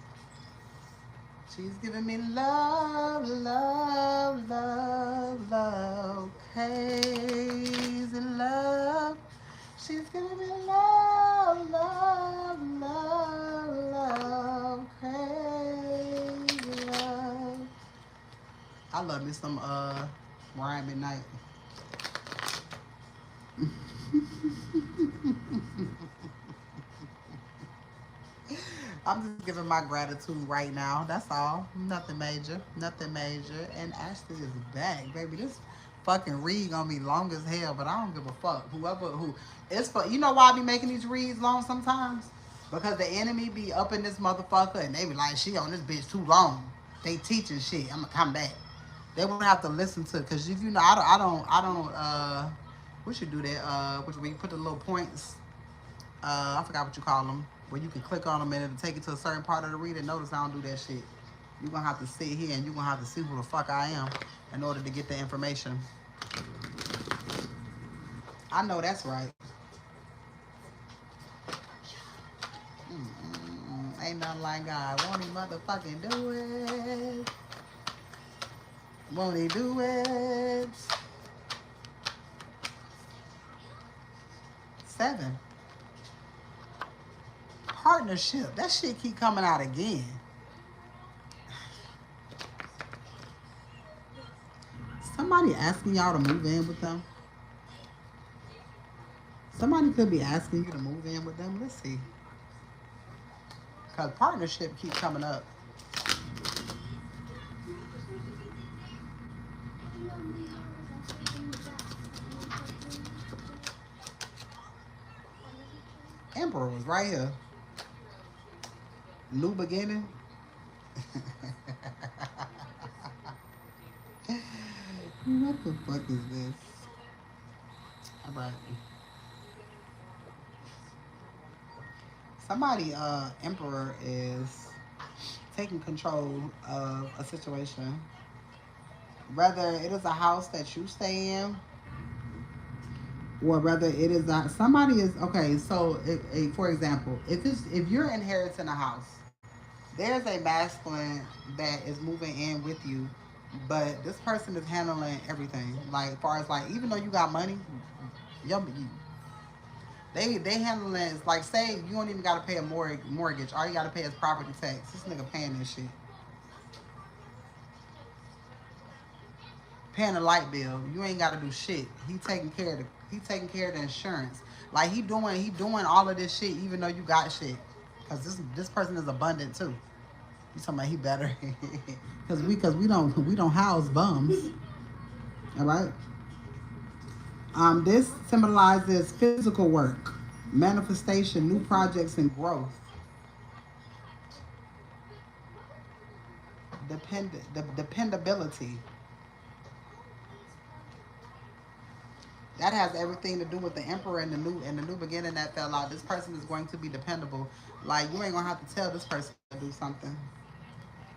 She's giving me love, love, love, love, crazy love. She's giving me love, love, love, love, crazy love. I love me some Ryan McKnight. I'm just giving my gratitude right now. That's all. Nothing major. Nothing major. And Ashley is back, baby. This fucking read gonna be long as hell, but I don't give a fuck. Whoever who it's for, you know why I be making these reads long sometimes? Because the enemy be up in this motherfucker and they be like, she on this bitch too long. They teaching shit. I'ma come back. They won't have to listen to, cause if you know I don't we should do that, which we put the little points, I forgot what you call them, where you can click on them and it'll take you to a certain part of the reading. Notice I don't do that shit. You're gonna have to sit here and you're gonna have to see who the fuck I am in order to get the information. I know that's right. Ain't nothing like God. Won't he motherfucking do it? Won't he do it? 7. Partnership. That shit keep coming out again. Somebody asking y'all to move in with them. Somebody could be asking you to move in with them. Let's see. Because partnership keep coming up. Emperor was right here. New beginning. What the fuck is this? All right. Somebody, Emperor is taking control of a situation. Whether it is a house that you stay in, or whether it is a, somebody is okay. So, for example, if you're inheriting a house, there's a masculine that is moving in with you, but this person is handling everything. Like, as far as like, even though you got money, they handling it. Like, say you don't even gotta pay a mortgage. All you gotta pay is property tax. This nigga paying this shit, paying a light bill. You ain't gotta do shit. He taking care of the insurance. Like he doing all of this shit, even though you got shit. Cause this person is abundant too. You talking about he better? Cause we don't house bums. All right. This symbolizes physical work, manifestation, new projects, and growth. Dependability. That has everything to do with the emperor and the new beginning that fell out. This person is going to be dependable. Like, you ain't gonna have to tell this person to do something.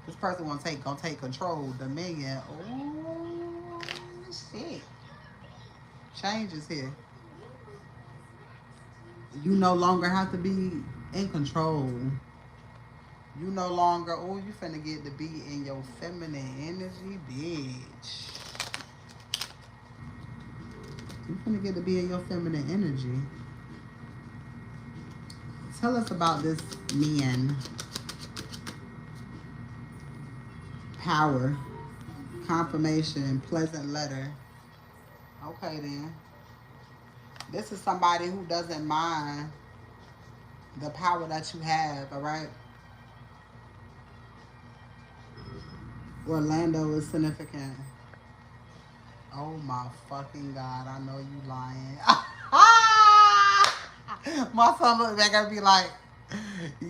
This person gonna take control, dominion. Oh shit. Change is here. You no longer have to be in control. You no longer, oh, you finna get to be in your feminine energy, bitch. You finna get to be in your feminine energy. Tell us about this man. Power, confirmation, pleasant letter. Okay then. This is somebody who doesn't mind the power that you have, all right? Orlando is significant. Oh my fucking God, I know you lying. My son look back and be like,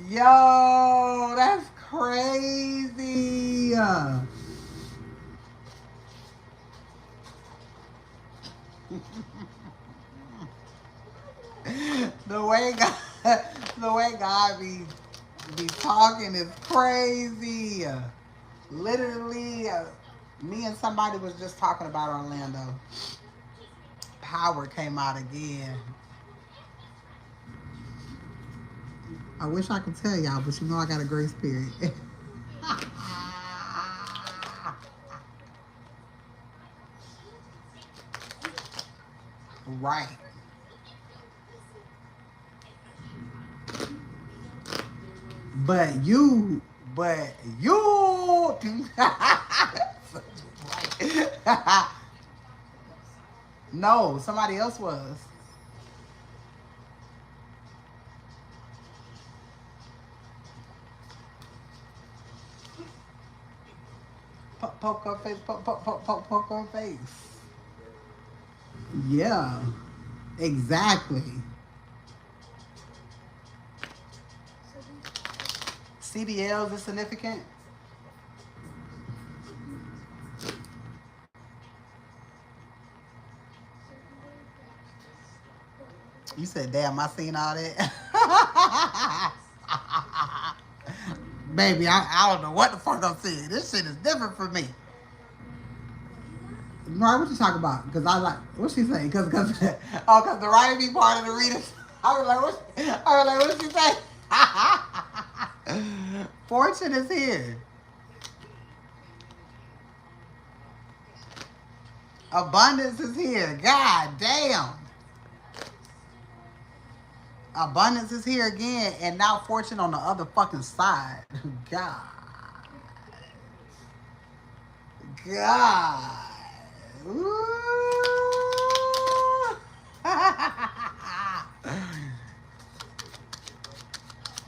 yo, that's crazy. the way God, the way God be talking is crazy. Literally, me and somebody was just talking about Orlando. Power came out again. I wish I could tell y'all, but you know I got a grace period. Right. But you, but you, no, somebody else was. Poke her face, poke her face. Yeah, exactly. CDLs is significant. You said, damn, I seen all that. Baby, I don't know what the fuck I'm seeing. This shit is different for me. Right, what you talking about? Because I like, what she saying? Because, oh, because the writing be part of the reading. I was like, what she say? Fortune is here. Abundance is here. God damn. Abundance is here again, and now fortune on the other fucking side. God. God. Ooh.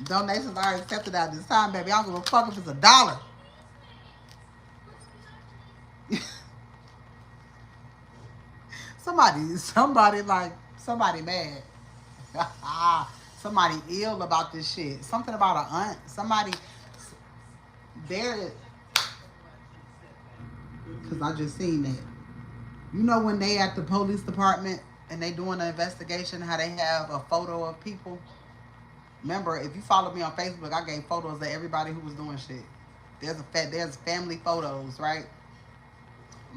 Donations are accepted at this time, baby. I don't give a fuck if it's $1. Somebody mad. Somebody ill about this shit. Something about an aunt. Somebody there. Because I just seen that. You know when they at the police department and they doing an investigation, how they have a photo of people. Remember, if you follow me on Facebook, I gave photos of everybody who was doing shit. There's family photos, right?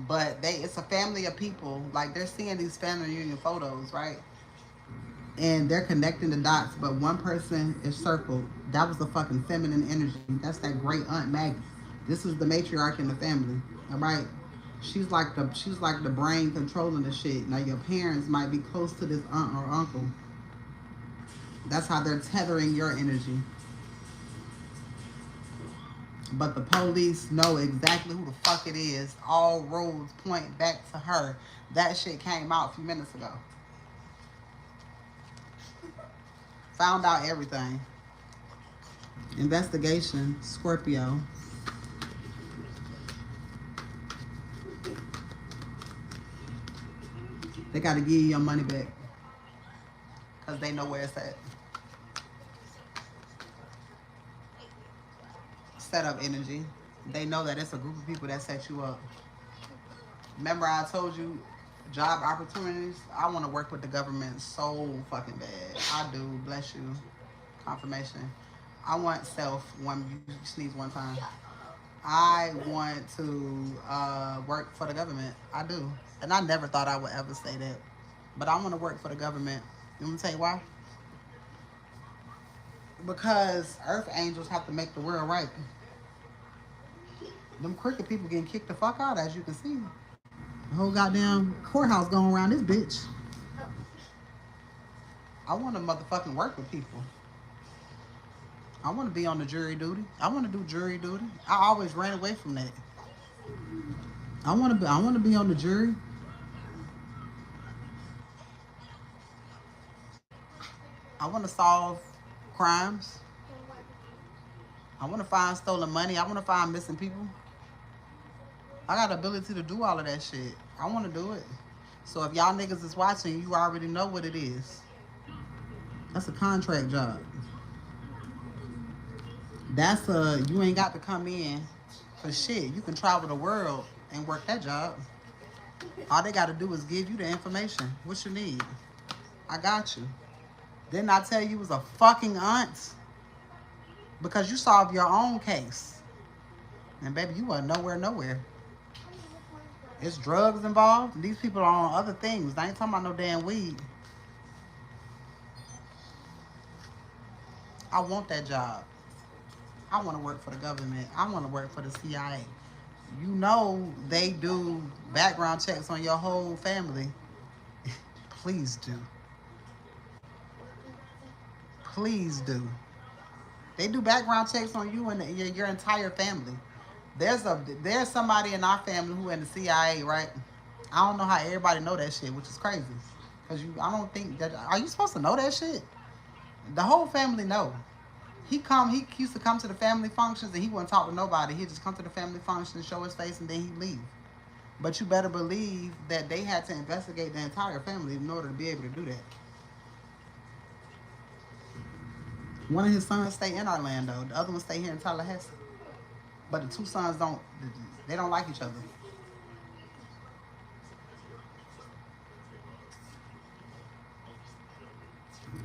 But it's a family of people. Like they're seeing these family reunion photos, right? And they're connecting the dots, but one person is circled. That was the fucking feminine energy. That's that great aunt Maggie. This is the matriarch in the family. All right. She's like the brain controlling the shit. Now your parents might be close to this aunt or uncle. That's how they're tethering your energy. But the police know exactly who the fuck it is. All roads point back to her. That shit came out a few minutes ago. Found out everything. Investigation, Scorpio. They got to give you your money back because they know where it's at. Set up energy. They know that it's a group of people that set you up. Remember I told you job opportunities? I want to work with the government so fucking bad. I do. Bless you. Confirmation. I want self when you sneeze one time. I want to work for the government. I do. And I never thought I would ever say that. But I want to work for the government. You want me to tell you why? Because earth angels have to make the world right. Them crooked people getting kicked the fuck out, as you can see. The whole goddamn courthouse going around this bitch. I want to motherfucking work with people. I want to be on the jury duty. I want to do jury duty. I always ran away from that. I want to be on the jury. I want to solve crimes. I want to find stolen money. I want to find missing people. I got the ability to do all of that shit. I want to do it. So if y'all niggas is watching, you already know what it is. That's a contract job. You ain't got to come in for shit. You can travel the world and work that job. All they got to do is give you the information. What you need. I got you. Didn't I tell you was a fucking aunt? Because you solved your own case. And baby, you are nowhere. It's drugs involved. These people are on other things. I ain't talking about no damn weed. I want that job. I want to work for the government. I want to work for the CIA. You know they do background checks on your whole family. Please do. Please do. They do background checks on you and your entire family. There's somebody in our family who in the CIA, right? I don't know how everybody know that shit, which is crazy. Cause I don't think that. Are you supposed to know that shit? The whole family know. He used to come to the family functions and he wouldn't talk to nobody. He'd just come to the family function, show his face, and then he'd leave. But you better believe that they had to investigate the entire family in order to be able to do that. One of his sons stay in Orlando. The other one stay here in Tallahassee. But the two sons don't. They don't like each other.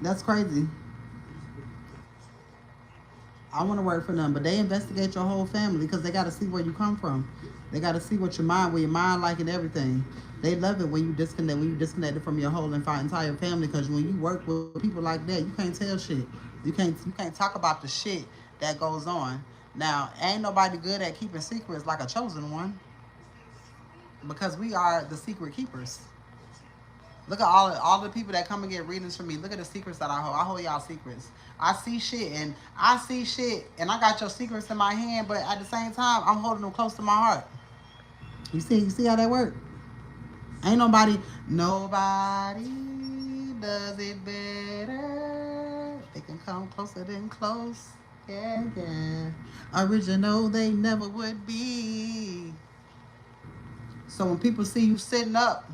That's crazy. I want to work for them, but they investigate your whole family because they got to see where you come from. They got to see where your mind like and everything. They love it when you disconnected from your whole entire family. Because when you work with people like that, you can't tell shit. You can't talk about the shit that goes on. Now, ain't nobody good at keeping secrets like a chosen one because we are the secret keepers. Look at all the people that come and get readings from me. Look at the secrets that I hold. I hold y'all secrets. I see shit and I got your secrets in my hand, but at the same time, I'm holding them close to my heart. You see how that work? Ain't nobody does it better. They can come closer than close. Yeah, yeah. Original, they never would be. So when people see you sitting up,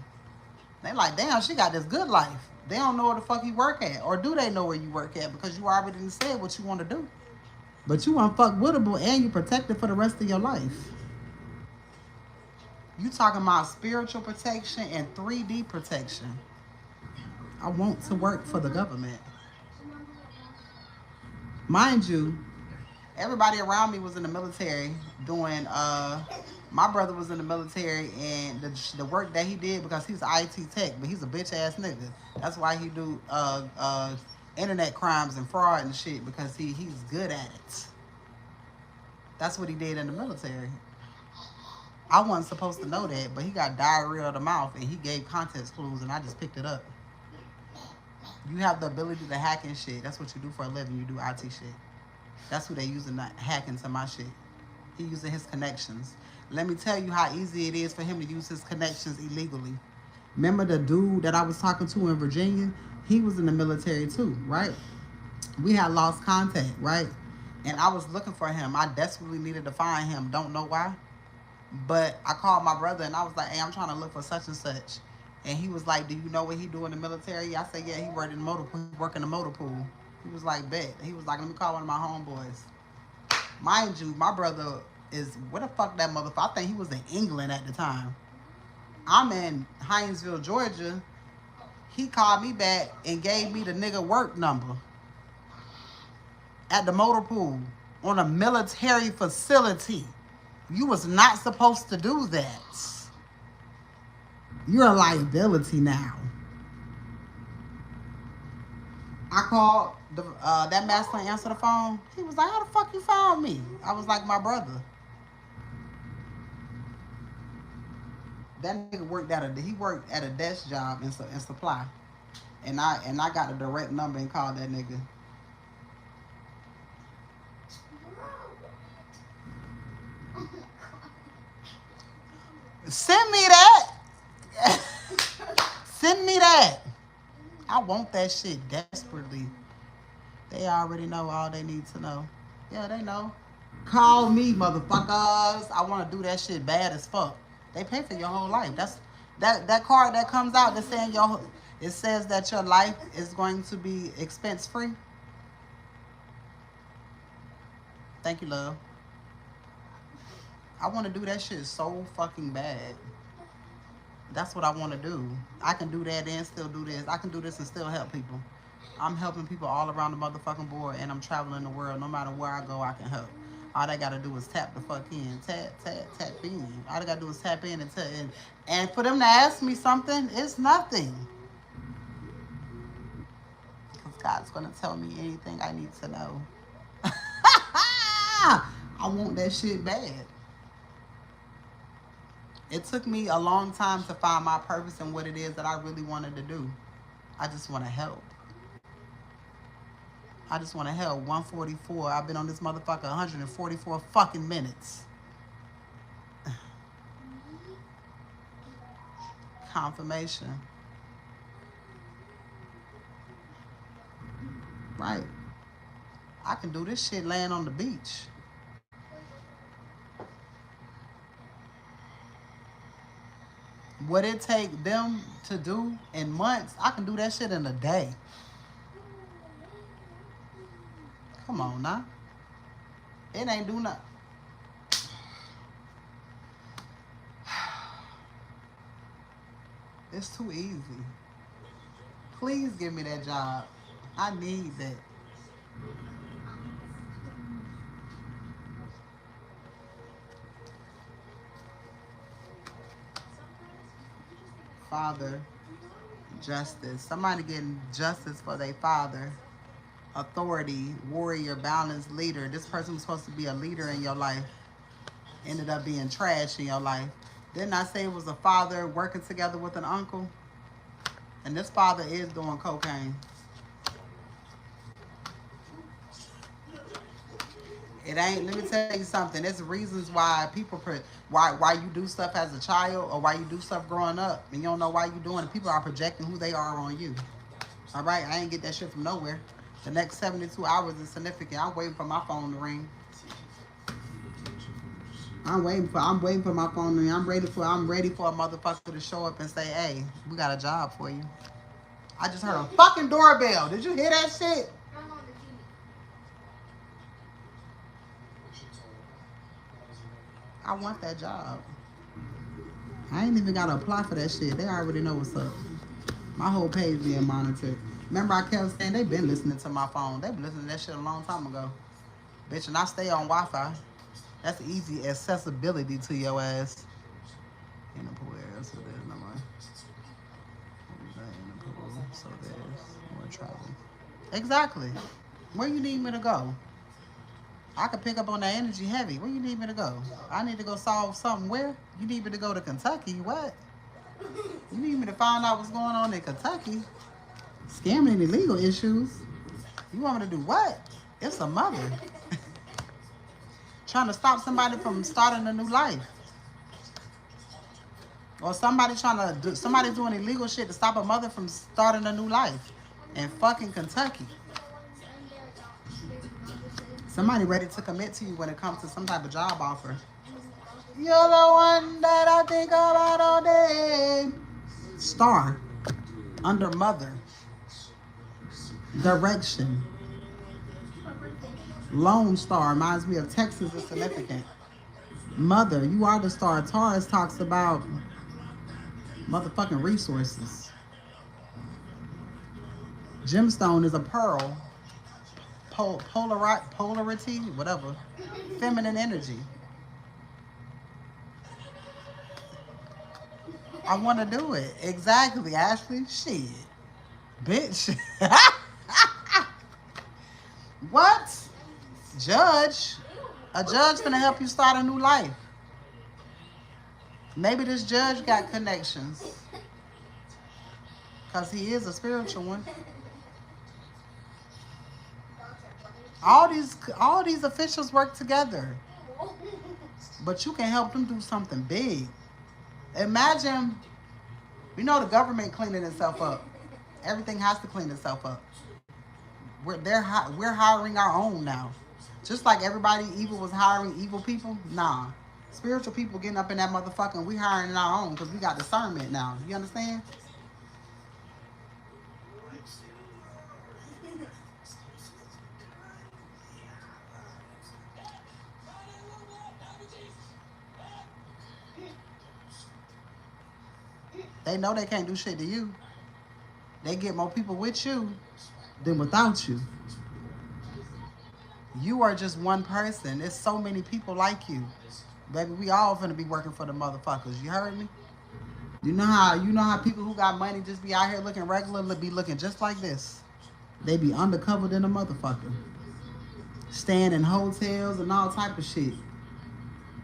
they like, damn, she got this good life. They don't know where the fuck you work at. Or do they know where you work at? Because you already said what you want to do. But you unfuckwittable and you protected for the rest of your life. You talking about spiritual protection and 3D protection. I want to work for the government. Mind you, everybody around me was in the military doing my brother was in the military and the work that he did because he was IT tech, but he's a bitch ass nigga. That's why he do internet crimes and fraud and shit because he's good at it. That's what he did in the military. I wasn't supposed to know that, but he got diarrhea of the mouth and he gave context clues and I just picked it up. You have the ability to hack and shit. That's what you do for a living. You do IT shit. That's who they using to hack into my shit. He using his connections. Let me tell you how easy it is for him to use his connections illegally. Remember the dude that I was talking to in Virginia? He was in the military too, right? We had lost contact, right? And I was looking for him. I desperately needed to find him. Don't know why. But I called my brother and I was like, hey, I'm trying to look for such and such. And he was like, do you know what he do in the military? I said, yeah, he worked in the motor pool. He work in the motor pool. He was like, bet. He was like, let me call one of my homeboys. Mind you, my brother is, where the fuck that motherfucker? I think he was in England at the time. I'm in Hinesville, Georgia. He called me back and gave me the nigga work number at the motor pool on a military facility. You was not supposed to do that. You're a liability now. I called that masculine answer the phone. He was like, how the fuck you found me? I was like, my brother. That nigga worked at a desk job in supply. And I got a direct number and called that nigga. Send me that. Send me that. I want that shit desperately. They already know all they need to know. Yeah, they know. Call me, motherfuckers. I want to do that shit bad as fuck. They pay for your whole life. That card that comes out that saying it says that your life is going to be expense free. Thank you, love. I want to do that shit so fucking bad. That's what I want to do. I can do that and still do this. I can do this and still help people. I'm helping people all around the motherfucking board, and I'm traveling the world. No matter where I go, I can help. All they gotta do is tap the fuck in, tap in. All they gotta do is tap in and tap in. And for them to ask me something, it's nothing. Because God's gonna tell me anything I need to know. I want that shit bad. It took me a long time to find my purpose and what it is that I really wanted to do. I just want to help. I just want to help. 144. I've been on this motherfucker 144 fucking minutes. Confirmation. Right. I can do this shit laying on the beach. What it take them to do in months, I can do that shit in a day. Come on now. It ain't do nothing. It's too easy. Please give me that job. I need that. Father, justice. Somebody getting justice for their father. Authority, warrior, balanced leader. This person was supposed to be a leader in your life. Ended up being trash in your life. Didn't I say it was a father working together with an uncle? And this father is doing cocaine. It ain't. Let me tell you something. There's reasons why people why you do stuff as a child or why you do stuff growing up and you don't know why you doing it. People are projecting who they are on you. All right, I ain't get that shit from nowhere. The next 72 hours is significant. I'm waiting for my phone to ring. I'm waiting for my phone to ring. I'm ready for a motherfucker to show up and say, "Hey, we got a job for you." I just heard a fucking doorbell. Did you hear that shit? I want that job. I ain't even gotta apply for that shit. They already know what's up. My whole page being monitored. Remember I kept saying they been listening to my phone. They been listening to that shit a long time ago. Bitch, and I stay on Wi-Fi. That's easy accessibility to your ass. In the pool area, so there's no more. In the pool, so there's more travel. Exactly. Where you need me to go? I could pick up on that energy heavy. Where you need me to go? I need to go solve something. Where? You need me to go to Kentucky? What? You need me to find out what's going on in Kentucky? Scamming and illegal issues? You want me to do what? It's a mother. Trying to stop somebody from starting a new life. Or somebody's doing illegal shit to stop a mother from starting a new life in fucking Kentucky. Somebody ready to commit to you when it comes to some type of job offer. You're the one that I think about all day. Star. Under mother. Direction. Lone Star. Reminds me of Texas is significant. Mother. You are the star. Taurus talks about motherfucking resources. Gemstone is a pearl. Polarity, whatever. Feminine energy. I want to do it. Exactly, Ashley. Shit. Bitch. What? Judge. A judge gonna help you start a new life. Maybe this judge got connections. Because he is a spiritual one. All these officials work together. But you can help them do something big. Imagine, the government cleaning itself up. Everything has to clean itself up. We're hiring our own now. Just like everybody evil was hiring evil people. Nah. Spiritual people getting up in that motherfucker and we hiring our own because we got discernment now. You understand? They know they can't do shit to you. They get more people with you than without you. You are just one person. There's so many people like you. Baby, we all finna be working for the motherfuckers. You heard me? You know how people who got money just be out here looking regular, be looking just like this. They be undercover than a motherfucker. Staying in hotels and all type of shit.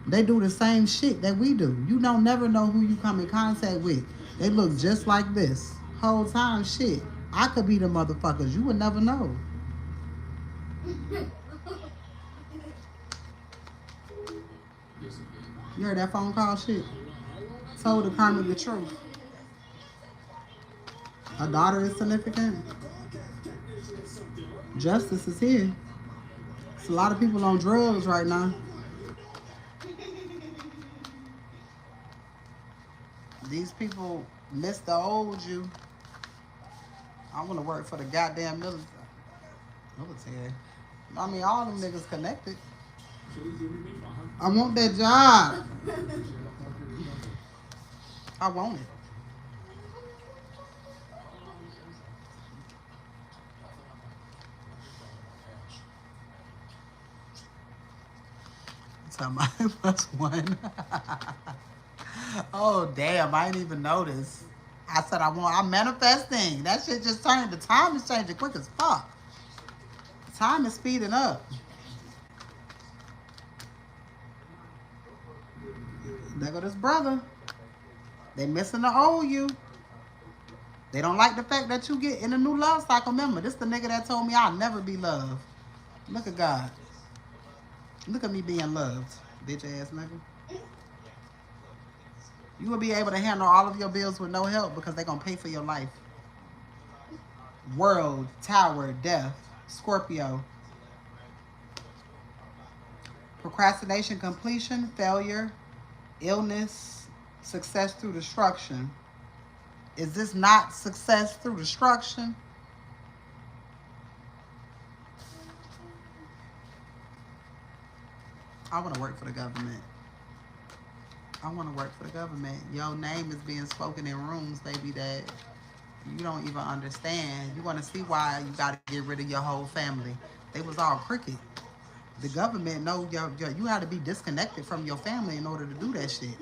They do the same shit that we do. You don't never know who you come in contact with. They look just like this. Whole time shit. I could be the motherfuckers. You would never know. You heard that phone call shit? Told the Carmen the truth. Her daughter is significant. Justice is here. It's a lot of people on drugs right now. These people miss the old you. I want to work for the goddamn military. I mean, all them niggas connected. I want that job. I want it. Time I plus one. Oh damn! I didn't even notice. I said I'm manifesting. That shit just turned. The time is changing quick as fuck. The time is speeding up. There go this brother. They missing the old you. They don't like the fact that you get in a new love cycle. Remember, this the nigga that told me I'll never be loved. Look at God. Look at me being loved, bitch ass nigga. You will be able to handle all of your bills with no help because they're going to pay for your life. World, Tower, Death, Scorpio. Procrastination, completion, failure, illness, success through destruction. Is this not success through destruction? I want to work for the government. I want to work for the government. Your name is being spoken in rooms, baby, that you don't even understand. You want to see why you got to get rid of your whole family. They was all crooked. The government know you have to be disconnected from your family in order to do that shit.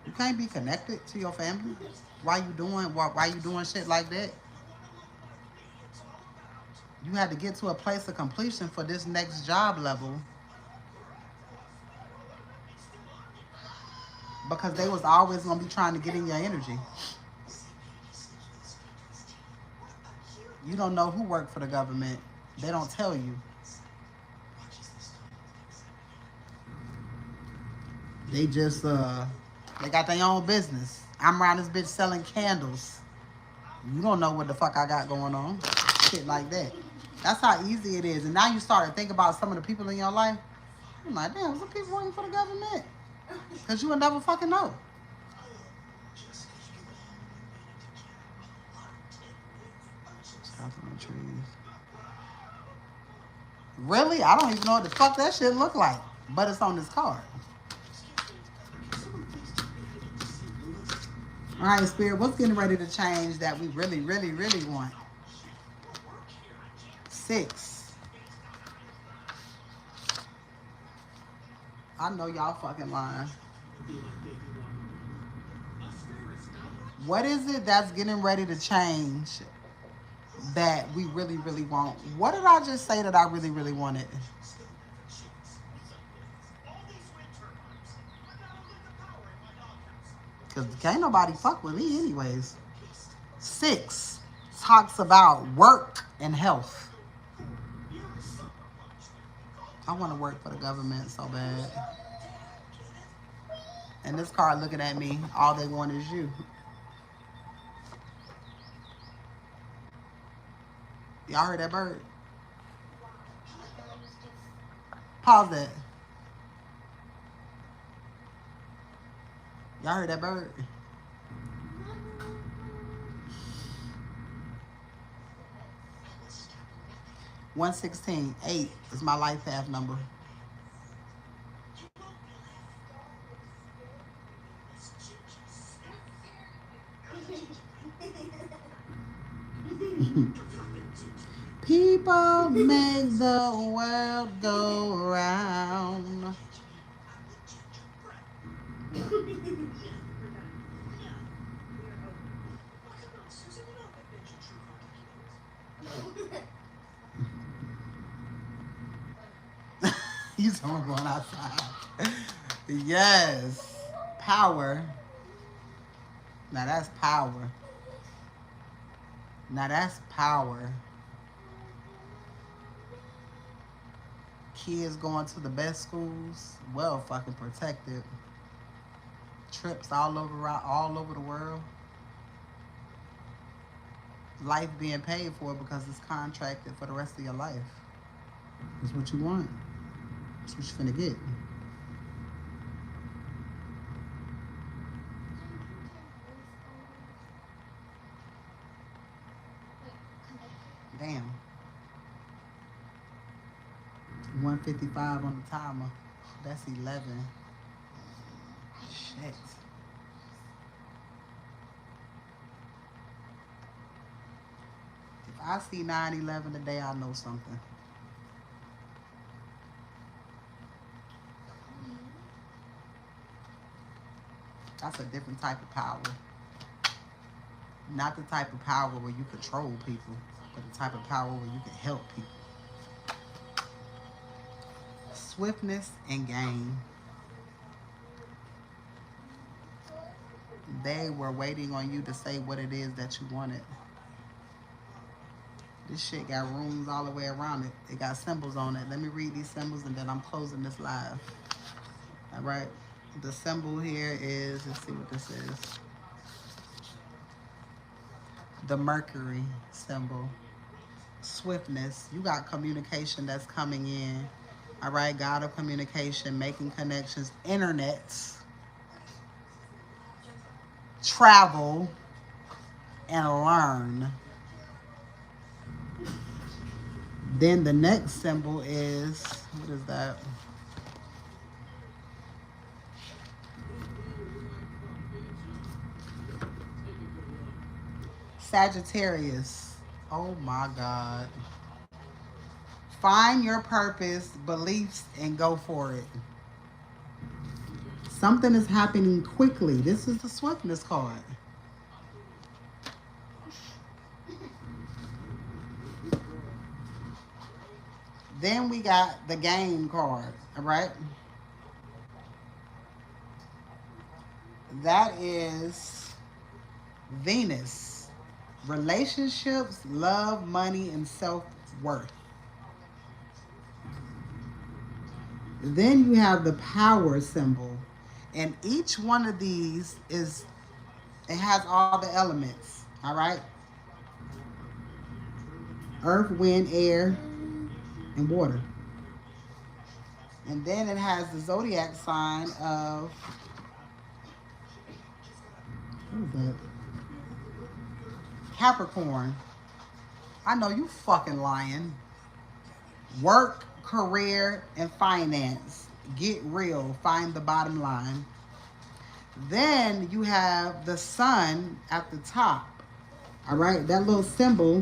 You can't be connected to your family. Why you doing shit like that? You had to get to a place of completion for this next job level because they was always gonna be trying to get in your energy. You don't know who worked for the government. They don't tell you. They just they got their own business. I'm around this bitch selling candles. You don't know what the fuck I got going on. Shit like that. That's how easy it is. And now you start to think about some of the people in your life. I'm like, damn, some people working for the government. Because you would never fucking know. Really? I don't even know what the fuck that shit look like. But it's on this card. All right, Spirit, what's getting ready to change that we really, really, really want? 6. I know y'all fucking lying. What is it that's getting ready to change that we really, really want? What did I just say that I really, really wanted? Because can't nobody fuck with me anyways. 6 talks about work and health. I want to work for the government so bad. And this card looking at me, all they want is you. Y'all heard that bird? Pause that. Y'all heard that bird? $116. 8 is my life path number. People make the world go round. You someone going outside. Yes. Power. Now that's power. Now that's power. Kids going to the best schools, well fucking protected. Trips all over the world. Life being paid for because it's contracted for the rest of your life. That's what you want. That's what you finna get. Damn. 155 on the timer. That's 11. Shit. If I see 9/11 today, I know something. That's a different type of power. Not the type of power where you control people, but the type of power where you can help people. Swiftness and gain. They were waiting on you to say what it is that you wanted. This shit got runes all the way around it. It got symbols on it. Let me read these symbols and then I'm closing this live. All right. The symbol here is, let's see what this is. The Mercury symbol. Swiftness. You got communication that's coming in. All right. God of communication, making connections, internets, travel, and learn. Then the next symbol is, what is that? Sagittarius. Oh my God. Find your purpose, beliefs, and go for it. Something is happening quickly. This is the swiftness card. Then we got the game card, all right? That is Venus. Relationships, love, money, and self worth. Then you have the power symbol. And each one of these is, it has all the elements, all right? Earth, wind, air, and water. And then it has the zodiac sign of, what is that? Capricorn. I know you fucking lying. Work, career, and finance. Get real. Find the bottom line. Then you have the sun at the top. All right, that little symbol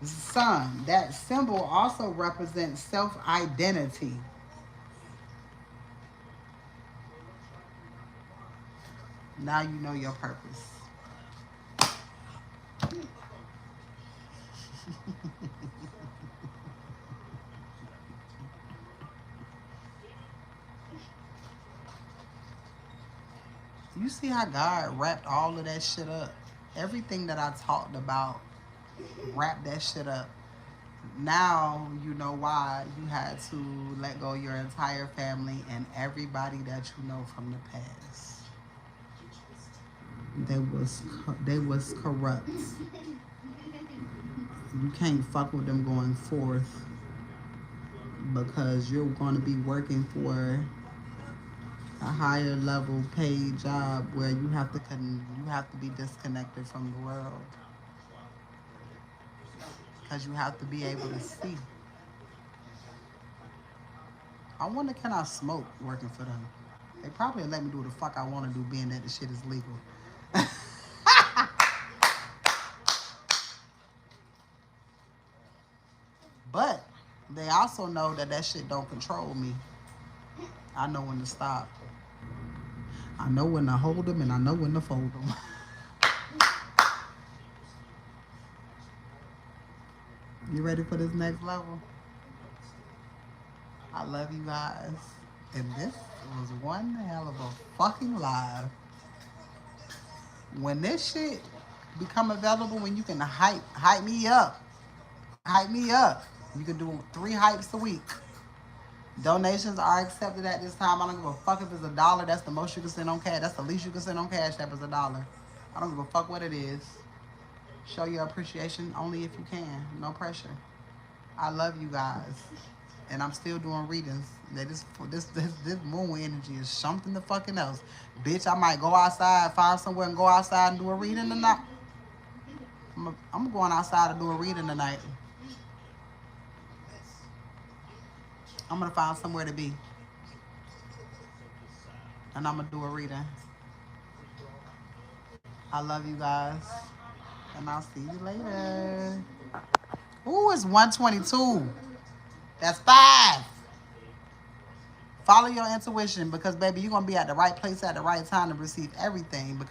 is the sun. That symbol also represents self identity. Now you know your purpose. You see how God wrapped all of that shit up? Everything that I talked about, wrap that shit up. Now you know why you had to let go of your entire family and everybody that you know from the past. They was corrupt. You can't fuck with them going forth because you're going to be working for a higher level paid job where you have to be disconnected from the world because you have to be able to see. I wonder, can I smoke working for them? They probably let me do the fuck I want to do, being that the shit is legal. But they also know that that shit don't control me. I know when to stop. I know when to hold them and I know when to fold them. You ready for this next level? I love you guys. And this was one hell of a fucking live. When this shit Become available when you can hype me up. Hype me up. You can do 3 hypes a week. Donations are accepted at this time. I don't give a fuck if it's $1. That's the most you can send on cash. That's the least you can send on Cash App is $1. I don't give a fuck what it is. Show your appreciation only if you can. No pressure. I love you guys, and I'm still doing readings. This moon energy is something to fucking else, bitch. I might go outside, find somewhere, and go outside and do a reading tonight. I'm going outside to do a reading tonight. I'm gonna find somewhere to be, and I'm gonna do a reading. I love you guys, and I'll see you later. Ooh, it's 122. That's 5. Follow your intuition because, baby, you're going to be at the right place at the right time to receive everything because